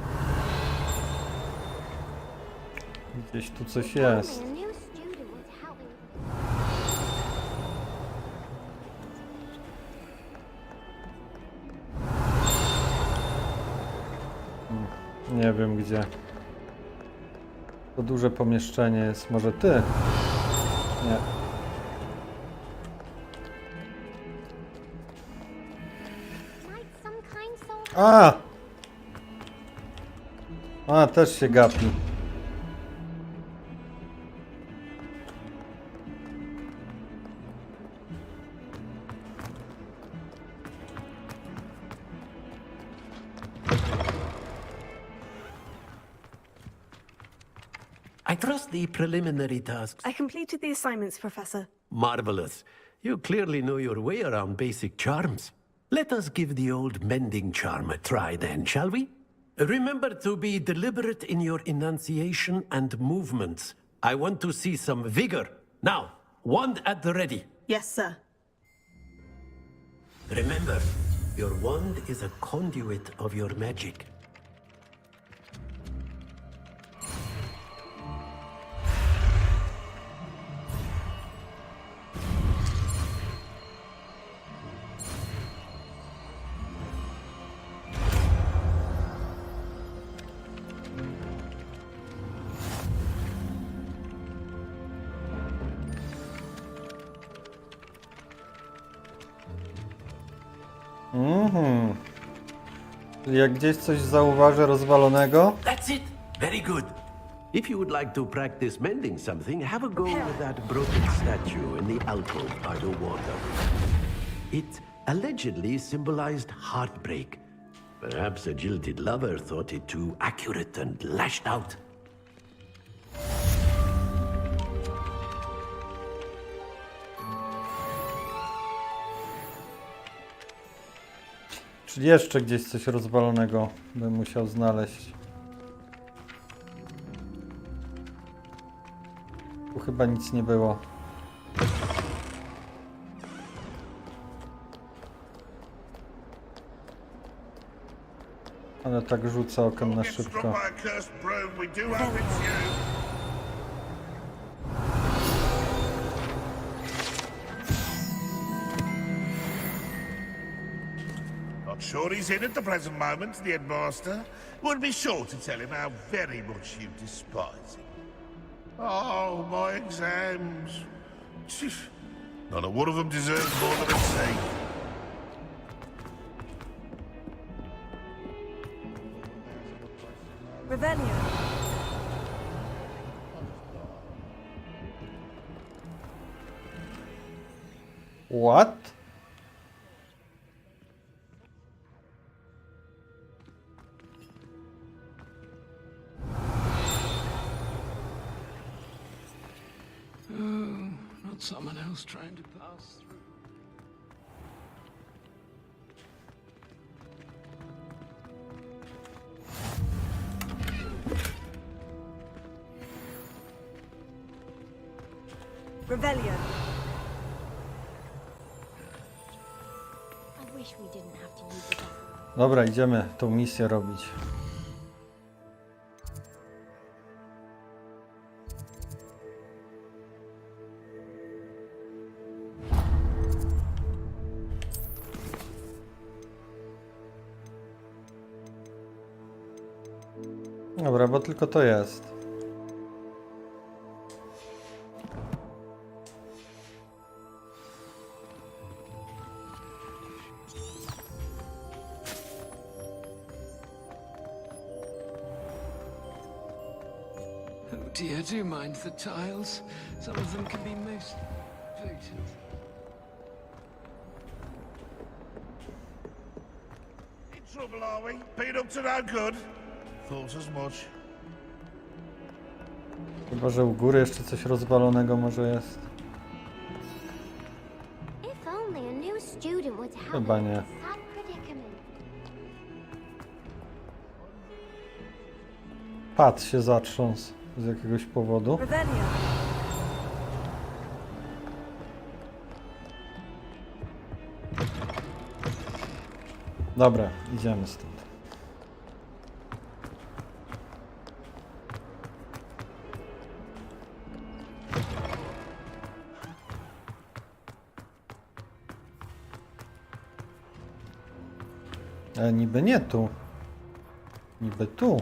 Gdzieś tu coś jest.
Only a new student would help me.
Nie wiem gdzie. To duże pomieszczenie jest. Może ty? Nie.
Might some kind soul
A! A, też się gapi.
I trust the preliminary tasks.
I completed the assignments, Professor.
Marvelous. You clearly know your way around basic charms. Let us give the old mending charm a try then, shall we? Remember to be deliberate in your enunciation and movements. I want to see some vigor. Now, wand at the ready.
Yes, sir.
Remember, your wand is a conduit of your magic.
Czyli jak gdzieś coś zauważę rozwalonego...
That's it! Very good. If you would like to practice mending something, have a go with that broken statue in the alcove by the water. It allegedly symbolized heartbreak. Perhaps a jilted lover thought it too accurate and lashed out.
Czyli jeszcze gdzieś coś rozwalonego bym musiał znaleźć. Tu chyba nic nie było. Ale tak rzucę okiem na szybko.
Sure he's in at the present moment, the headmaster. Would be sure to tell him how very much you despise him. Oh, my exams. Not a one of them deserves more than a C.
Revelio.
What?
Not someone else trying to pass through.
Revelio.
I wish we didn't have to use it up.
Dobra, idziemy tą misję robić. Dobra, bo tylko to jest.
Oh dear, do mind the tiles. Some of them can be most vacant.
In trouble, are we? Been up to no good? Thought as much.
Chyba, że u góry jeszcze coś rozwalonego może jest.
If only a new student were to help
Chyba
us
nie.
with this sad predicament.
Pad się zatrząsł z jakiegoś powodu.
Revelio.
Dobra, idziemy stąd. Ale niby nie tu. Niby tu.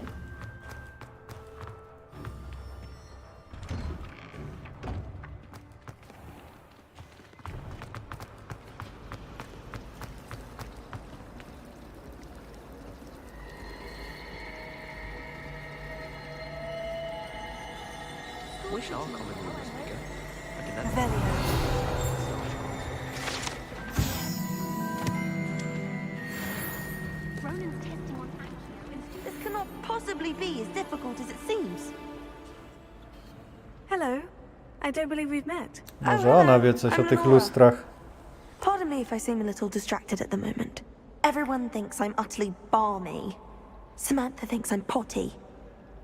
Wish our common room was bigger. Like in that
Ronan's testing on accuracy.
This cannot possibly be as difficult as it seems.
Hello. I don't believe we've met.
Może ona wie coś o tych lustrach.
Pardon me if I seem a little distracted at the moment. Everyone thinks I'm utterly balmy. Samantha thinks I'm potty.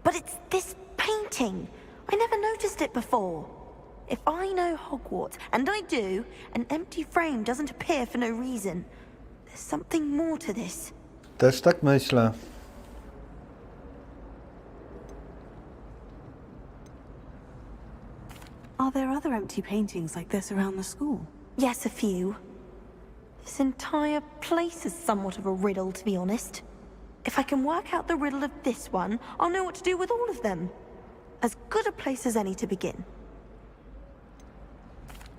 But it's this painting. I never noticed it before. If I know Hogwarts, and I do, an empty frame doesn't appear for no reason. There's something more to this.
Też tak myślę.
Are there other empty paintings like this around the school?
Yes, a few. This entire place is somewhat of a riddle, to be honest. If I can work out the riddle of this one, I'll know what to do with all of them. As good a place as any to begin.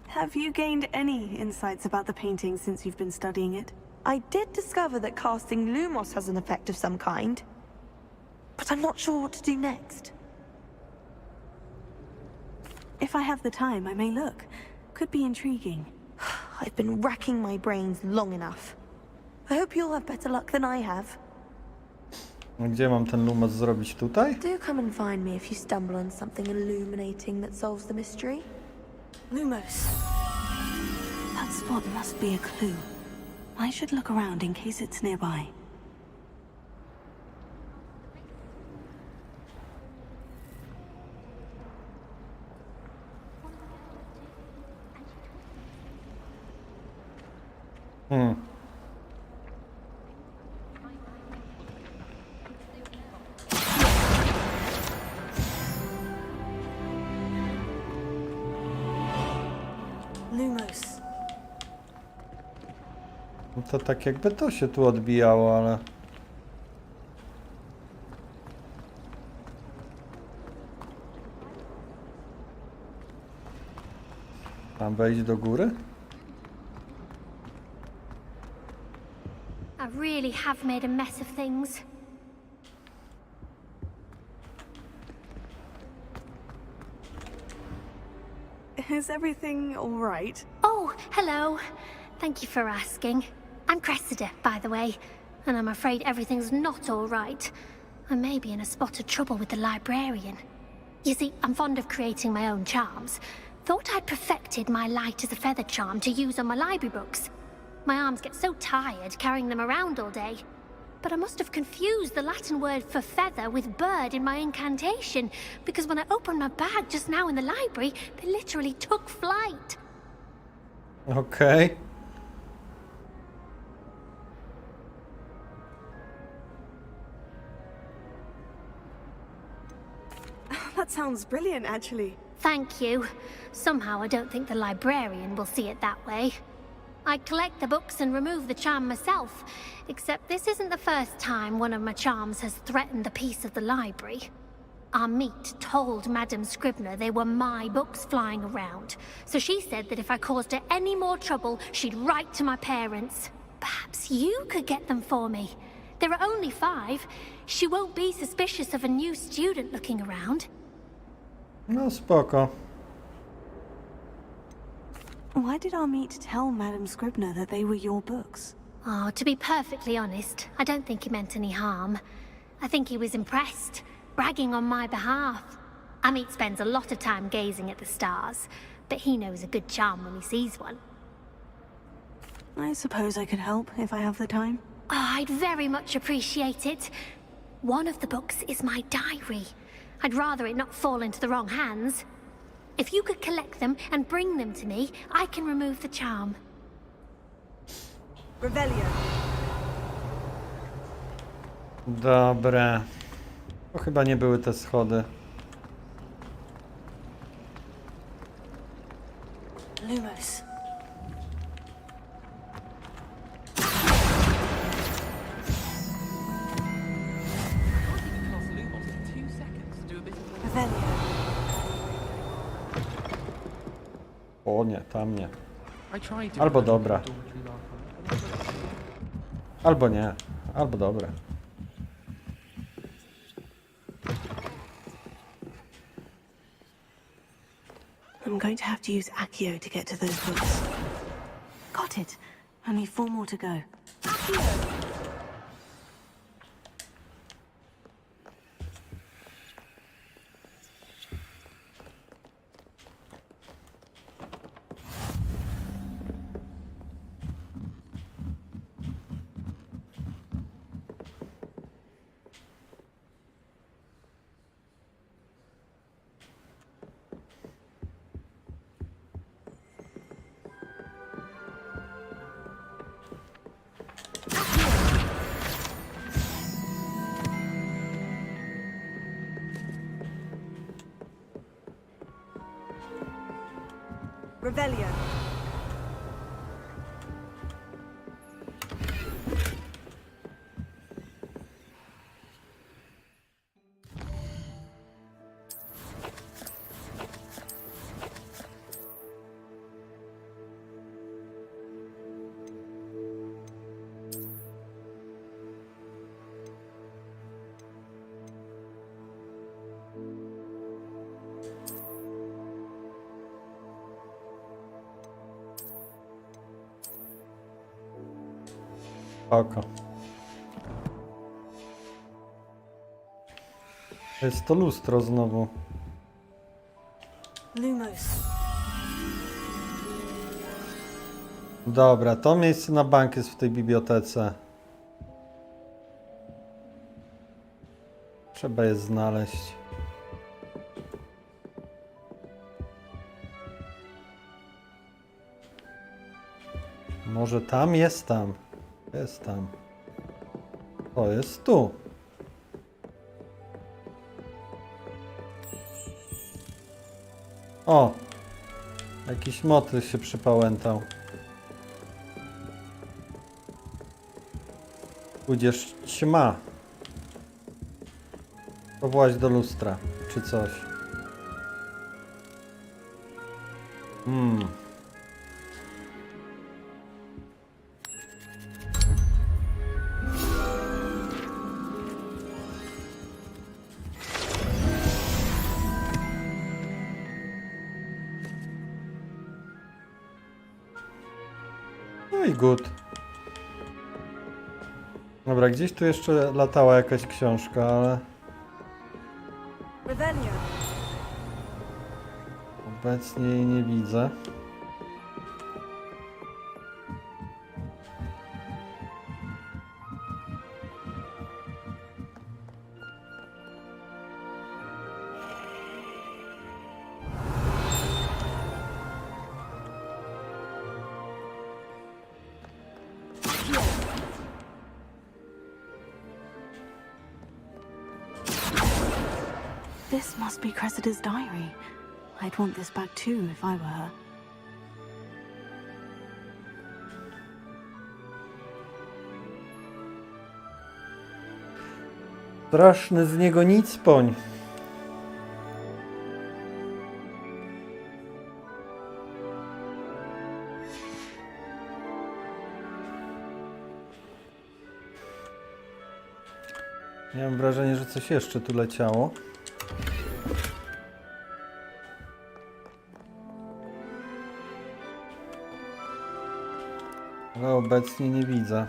Have you gained any insights about the painting since you've been studying it?
I did discover that casting Lumos has an effect of some kind, but I'm not sure what to do next.
If I have the time, I may look. Could be intriguing.
I've been racking my brains long enough. I hope you'll have better luck than I have.
Gdzie mam ten lumos zrobić? Tutaj?
Do come and find me if you stumble on something illuminating that solves the mystery.
Lumos. That spot must be a clue. I should look around in case it's nearby. Lumos.
No to tak jakby to się tu odbijało, ale... Tam wejść do góry?
I really have made a mess of things.
Is everything all right?
Oh, hello. Thank you for asking. I'm Cressida, by the way, and I'm afraid everything's not all right. I may be in a spot of trouble with the librarian. You see, I'm fond of creating my own charms. Thought I'd perfected my light as a feather charm to use on my library books. My arms get so tired carrying them around all day. But I must have confused the Latin word for feather with bird in my incantation, because when I opened my bag just now in the library, they literally took flight.
Okay.
That sounds brilliant, actually.
Thank you. Somehow I don't think the librarian will see it that way. I collect the books and remove the charm myself, except this isn't the first time one of my charms has threatened the peace of the library. Our meet told Madame Scribner they were my books flying around, so she said that if I caused her any more trouble, she'd write to my parents. Perhaps you could get them for me. There are only 5. She won't be suspicious of a new student looking around.
No spoko.
Why did our meet tell Madame Scribner that they were your books?
Oh, to be perfectly honest, I don't think he meant any harm. I think he was impressed, bragging on my behalf. Amit spends a lot of time gazing at the stars, but he knows a good charm when he sees one.
I suppose I could help if I have the time.
Oh, I'd very much appreciate it. One of the books is my diary. I'd rather it not fall into the wrong hands. If you could collect them and bring them to me, I can remove the charm.
Revelio.
Dobra. To chyba nie były te schody.
Lumos. Revelio.
O nie, tam nie. Albo dobra. Albo nie. Albo dobra.
I'm going to have to use Accio to get to those books. Got it. Only 4 more to go.
Revelio.
Oko. Jest to lustro znowu.
Lumos.
Dobra, to miejsce na bank jest w tej bibliotece. Trzeba je znaleźć. Może tam jest tam. Jest tam. O, jest tu. O! Jakiś motyl się przypałętał. Tudzież ćma. Powłaź do lustra, czy coś. No i good. Dobra, gdzieś tu jeszcze latała jakaś książka, ale
Revelio.
obecnie jej nie widzę.
This must be Cressida's diary. I'd want this back too if I were her.
Straszny z niego nic poń. Miałem wrażenie, że coś jeszcze tu leciało. Ale obecnie nie widzę.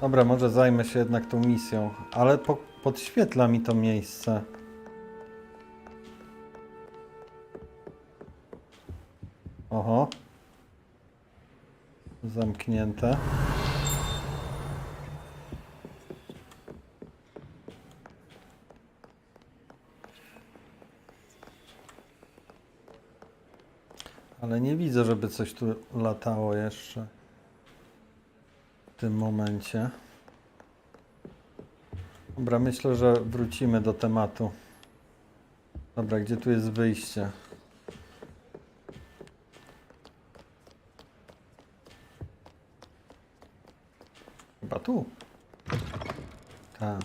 Dobra, może zajmę się jednak tą misją, ale podświetla mi to miejsce. Oho. Zamknięte. Ale nie widzę, żeby coś tu latało jeszcze w tym momencie. Dobra, myślę, że wrócimy do tematu. Dobra, gdzie tu jest wyjście? Chyba tu. Tak.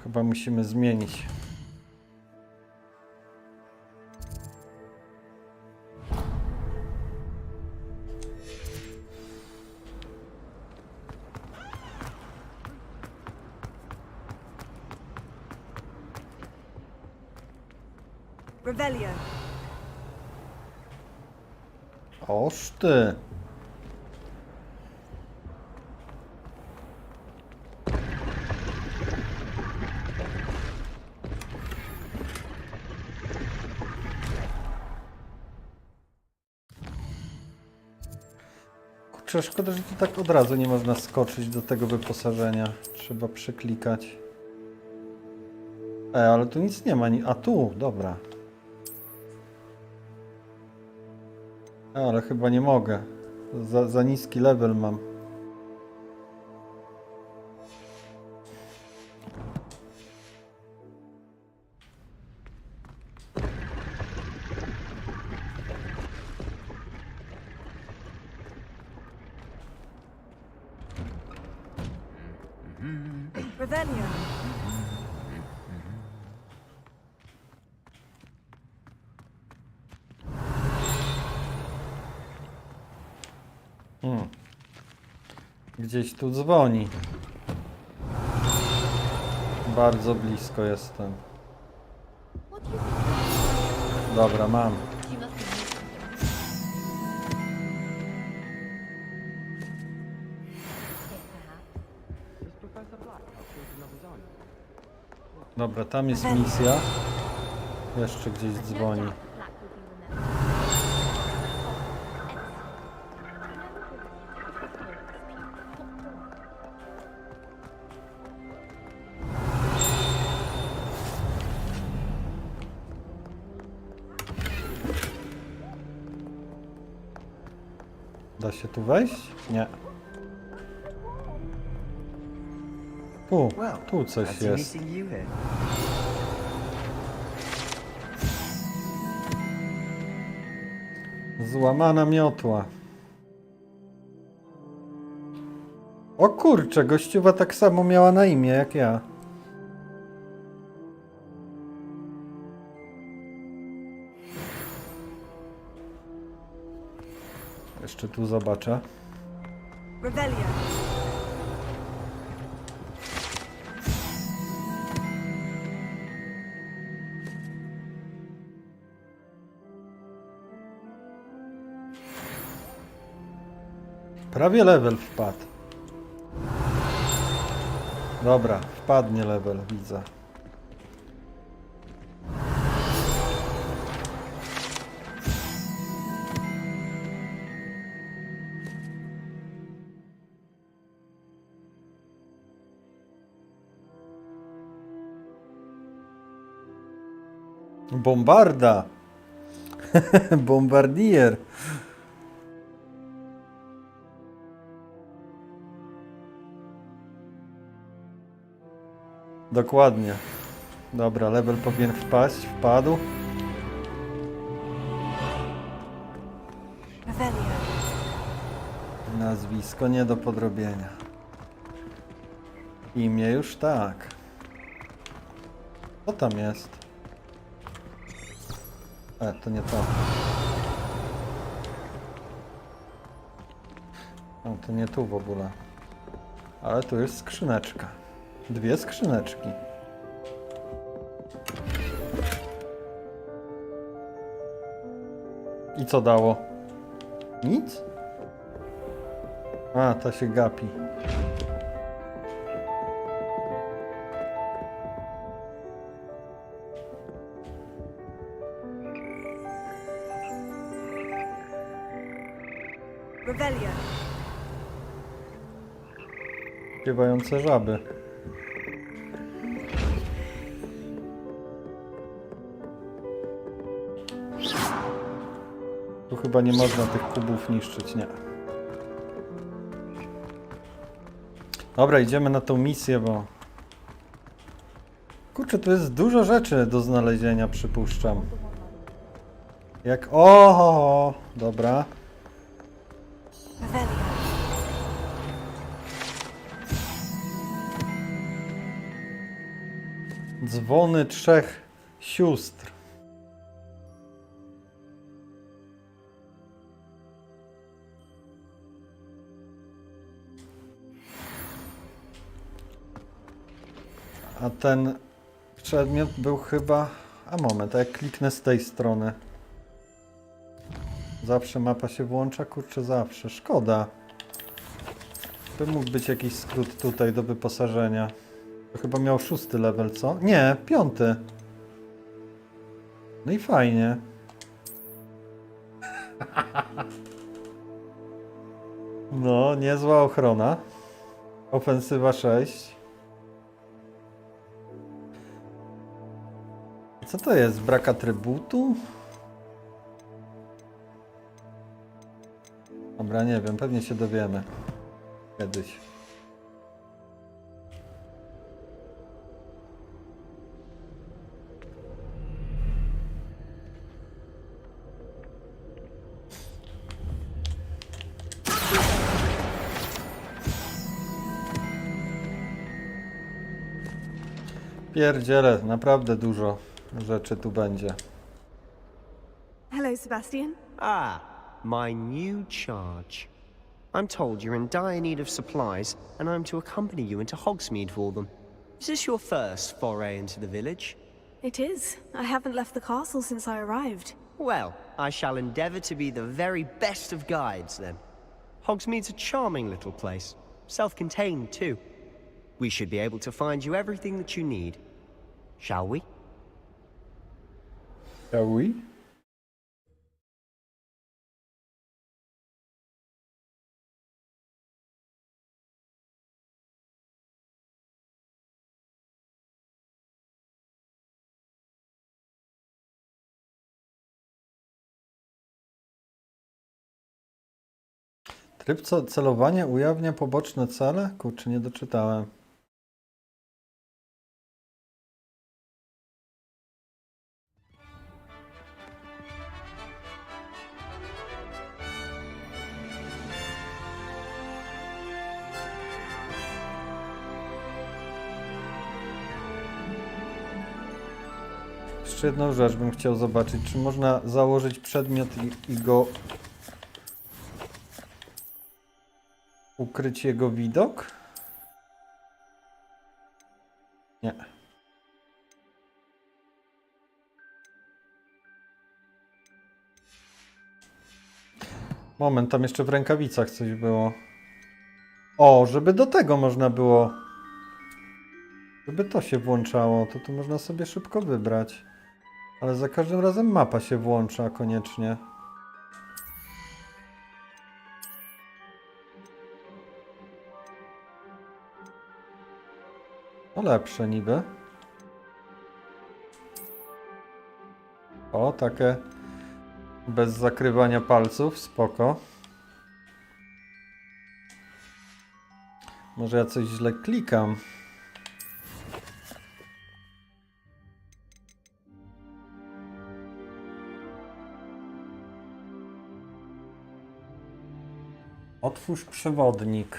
Chyba musimy zmienić.
Revelio.
Oż ty. Kurczę, szkoda, że tu tak od razu nie można skoczyć do tego wyposażenia. Trzeba przeklikać. Ale tu nic nie ma. A tu, dobra. Ale chyba nie mogę. Za niski level mam.
Revelio.
Gdzieś tu dzwoni. Bardzo blisko jestem. Dobra, mam. Dobra, tam jest misja. Jeszcze gdzieś dzwoni. Da się tu wejść? Nie. Tu coś jest. Złamana miotła. O kurczę, gościuwa tak samo miała na imię jak ja. Jeszcze tu zobaczę.
Revelio.
Prawie level wpadł. Dobra, wpadnie level, widzę. Bombarda! Bombardier! Dokładnie. Dobra, level powinien wpaść. Wpadł. Nazwisko nie do podrobienia. Imię już tak. Co tam jest? To nie to. No, to nie tu w ogóle. Ale tu jest skrzyneczka. 2 skrzyneczki. I co dało? Nic? A, ta się gapi.
Revelio.
Śpiewające żaby. Tu chyba nie można tych kubów niszczyć, nie. Dobra, idziemy na tą misję, bo... Kurczę, tu jest dużo rzeczy do znalezienia, przypuszczam. Jak... O, dobra. Dzwony 3 sióstr. A ten przedmiot był chyba... A moment, a jak kliknę z tej strony? Zawsze mapa się włącza? Kurczę, zawsze. Szkoda. To mógł być jakiś skrót tutaj do wyposażenia. To chyba miał 6. level, co? Nie, 5. No i fajnie. No, niezła ochrona. Ofensywa 6. Co to jest? Brak atrybutu? Dobra, nie wiem, pewnie się dowiemy. Kiedyś. Pierdziele, naprawdę dużo rzeczy tu będzie.
Hello, Sebastian.
Ah, my new charge. I'm told you're in dire need of supplies, and I'm to accompany you into Hogsmeade for them. Is this your first foray into the village?
It is. I haven't left the castle since I arrived.
Well, I shall endeavour to be the very best of guides, then. Hogsmeade's a charming little place. Self-contained, too. We should be able to find you everything that you need. Shall we?
Shall we? Tryb celowania ujawnia poboczne cele? Kurczę, nie doczytałem. Jeszcze jedną rzecz bym chciał zobaczyć, czy można założyć przedmiot i go ukryć jego widok? Nie. Moment, tam jeszcze w rękawicach coś było. O, żeby do tego można było. Żeby to się włączało, to tu można sobie szybko wybrać. Ale za każdym razem mapa się włącza koniecznie. No lepsze niby. O, takie bez zakrywania palców, spoko. Może ja coś źle klikam. Otwórz przewodnik.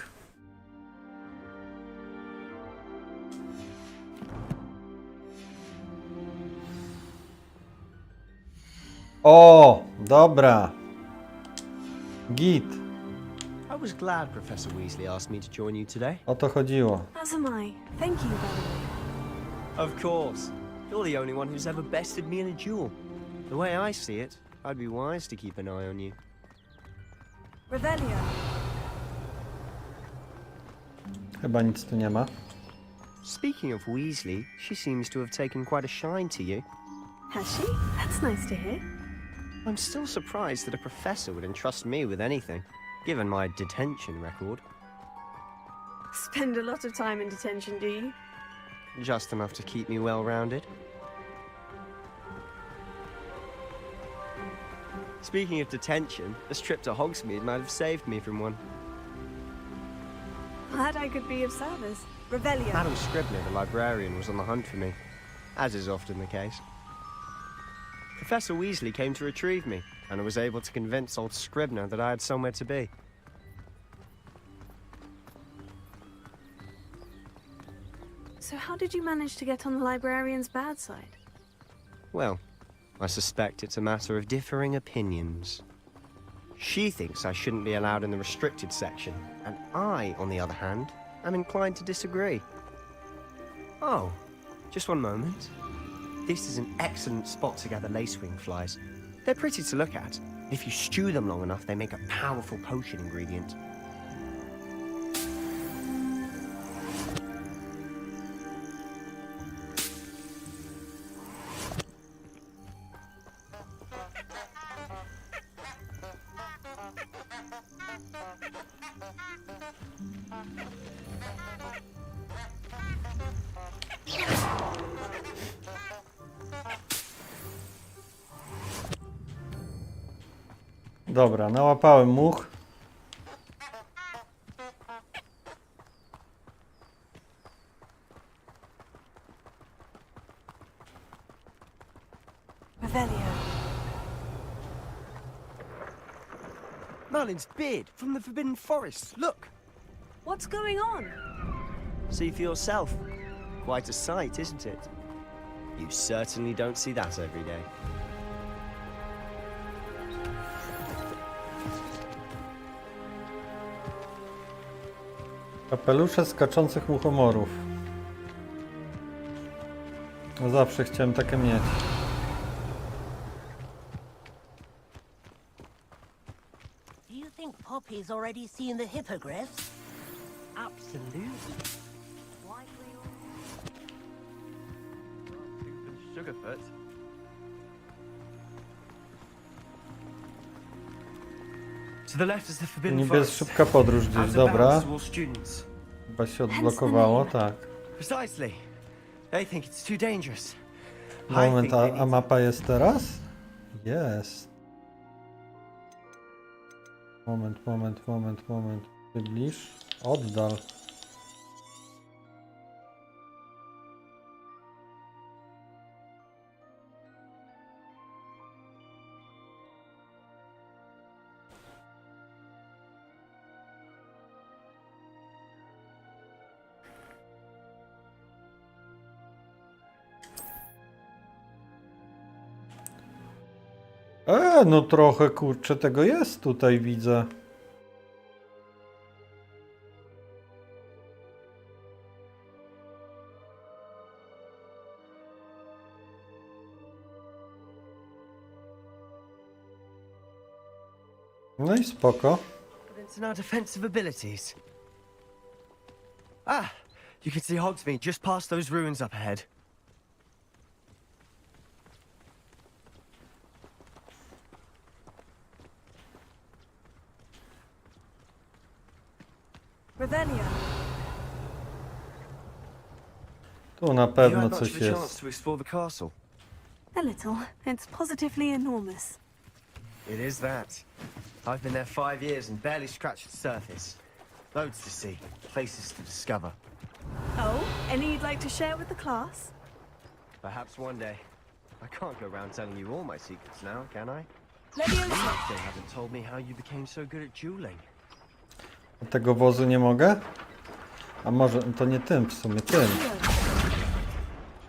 O, dobra. Git.
I was glad Professor Weasley asked me to join you today.
O to chodziło.
As am I. Thank you, by the way.
Of course. You're the only one who's ever bested me in a duel. The way I see it, I'd be wise to keep an eye on you.
Revelio.
Chyba nic tu nie ma.
Speaking of Weasley, she seems to have taken quite a shine to you.
Has she? That's nice to hear.
I'm still surprised that a professor would entrust me with anything, given my detention record.
Spend a lot of time in detention, do you?
Just enough to keep me well-rounded. Speaking of detention, this trip to Hogsmeade might have saved me from one.
Glad I could be of service. Revelio.
Madam Scribner, the librarian, was on the hunt for me, as is often the case. Professor Weasley came to retrieve me, and I was able to convince old Scribner that I had somewhere to be.
So how did you manage to get on the librarian's bad side?
Well, I suspect it's a matter of differing opinions. She thinks I shouldn't be allowed in the restricted section, and I, on the other hand, am inclined to disagree. Oh, just one moment. This is an excellent spot to gather lacewing flies. They're pretty to look at. If you stew them long enough, they make a powerful potion ingredient.
Dobra, nałapałem much.
Merlin's beard from the Forbidden Forest. Look.
What's going on?
See for yourself. Quite a sight, isn't it? You certainly don't see that every day.
Kapelusze skaczących muchomorów. No zawsze chciałem takie mieć.
Do you think Poppy's already seen the hippogriffs?
Absolutely. Sugarfoot. To the left is the Forbidden
Niby jest
Forest.
szybka podróż gdzieś, dobra.
To all students.
Chyba się odblokowało, tak.
Precisely. They think it's too dangerous.
Moment, a mapa jest teraz? Jest. Moment. Przybliż. Oddal. No trochę, kurczę, tego jest tutaj, widzę. No i spoko.
In our defensive abilities. Ah, you can see Hogsmeade just past those ruins up ahead.
Revelio.
Tu na pewno coś
chance
jest.
to explore the castle.
A little. It's positively enormous.
It is that. I've been there 5 years and barely scratched the surface. Loads to see, places to discover.
Oh, any you'd like to share with the class?
Perhaps one day. I can't go around telling you all my secrets now, can I?
Leviosa.
You still haven't told me how you became so good at dueling.
Tego wozu nie mogę? A może to nie tym w sumie, tym.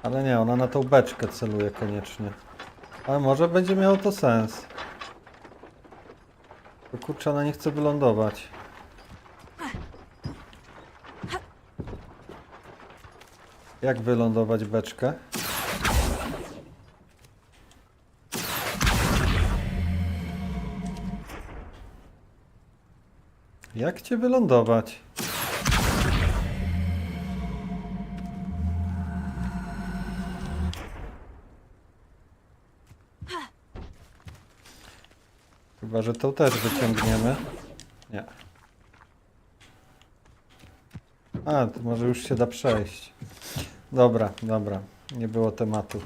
Ale nie, ona na tą beczkę celuje koniecznie. Ale może będzie miało to sens. To kurczę, ona nie chce wylądować. Jak wylądować beczkę? Jak cię wylądować? Chyba, że to też wyciągniemy. Nie. A, to może już się da przejść. Dobra. Nie było tematu.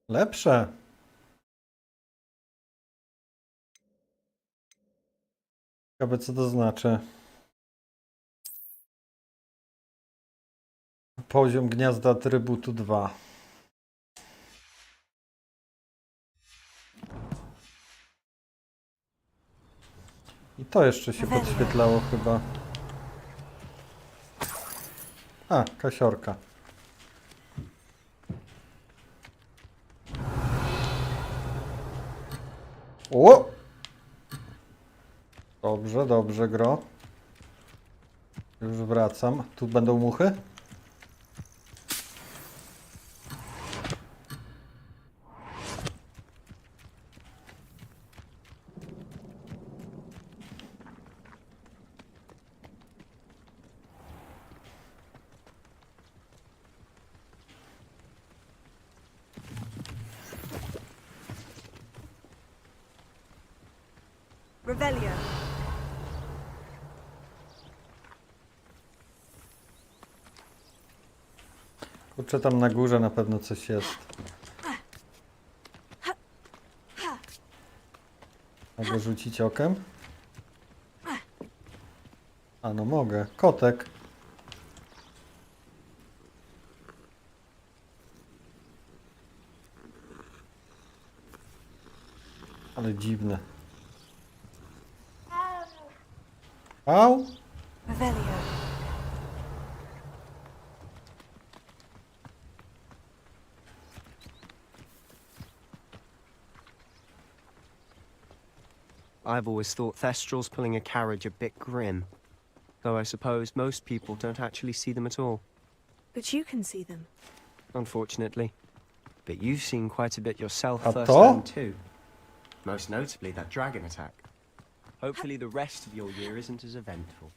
Lepsze. Ciekawe, co to znaczy. Poziom gniazda atrybutu 2. I to jeszcze się podświetlało chyba. A, kasiorka. O! Dobrze, gro. Już wracam. Tu będą muchy?
Revelio.
Kurczę, tam na górze na pewno coś jest. Mogę rzucić okiem? A no mogę. Kotek. Ale dziwne. Au!
Revelio.
I've always thought Thestrals pulling a carriage a bit grim. Though I suppose most people don't actually see them at all.
But you can see them.
Unfortunately. But you've seen quite a bit yourself
A
firsthand
to?
too. Most notably that dragon attack. Hopefully the rest of your year isn't as eventful.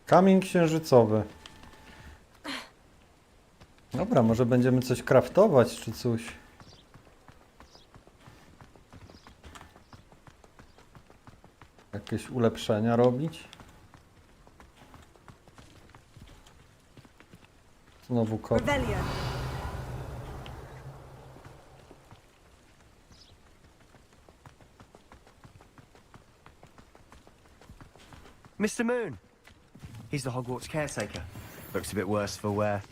Kamień księżycowy. Dobra, może będziemy coś craftować czy coś. Jakieś ulepszenia robić. Znowu kot.
Revelio.
Mr. Moon! He's the Hogwarts caretaker. Looks a bit worse for wear.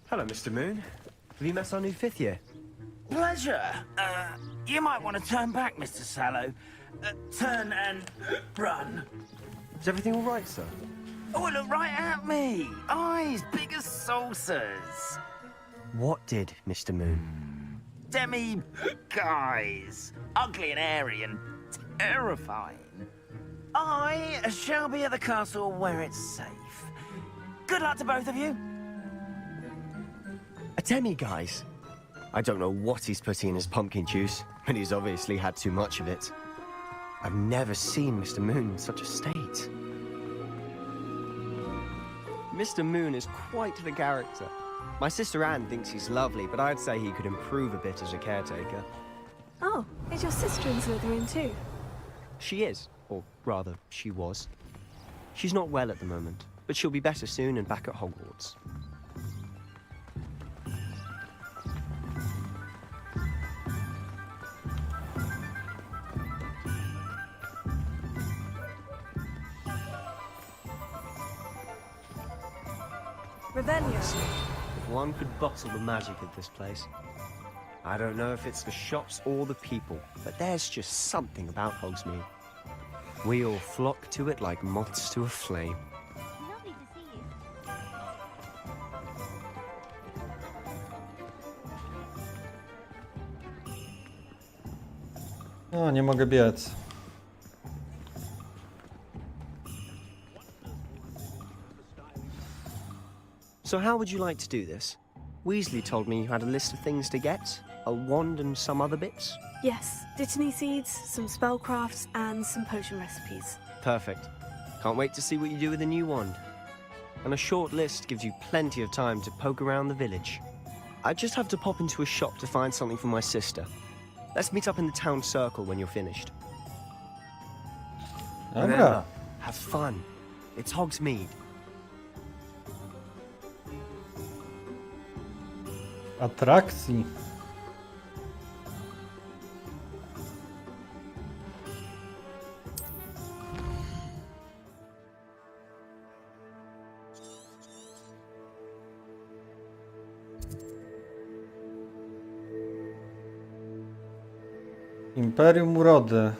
Hello, Mr. Moon. Have you met our new 5th year?
Pleasure. You might want to turn back, Mr. Sallow. Turn and run.
Is everything all right, sir?
Oh, look right at me. Eyes big as saucers.
What did, Mr. Moon?
Guys. Ugly and airy and terrifying. I shall be at the castle where it's safe. Good luck to both of you.
A guys. I don't know what he's putting in his pumpkin juice, but he's obviously had too much of it. I've never seen Mr. Moon in such a state. Mr. Moon is quite the character. My sister Anne thinks he's lovely, but I'd say he could improve a bit as a caretaker.
Oh, is your sister in Slytherin too?
She is, or rather, she was. She's not well at the moment, but she'll be better soon and back at Hogwarts.
Revelio.
If one could bottle the magic of this place. I don't know if it's the shops or the people, but there's just something about Hogsmeade. We all flock to it like moths to a flame.
Lovely to see you.
O, nie mogę biec.
So how would you like to do this? Weasley told me you had a list of things to get, a wand and some other bits.
Yes, dittany seeds, some spellcrafts, and some potion recipes.
Perfect. Can't wait to see what you do with the new wand. And a short list gives you plenty of time to poke around the village. I just have to pop into a shop to find something for my sister. Let's meet up in the town circle when you're finished. Remember, have fun. It's Hogsmeade.
Atrakcji. Imperium Urody.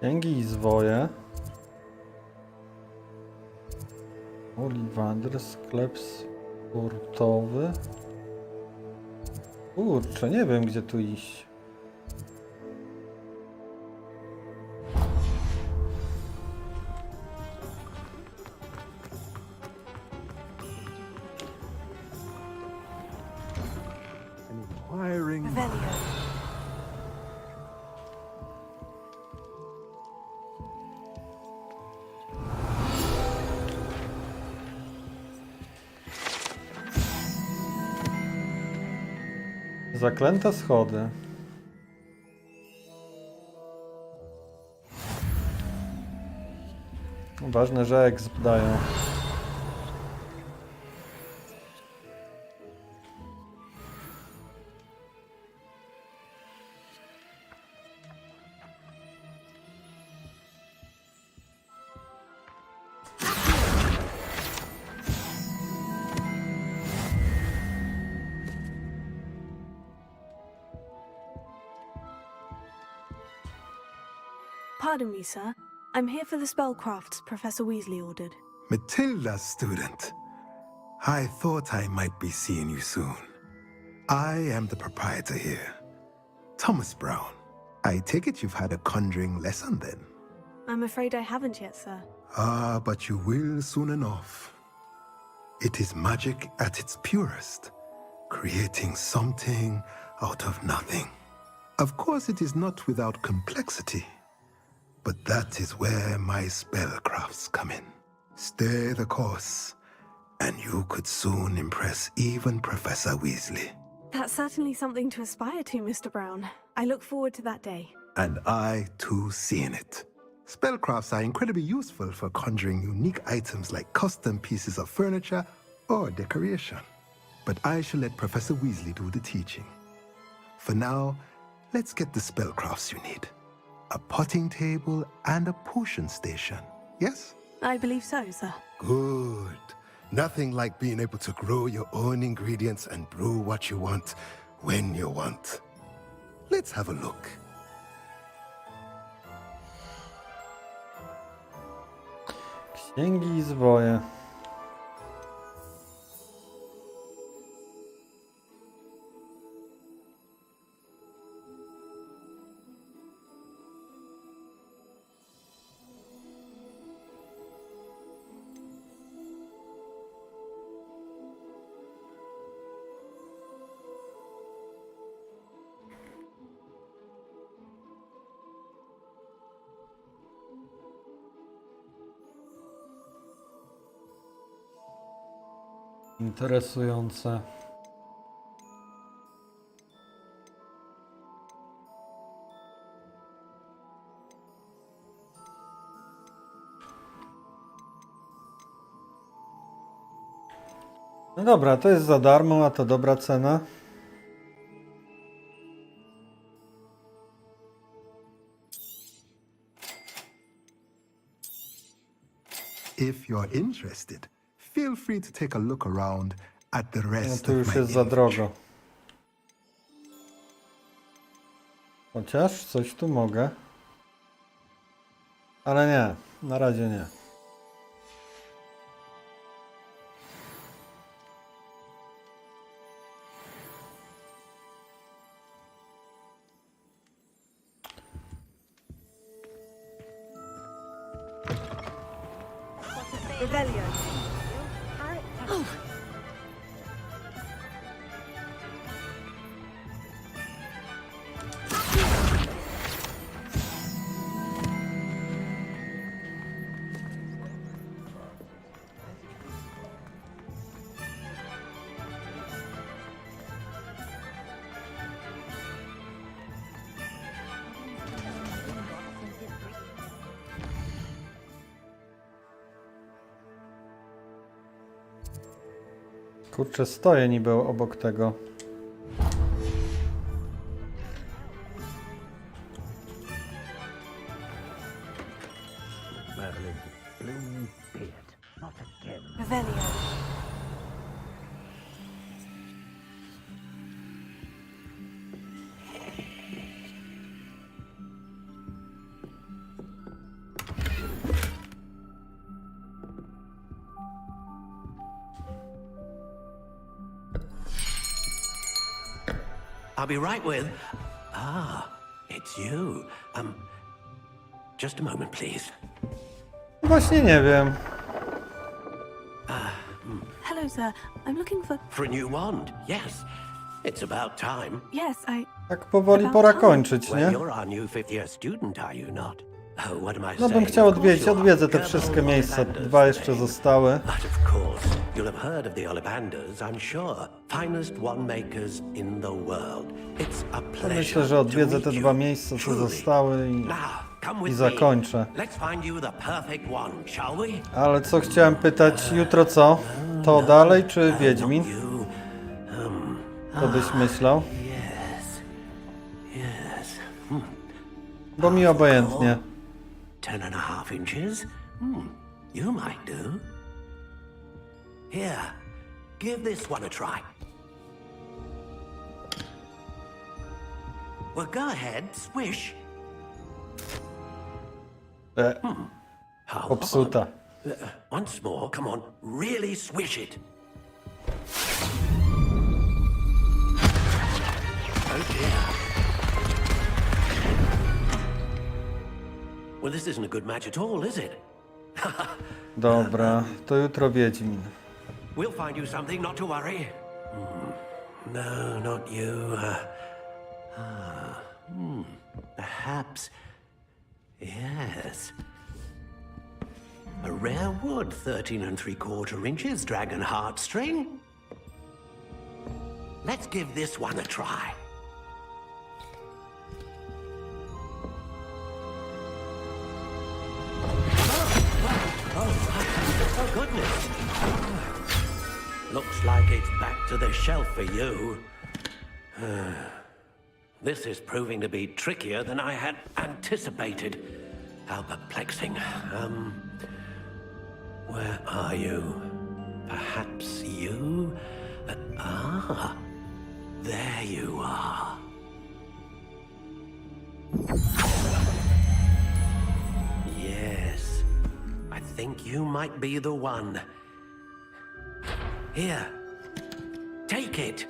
Księgi i zwoje. Oliwander, sklep sportowy. Kurczę, nie wiem gdzie tu iść. Zaklęte schody. Ważne, że exp dają.
Pardon me, sir. I'm here for the spellcrafts Professor Weasley ordered.
Matilda's student. I thought I might be seeing you soon. I am the proprietor here, Thomas Brown. I take it you've had a conjuring lesson then?
I'm afraid I haven't yet, sir.
Ah, but you will soon enough. It is magic at its purest, creating something out of nothing. Of course, it is not without complexity, but that is where my spellcrafts come in. Stay the course, and you could soon impress even Professor Weasley.
That's certainly something to aspire to, Mr. Brown. I look forward to that day.
And I, too, seeing it. Spellcrafts are incredibly useful for conjuring unique items like custom pieces of furniture or decoration. But I shall let Professor Weasley do the teaching. For now, let's get the spellcrafts you need. A potting table and a potion station, yes?
I believe so, sir.
Good. Nothing like being able to grow your own ingredients and brew what you want when you want. Let's have a look.
Księgi i zwoje. Interesujące. No dobra, to jest za darmo, a to dobra cena.
If you're interested, feel free to take a look around at the
No
rest
tu
of
już
my
jest za drogo. Chociaż coś tu mogę. Ale nie, na razie nie.
Revelio.
Kurczę, stoję niby obok tego.
Revelio.
I'll be right with... Ah, it's you. Just a moment, please.
Właśnie nie wiem.
Hello, sir. I'm looking for...
For a new wand, yes. It's about time.
Yes,
Tak powoli pora kończyć,
Well,
nie?
you're our new fifth-year student, are you not? Oh, what am I
No bym
saying?
chciał
Of course you are.
odwiedzę te wszystkie miejsca. Dwa jeszcze zostały.
But of course, you'll have heard of the Ollivanders, I'm sure. finest wand-makers in the world. It's a pleasure.
Myślę, że odwiedzę te dwa miejsca, co zostały i zakończę.
Let's find you the perfect wand, shall we?
Ale co chciałem pytać, jutro co? To dalej czy Wiedźmin? Co byś myślał? Bo mi obojętnie.
10.5 inches? You might do. Here, give this one a try. Well, go ahead, swish.
Popsuta.
Once more, come on, really swish it. Oh dear. Well, this isn't a good match at all, is it?
Dobra, to jutro Wiedźmin.
We'll find you something, not to worry. No, not you. Perhaps. Yes. A rare wood, 13 3/4 inches, dragon heartstring. Let's give this one a try. Oh, goodness. Looks like it's back to the shelf for you. This is proving to be trickier than I had anticipated. How perplexing. Where are you? Perhaps you? There you are. Yes, I think you might be the one. Here, take it.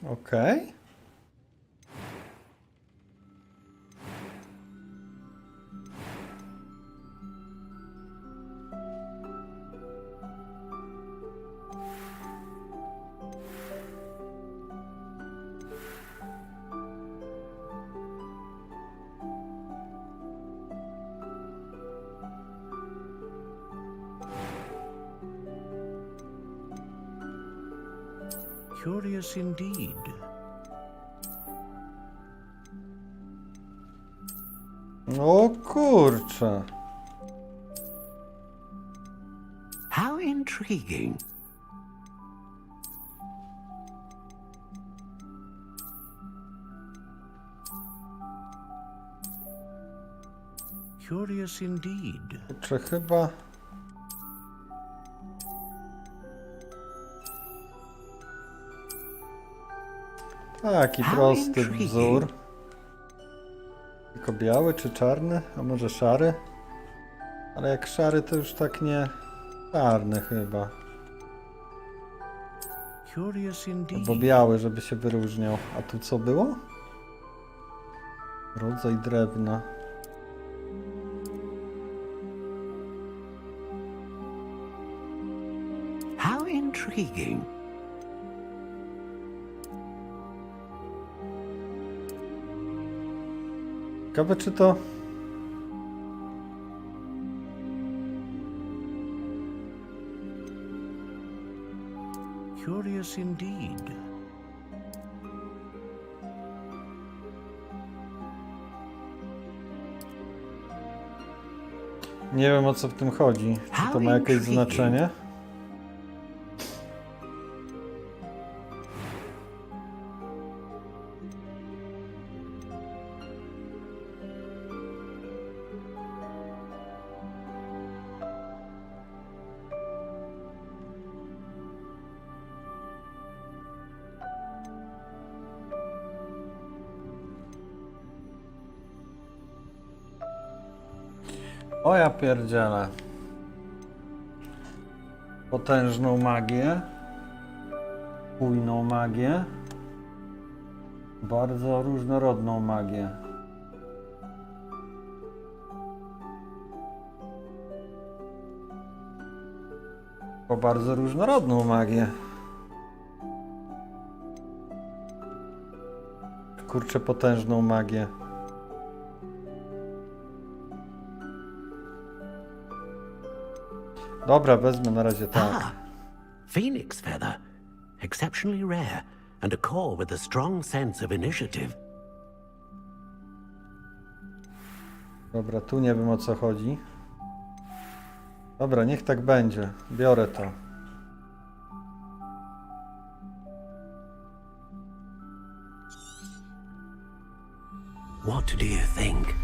Okej.
Curious indeed.
O kurczę.
How intriguing. Curious indeed.
Kurczę, chyba... Taki prosty wzór. Tylko biały czy czarny? A może szary? Ale jak szary to już tak nie... Czarny chyba. Albo biały, żeby się wyróżniał. A tu co było? Rodzaj drewna.
How intriguing.
Ciekawe czy to...
Curious indeed.
Nie wiem o co w tym chodzi. Czy to ma jakieś znaczenie? O ja pierdzielę. Potężną magię. Bujną magię. Bardzo różnorodną magię. O bardzo różnorodną magię. Kurczę, potężną magię. Dobra, wezmę na razie tak.
Phoenix feather. Exceptionally rare, and a core with a strong sense of initiative.
Dobra, tu nie wiem o co chodzi. Dobra, niech tak będzie. Biorę to.
What do you think?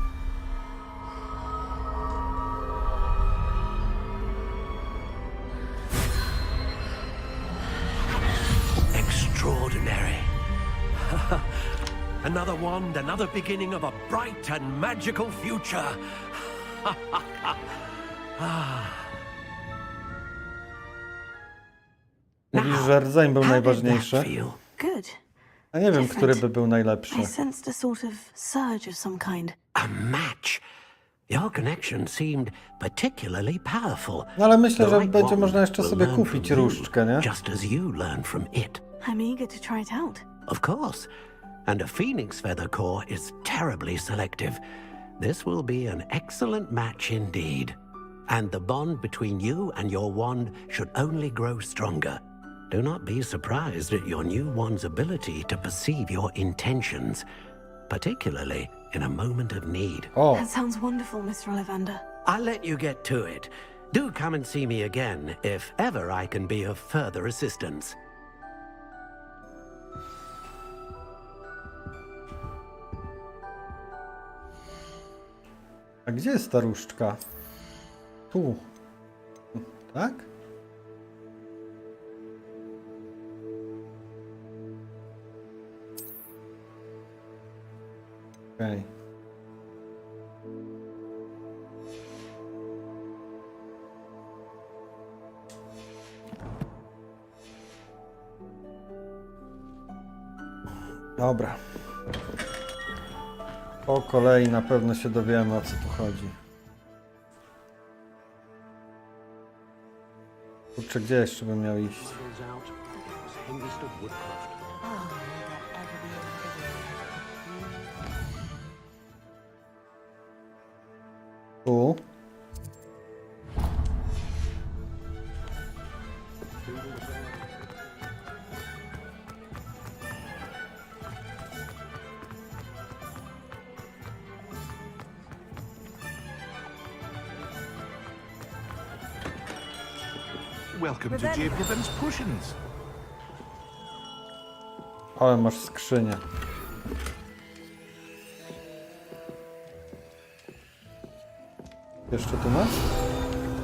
Extraordinary. Another wand, another beginning of a bright and magical future.
Mówisz, że rdzeń był najważniejszy.
Good.
A nie wiem, który by był najlepszy.
I sensed a sort of surge of some kind.
A match. Your connection seemed particularly powerful.
No ale myślę, że będzie można jeszcze sobie kupić różdżkę, nie?
Just as you learned from it.
I'm eager to try it out.
Of course. And a phoenix feather core is terribly selective. This will be an excellent match indeed. And the bond between you and your wand should only grow stronger. Do not be surprised at your new wand's ability to perceive your intentions, particularly in a moment of need.
That sounds wonderful, Mr. Ollivander.
I'll let you get to it. Do come and see me again if ever I can be of further assistance.
A gdzie jest ta różdżka? Tu. Tak? Okej. Dobra. Po kolei na pewno się dowiemy, o co tu chodzi. Kurczę, gdzie jeszcze bym miał iść? Tu.
Welcome to J. Pippin's Potions.
Ale masz skrzynię. Jeszcze tu masz?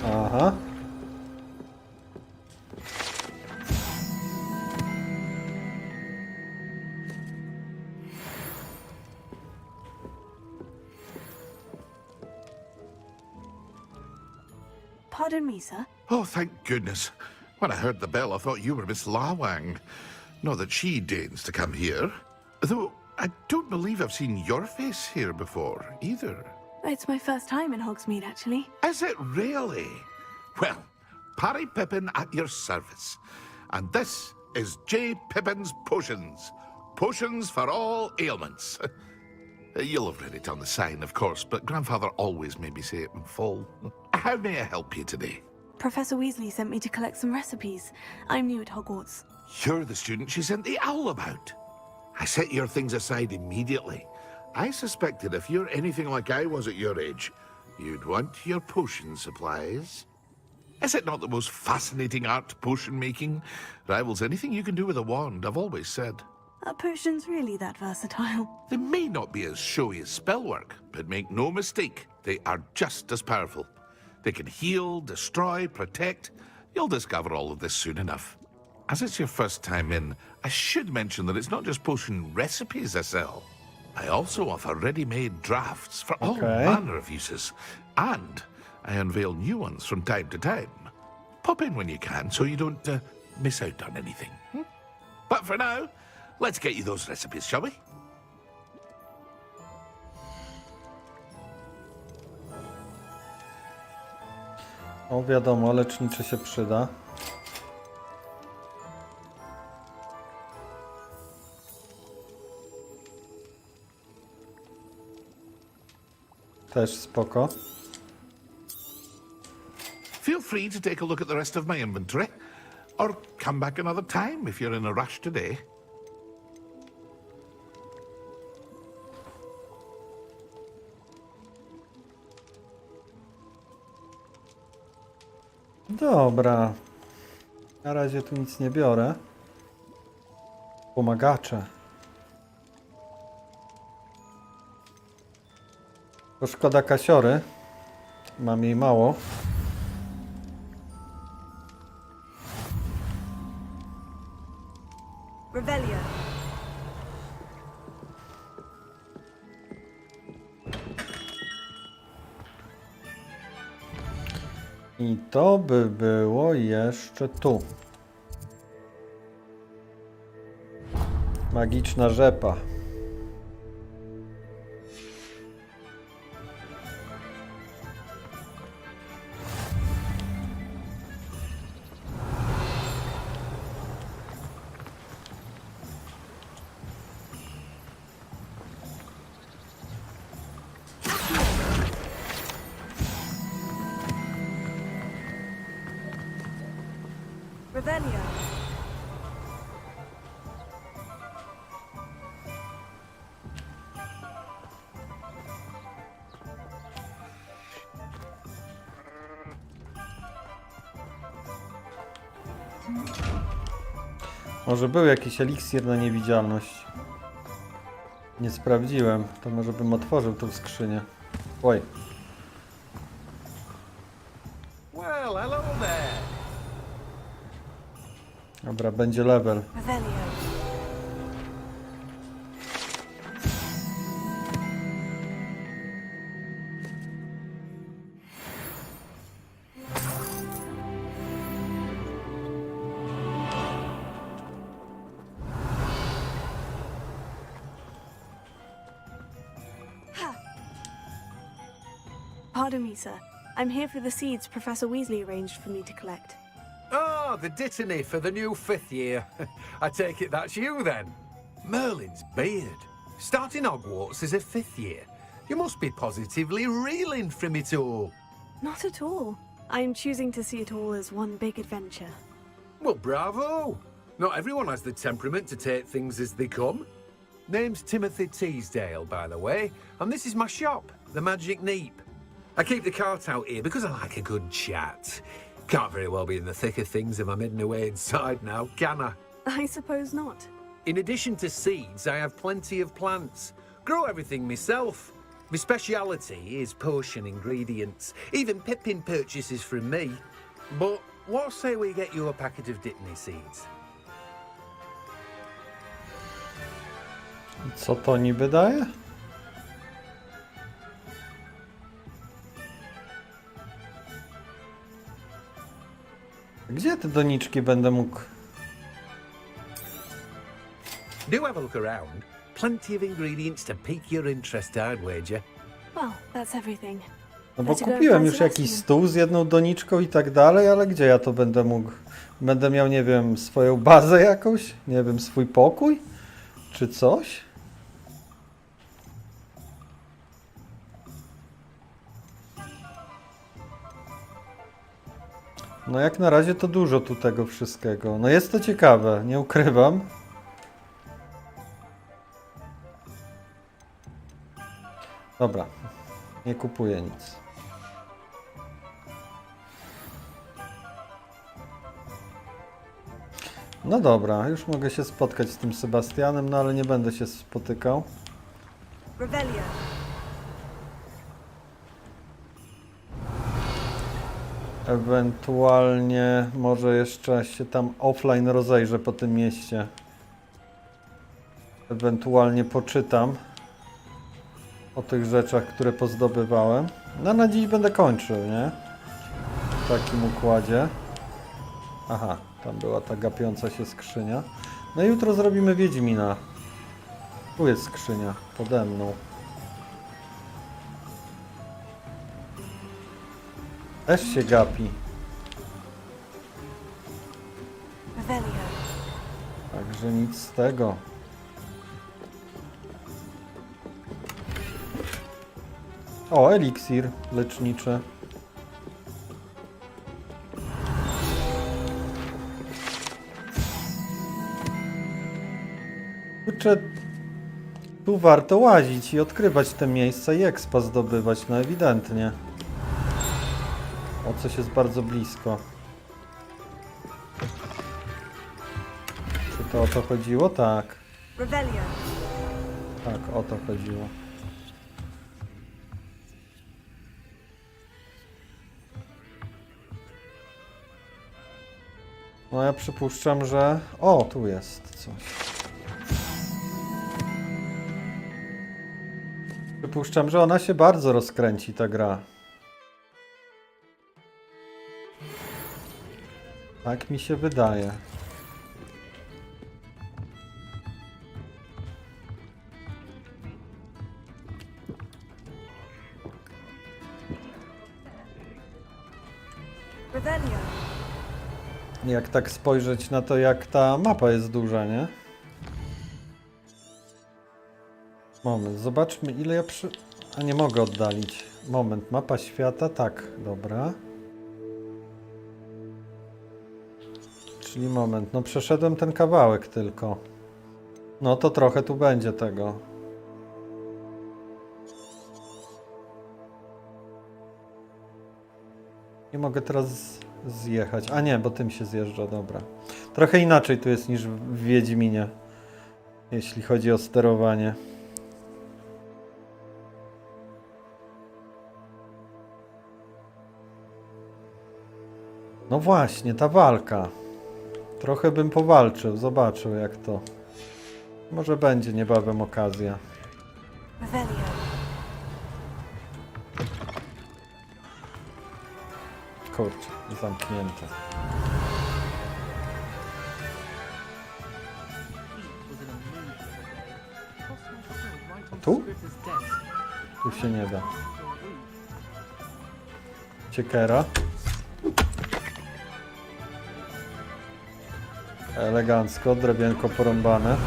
Aha.
Pardon me, sir.
Oh, thank goodness. When I heard the bell, I thought you were Miss Lawang. Not that she deigns to come here. Though, I don't believe I've seen your face here before, either.
It's my first time in Hogsmeade, actually.
Is it really? Well, Parry Pippin at your service. And this is J. Pippin's Potions. Potions for all ailments. You'll have read it on the sign, of course, but Grandfather always made me say it in full. How may I help you today?
Professor Weasley sent me to collect some recipes. I'm new at Hogwarts.
You're the student she sent the owl about. I set your things aside immediately. I suspected if you're anything like I was at your age, you'd want your potion supplies. Is it not the most fascinating art, potion making? Rivals anything you can do with a wand, I've always said.
Are potions really that versatile?
They may not be as showy as spellwork, but make no mistake, they are just as powerful. They can heal, destroy, protect. You'll discover all of this soon enough. As it's your first time in, I should mention that it's not just potion recipes I sell. I also offer ready-made drafts for all manner of uses. And I unveil new ones from time to time. Pop in when you can so you don't miss out on anything. But for now, let's get you those recipes, shall we?
O, wiadomo, leczniczy się przyda. Też spoko.
Feel free to take a look at the rest of my inventory, or come back another time if you're in a rush today.
Dobra. Na razie tu nic nie biorę. Pomagacze. To szkoda kasiory. Mam jej mało.
Revelio.
I to by było jeszcze tu. Magiczna rzepa.
Revelio.
Może był jakiś eliksir na niewidzialność. Nie sprawdziłem. To może bym otworzył tą skrzynię. Oj.
Well, hello there.
Dobra, będzie level.
Revelio.
Pardon me, sir. I'm here for the seeds Professor Weasley arranged for me to collect.
Oh, the dittany for the new 5th year. I take it that's you then. Merlin's beard. Starting Hogwarts as a 5th year. You must be positively reeling from it all.
Not at all. I'm choosing to see it all as one big adventure.
Well, bravo. Not everyone has the temperament to take things as they come. Name's Timothy Teasdale, by the way, and this is my shop, the Magic Neep. I keep the cart out here because I like a good chat. Can't very well be in the thick of things if I'm hidden away inside now, can I?
I suppose not.
In addition to seeds, I have plenty of plants. Grow everything myself. My speciality is potion ingredients. Even Pippin purchases from me. But what say we get you a packet of dittany seeds?
Co to niby daje? Gdzie te doniczki będę mógł?
Do have a look around. Plenty of ingredients to pique your interest, I'd wager.
Well, that's everything.
No bo kupiłem już jakiś stół z jedną doniczką i tak dalej, ale gdzie ja to będę mógł? Będę miał, nie wiem, swoją bazę jakąś? Nie wiem, swój pokój? Czy coś? No jak na razie to dużo tu tego wszystkiego. No jest to ciekawe, nie ukrywam. Dobra, nie kupuję nic. No dobra, już mogę się spotkać z tym Sebastianem, no ale nie będę się spotykał.
Revelio.
Ewentualnie może jeszcze się tam offline rozejrzę po tym mieście. Ewentualnie poczytam o tych rzeczach, które pozdobywałem. No na dziś będę kończył, nie? W takim układzie. Aha, tam była ta gapiąca się skrzynia. No i jutro zrobimy Wiedźmina. Tu jest skrzynia, pode mną. Też się gapi. Także nic z tego. O, eliksir leczniczy. kurczę, tu warto łazić i odkrywać te miejsca i expa zdobywać, no ewidentnie. O, coś jest bardzo blisko. Czy to o to chodziło? Tak. Tak, o to chodziło. No ja przypuszczam, że... O, tu jest coś. Przypuszczam, że ona się bardzo rozkręci, ta gra. Tak mi się wydaje. Jak tak spojrzeć na to, jak ta mapa jest duża, nie? Moment, zobaczmy ile ja A nie mogę oddalić. Moment, mapa świata, tak, dobra. Czyli moment, no przeszedłem ten kawałek tylko. No to trochę tu będzie tego. Nie mogę teraz zjechać. A nie, bo tym się zjeżdża, dobra. Trochę inaczej tu jest niż w Wiedźminie, jeśli chodzi o sterowanie. No właśnie, ta walka. Trochę bym powalczył, zobaczył jak to. Może będzie niebawem okazja. Kurczę, zamknięte. Tu? Tu się nie da. Ciekiera. Elegancko, drewienko porąbane.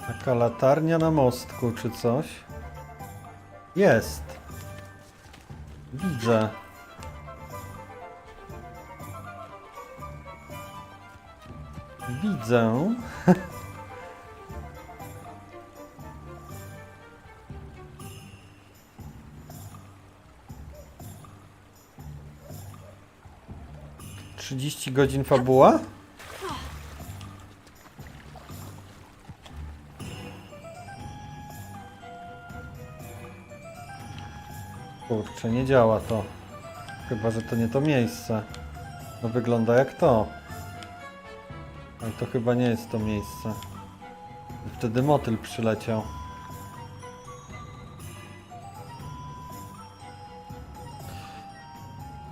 Taka latarnia na mostku, czy coś? Jest. Widzę. Widzę. Godzin fabuła? Kurczę, nie działa to. Chyba, że to nie to miejsce. No wygląda jak to. Ale to chyba nie jest to miejsce. Wtedy motyl przyleciał.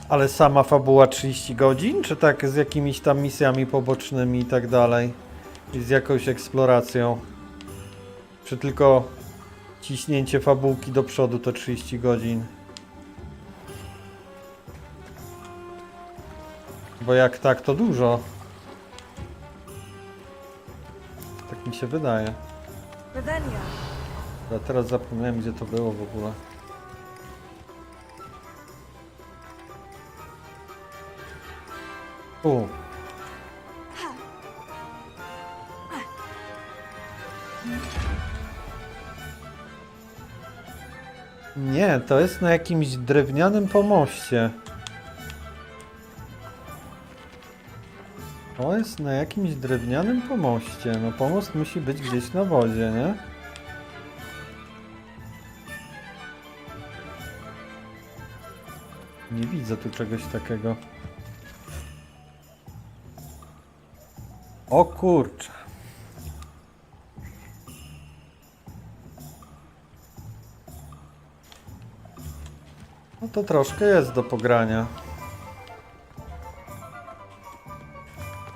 Ale sama fabuła 30 godzin? Czy tak z jakimiś tam misjami pobocznymi i tak dalej? I z jakąś eksploracją? Czy tylko ciśnięcie fabułki do przodu to 30 godzin? Bo jak tak, to dużo. Tak mi się wydaje. Ja teraz zapomniałem, gdzie to było w ogóle. Tu. Nie, to jest na jakimś drewnianym pomoście. To jest na jakimś drewnianym pomoście. No pomost musi być gdzieś na wodzie, nie? Nie widzę tu czegoś takiego. O kurczę. No to troszkę jest do pogrania.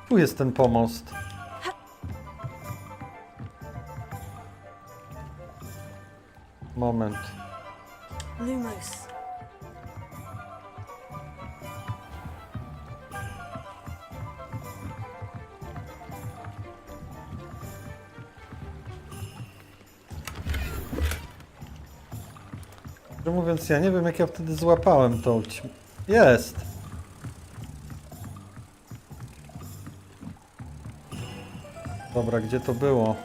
Tu jest ten pomost. Moment. Szczerze mówiąc, ja nie wiem, jak ja wtedy złapałem tą ćmę. Jest! Dobra, gdzie to było?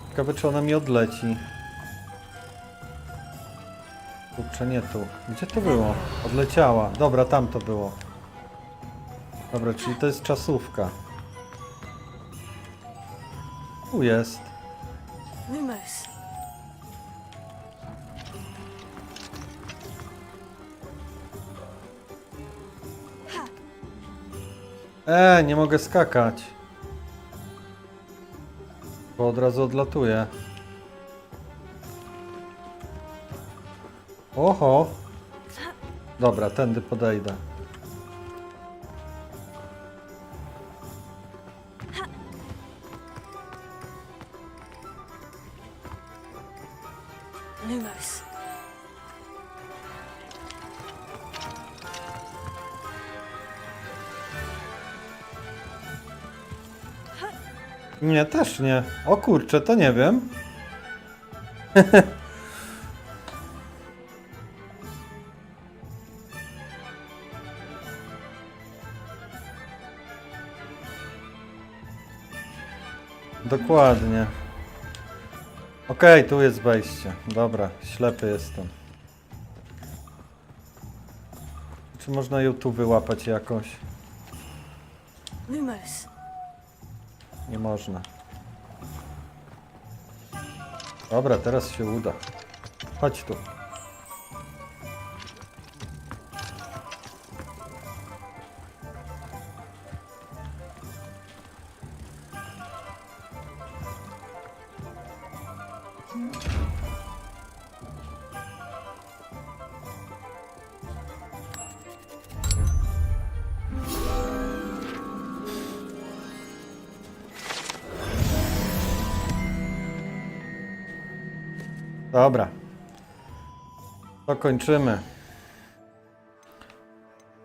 Ciekawe, czy ona mi odleci. Kurczę, nie tu. Gdzie to było? Odleciała. Dobra, tam to było. Dobra, czyli to jest czasówka. Tu jest.
Lumos.
Nie mogę skakać. Bo od razu odlatuję. Oho. Dobra, tędy podejdę.
Lumos.
Nie, też nie. O kurczę, to nie wiem. Dokładnie. Okej, tu jest wejście. Dobra, ślepy jestem. Czy można ją tu wyłapać jakoś?
Lumos.
Nie można. Dobra, teraz się uda. Chodź tu. Dobra. To kończymy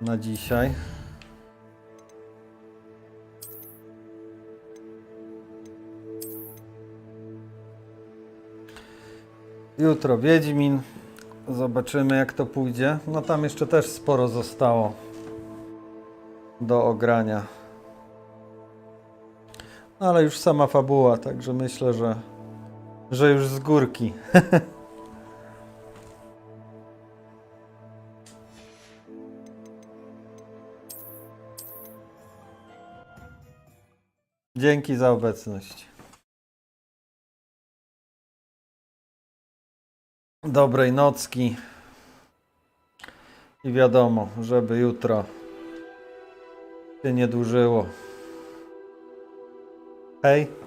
na dzisiaj. Jutro Wiedźmin. Zobaczymy, jak to pójdzie. No tam jeszcze też sporo zostało do ogrania. Ale już sama fabuła, także myślę, że już z górki. Dzięki za obecność. Dobrej nocki. I wiadomo, żeby jutro się nie dłużyło. Hej.